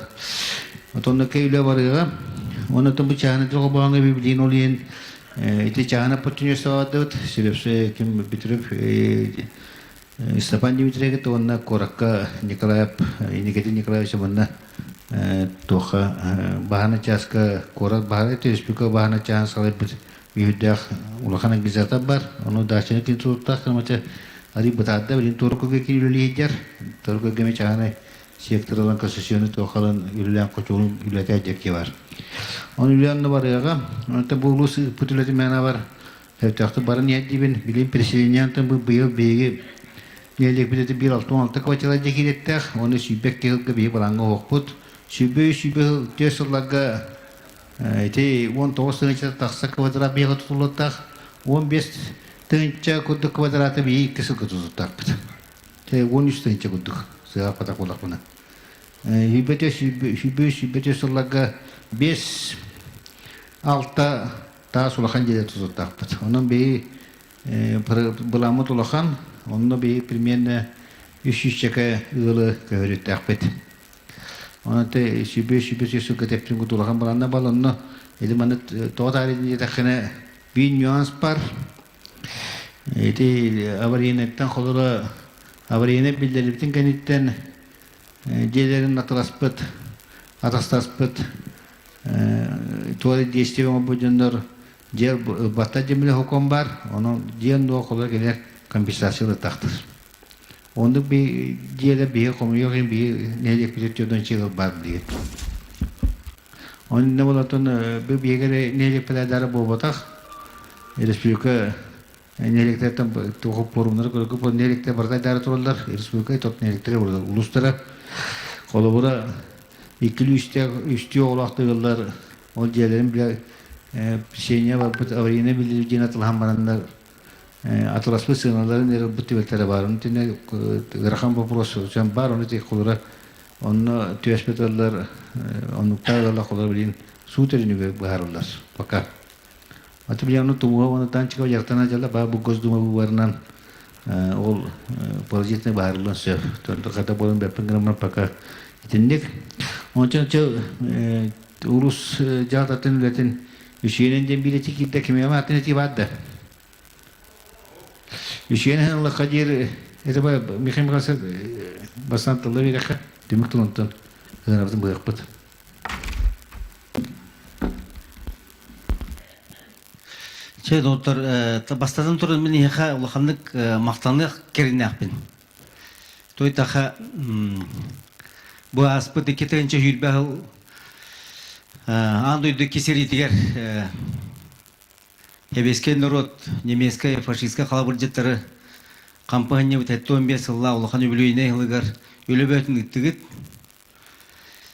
otonne keyle bariga ona to buchana to banga biblin olien ite chana potnyo sawadat sirepse kim bitrep Степан Дмитриевич то на коракка Николаев Никита Николаевич манна тоха бахана часка корак бахара то спика бахана час салып биудах улахана гизата бар оно дачне кин турта хамача ари батадда билин турко ге килли хижар турко ге ме чана секторлан концессионы тохалан юллян кочул юлята жеке бар он юлянны бар яга онта булус путулети мена бар хевтахты барын ядибин билин преселениянтын бу быйыл беги Нелек бите бир алтын квартира жекилеттер, оны сүйбек келге бе балаңга окпут. Сүйбе тесыллага эти 19 тынча такса квадра бега тутулуттар. 15 тынча куды квадраты бе кысы кутуттар. Те 13 тынча куды. Сыга пата колакына. Сүйбе тесыллага 5 6 та сулахан жерде тутуттар. Онун бе буламы тулахан Онно бе примерно 300 чека ылы көрүттө акпет. Онате шибе сесука тептин кутулаган баланна балонно эли маны тоотарин жетакына бир нюанс бар. Эти аварийнеттен холора аварийне билдирибитин кенеттен жерлерин атыласпыт, атастаспыт. Туары действиеме будундар жер бата жемиле хоком бар. Оны жен до холора келер компенсациялы тақтыр. Онды бе жерле бе комуйогын бе нелек битөдөн чыгып бар дейт. Онда болотон бе бегере нелек педадары болботак. Республика нелектен тогуп порумдар көрүп нелекте бардайлары турулдар. Республика топ нелектер болду. Улустара колобура 2-3 олактыгылар ол жерлерин биле пишения бар аварийне билип жинатылган барандар Атыласпы сыналарын ері бұтты белтері бар. Оны тіне ғырхан вопросы жан бар, оны тек қолыра. Оны түйеспетерлер, оны ұқтағылар қолыра білейін су терінуге бағарылар. Пока. Аты білейін оны тұмуға, оны танчыға жақтана жала, ба бұл көздума бұл барынан ол паразитіне бағарылан сөп. Төнді қата болын бәпін ғырымын пока етіндік. Ончан улус жағдатын үлетін үшенен ден билеті кепті кемеме атын еті бадды. Üşüyen Allah kadir это ба Михаил Михайлович басан тылы береха демек тулантан гынабытын быякпыт. Şey doktor, бастадан тұрын мен еқа ұлақандық мақтанық керінәқпін. Той тақа bu aspıtı keterince hülbahı anduydu keseri diğer hebesken narod немецкая фашистская халабыржеттары кампания өтәтті 15 жылла улахан өбілуіне ғылығар өлібәтін үттігіт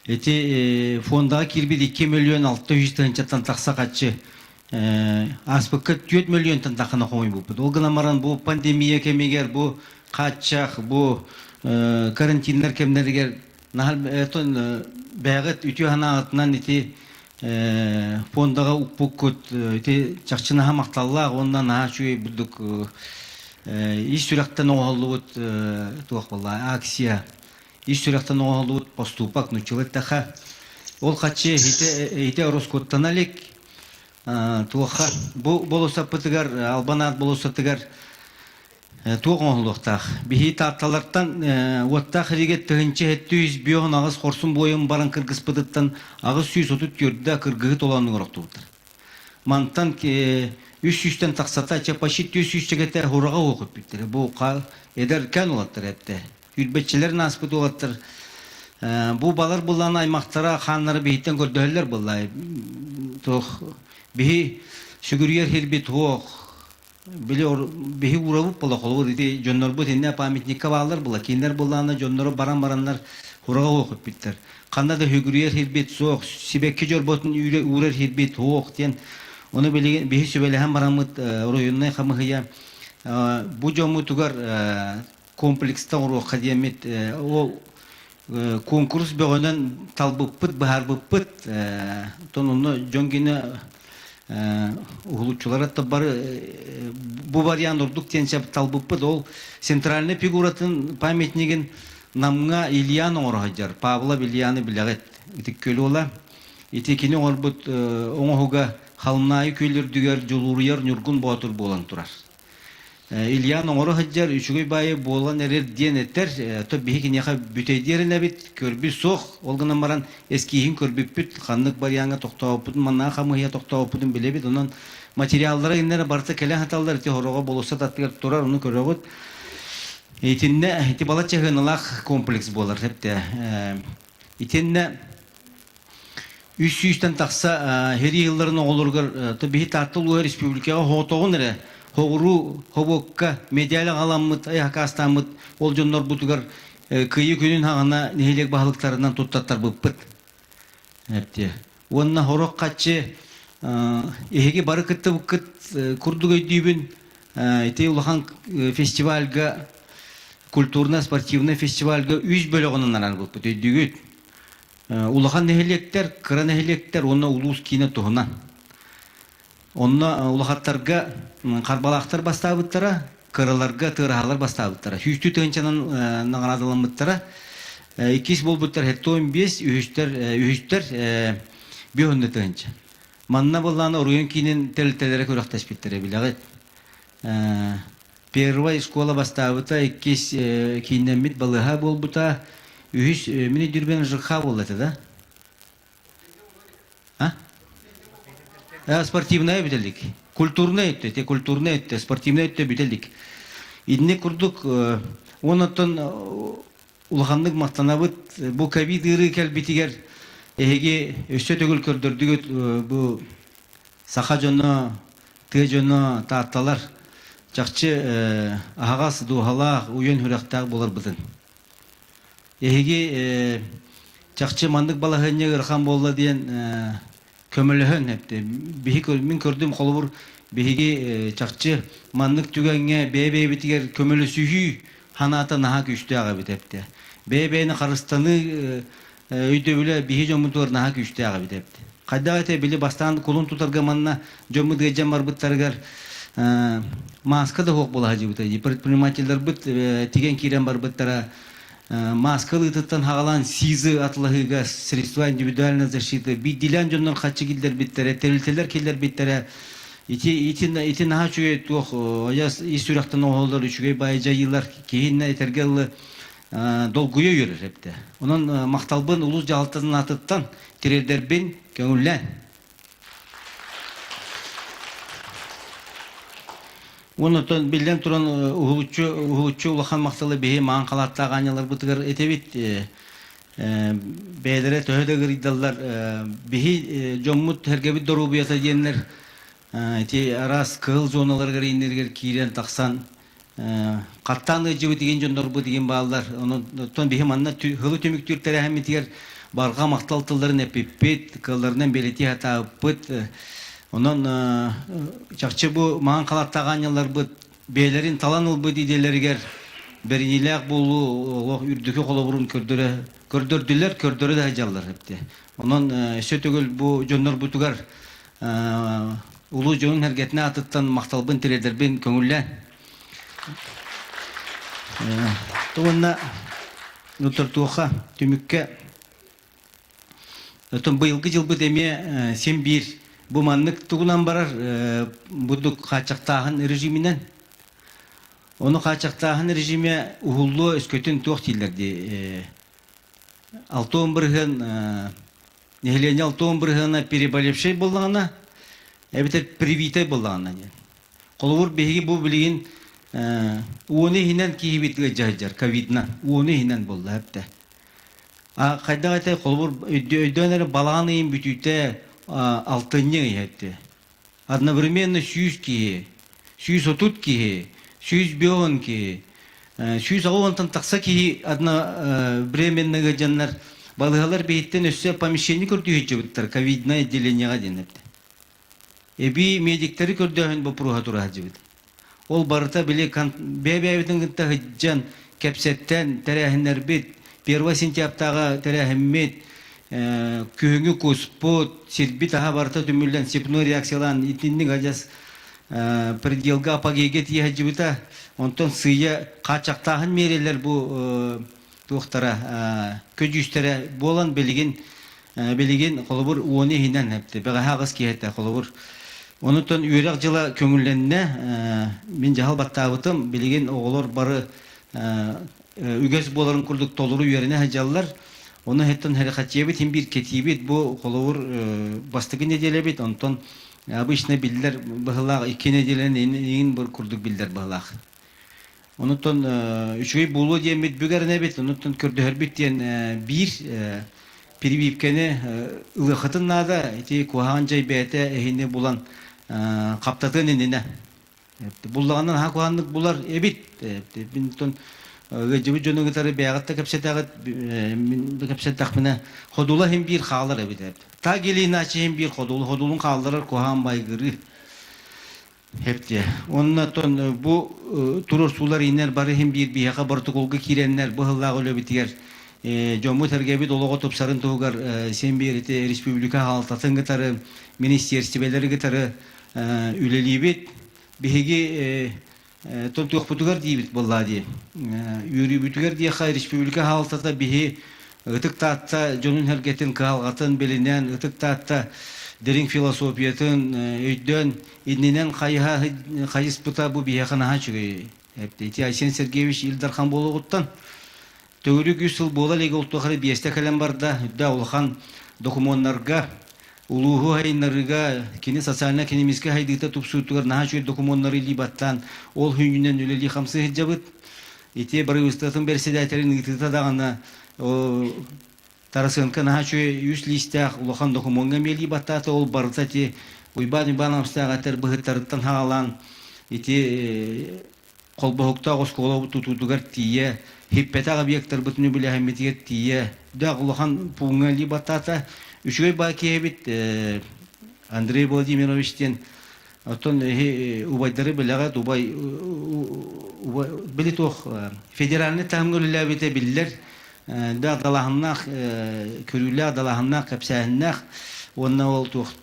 эти фондағы келбет 2 миллион 600 таңчаттан тақса қатшы аспыққа 4 миллион тан тақына қойын бұл. Ол ғынамаран бұл пандемия кемегер, бұл қатшақ, бұл карантинлер кемнергер нахал бәғыт үтіу хана ағытынан еті фондаға ұқпық көт, еті чақчынаға мақталлақ, ондан аға шүйе бұлдық иш сүрақтан оғалуыт туақ болла, акция, иш сүрақтан оғалуыт поступак, нүчілет тақа. Ол қатшы еті Роскоттан әлек, туаққа болуса пытығар, албанат болуса тығар, туған олықтақ. Бейі тарталардан оттақ регет түгінші әттүйіз бүйоғын ағыз қорсын бойын баран кіргіз пыдыттан ағыз сүйіз отыт көрді кіргігі толанның ұрықты бұтыр. Мантан 300-тен тақсата чапаши 300-тегетті ұраға оқып біттір. Бұл едер кән олаттыр әтті. Үрбетчілерін аспыт олаттыр. Бұл балар бұлланы аймақтара қанлары бейттен көрділер бұллай. Бейі сүгірер хербет оқ. Бихи уравып бола қолуыр, жоннор бұд енне памятникка бағалар бола, кейіндер боланы жонноры баран-баранлар ұраға оқып біттір. Қанда да хүгірер хербет соқ, себекке жор ботын үрер хербет оқ ден, оны бихи сөбелеген барамыд ройыннай қамығыя. Бұ жомы тұғар комплекста ұруаққа демет, ол конкурс бөғінен талбыппыт, бағарбыппыт, тонуны жонгені улучшулар бары bu вариант урдук тенчеп талбыппыт ол центральный фигуратын памятнигин намга Ильяны оргажар Павла Ильяны билегет итиккөлү ола итикини орбут оңогуга халнайы көйлөр дүгөр жулуруяр нургун ботур болан турар Ильяны оргажар үчүгөй байы болан эрер диенеттер то бихикинеха бүтөйдерине бит көрбү сох олгана маран эскиин көрбүппүт ханнык барияңа токтооппут манна хамыя токтооппутун билебит онон материаллары иннер барты келе хаталдар те хорого болуса таттыгар турар уну көрөгөт итинне ити балачагыналак комплекс болар хепте итинне 300-тен такса хери жылдарын оголоргор то бихи тартылуу республикага хотогун эре Хоғыру, хобокка, медиалы ғаламыт, аяқастамыт, ол жоннор бұтығар күйі күнін хағына нехелек бағылықтарынан тұттаттар бұппыт. Онына хорақ қатшы, ехеге бары күтті бұқыт, күрдік өйдейбін, ете ұлақан фестивальға, культурно-спортивный фестивальға 3 бөліғынан аран бұппыт өйдейгіт. Ұлақан нехелектер, қыра нехелектер, онына ұлуыз кейіне тұғынан. Онна улахаттарга карбалактар бастабыттара, кырыларга тырахалар бастабыттара. Хүчтү тыгынчанан наградаланбыттара. 2 болбуттар хетто 15 үһүстер бүйөнде тыгынча. Манна болланы уруен кинин телтелере көрөктөшпүттер билегет. Первая школа бастабыта 2 кинден бит балыга болбута. Үһүс мени жүрбен жыха болду да. Спортивная бителдик, культурная это, спортивная это бителдик. Идне курдук, онотон улаханнык мактанабыт, бу ковид ыры келбитигер, эге өсө төгүл көрдөрдүгөт бу саха жоно, ты жоно таатталар, жакчы агас дуухалак, уен хүрактаг болар бытын. Эге жакчы мандык балахыне ырхан болла диен kömürlühün hepti. Min gördüğüm kolubur bihi çakçı manlık tügenge bebe bitiger kömürlü sühü hanata naha güçlü ağa bit hepti. Bebe'nin karıstanı öydü bile bihi jomudur naha güçlü ağa bit hepti. Kadavete bili bastan kolun tutarga manna jomud gecem barbıtlargar maska da hok bola hacı bit. Предпринимательler bit tigen kiren barbıtlara маскалы тыттан хагалан сизы атлыгыга средства индивидуальной защиты бидилен жоннор качы килдер биттере терилтелер килдер биттере ити наха чугай туох аяс исүряқтан оғылдар үчүгей байжа йыллар кейінна етергелі долгуя йөрер хепте. Онон мақталбын улус жалтын атыттан тирердербен көңүллән. Онотон билден туран ухулучу улахан макталы бейе маан калаттагы анялар бытыгар этебит бээлере төһөдөгөр идаллар бихи жоммут хергебит дорубуята диеннер эти арас кыл зоналарга инергер кирен таксан каттан ыжыбы деген жондорбу деген баалар онотон бихи манна хылы төмүктүртер хамитигер барга мактал тылдарын эпиппет кылларынан белети хатааппыт. Онон чакчы бу маан калаттаганялар бут бээлерин талан ылбы диделергер берилек болу үрдүкө колобурун көрдөрдүлөр көрдөрү да жаллар хепти. Онон сөтөгөл бу жоннор бутугар улуу жонун хергетине атыттан макталбын тирердербен көңүллө. Туунна нутуртууха түмүккө отон быйылгы жылбы деме сен бир бу маннык тугунан барар будук качактагын режиминен. Onu kaçaktağın rejime uhullu öskötün tuğ tillerdi. 6-11 нехилени 6-11 переболевший болғана, әбітер привитай болғана. Қолуыр бейгі бұл білген уыны хинен кейбетіге жайжар, ковидна, уыны хинен болды әпті. Қайда қайтай қолуыр өйден әрі балағаны ең бүтүйті 6-ны әпті. Одновременно 100 кейі, 130 кейі, 100 бион кейі, 100 ағуантан тақса кейі одна временныға жаннар балығалар бейттен өссе помещение көрді өйтчі ковидна отделениеға денепті. Эби медиктері көрді өйін бұл пұруға тұра жібіді. Ол барыта біле бәбәйбітін күнті ғыджан кәпсеттен тәрәхінер бет, 1 сентябртаға тәрәхіммет, күйіңі көспот, сербит аға барыта түмілден сепной реакциялан итіннің ғажас пределга апагеге тие жибита онтон сыя качактагын мерелер бу туктара көжүстөрө болан белеген колобур уоны хинен хепти бага хагыс киете колобур онутон үйрөк жыла көңүлленне мен жахал баттабытым белеген оголор бары үгөс боларын курдук толуру үйрөне хажаллар оны хеттен харакатчебит бир кетибит бу колобур бастыгы неделебит онтон обычно билдер бахлах 2 неделен эң бир курдук билдер бахлах. Онутон үчөй булу демет бүгөрүнө бет, онутон көрдөөр биттен бир прививкени ылыхатын нада эти куаган жай бете эхине булан каптатын энене. Буллагандан хакуандык булар эбит. Бинтон гыжыбы жөнөгөтөрү бягатта кепсетагат кепсетак мене ходула хем бир халар эбит. Та гелиначы хем бир ходулун калдырар куаган байгыры. Хепте. Оннотон бу турор сулар инер бары хем бир бияга протоколга киреннер быһыллак өлөбитигер жому тергеби долого топсарын тугар сен берите республика халтатын гытары министерствелери гытары үлелибит биһиги тонтук путугар дибит боллади юри бүтүгер ди хай республика халтата биһи ытыктатта жонун хергетин калгатын белинен ытыктатта дерин философиятын өйдөн иннен кайыс пута бу биякана хачыгы эпти Айсен Сергеевич Илдархан болготтан төгүрүк 100 жыл бола леге ултухары биесте калем барда да улхан документтарга улугу хайнарга кини социально экономический хайдыта тупсутугар нахачы документтары либаттан ол хүнүнөн үлели хамсы жабыт ите бары устатын председателин итыта дагана Тарасенко нахачы 100 листах улахан документга мели баттата ол бартати уйбан банамстагатер быхыттарыттан хаалан ите колбохукта оскола тутудугар тие хиппетага объекттер бүтүнү биле хамитиге тие да улахан пунга ли баттата үчөй бакебит Андрей Владимировичтен отон убайдары билага дубай билетох федеральный тамгыллабите биллер да далахнах көрүлө далахнах капсахнах онна ол тух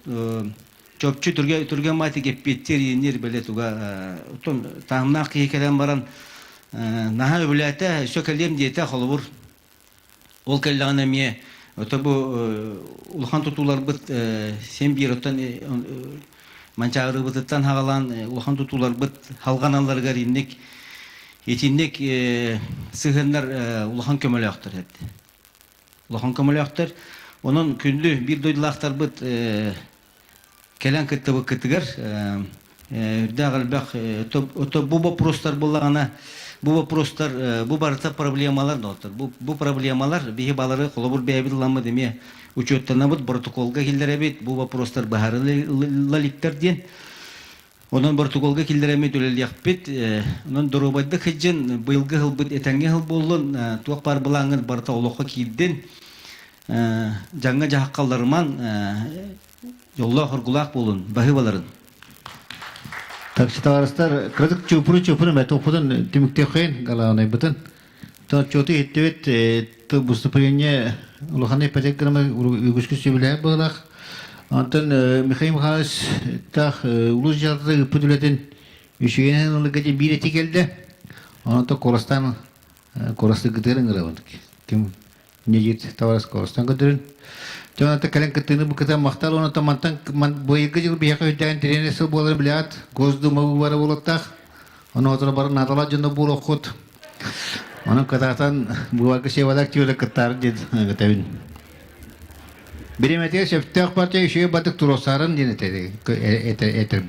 чөпчү түргөн мати кеппеттер инер беле туга отон тамнах кекелен баран наха өбүләтә сөкелем диете холбур ол келлаган эме ото бу улхан тутулар бит сен бир оттан манчагыры бытыттан хагалан улахан тутулар быт халганаларга ринник етинник сыгыннар улахан көмөлөктөр эт. Улахан көмөлөктөр onun kündü bir doydulaqtar bıt kelen kıttıbı kıttıgar dağıl bak bu вопростар болағана bu вопростар bu barıta проблемалар доктор bu проблемалар bihi балары қолыбыр бәйбіл деме учеттана быт протоколга келдеребит bu вопростар бахары лаликтер ден onun протоколга келдеремит өлелияқпет onun дұрубайды хыджын бұйылғы хыл быт этәңге хыл болын туақ бар бұлаңын барыта олыққа кейден жаңа жаққаларыман жолла құргулақ болын бахы баларын. Такситарыстар кредит чупуру мәт опудан демікте қойын галағанай бұтын. Тон чоты еттевет выступление улаханы пәтеккірімі үгішкі сөбілі бұлақ. Антон Михаил Михайлович тақ улус жарды үппүділетін үшігенен ұлығады бір еті келді. Онты Корасты гыдырын ғырабын. Кім не жет таварас Корастан гыдырын. Jonata kalian ketemu kita maktal ona tamantang boy kecil biar kau jangan terima esok boleh beliat gosdu mau baru bolotak ona otor baru natala jono bolokut ona katakan buat kesewalak ciulah ketar jid ketawin beri mati septiak partai isu batuk turosaran jenis eter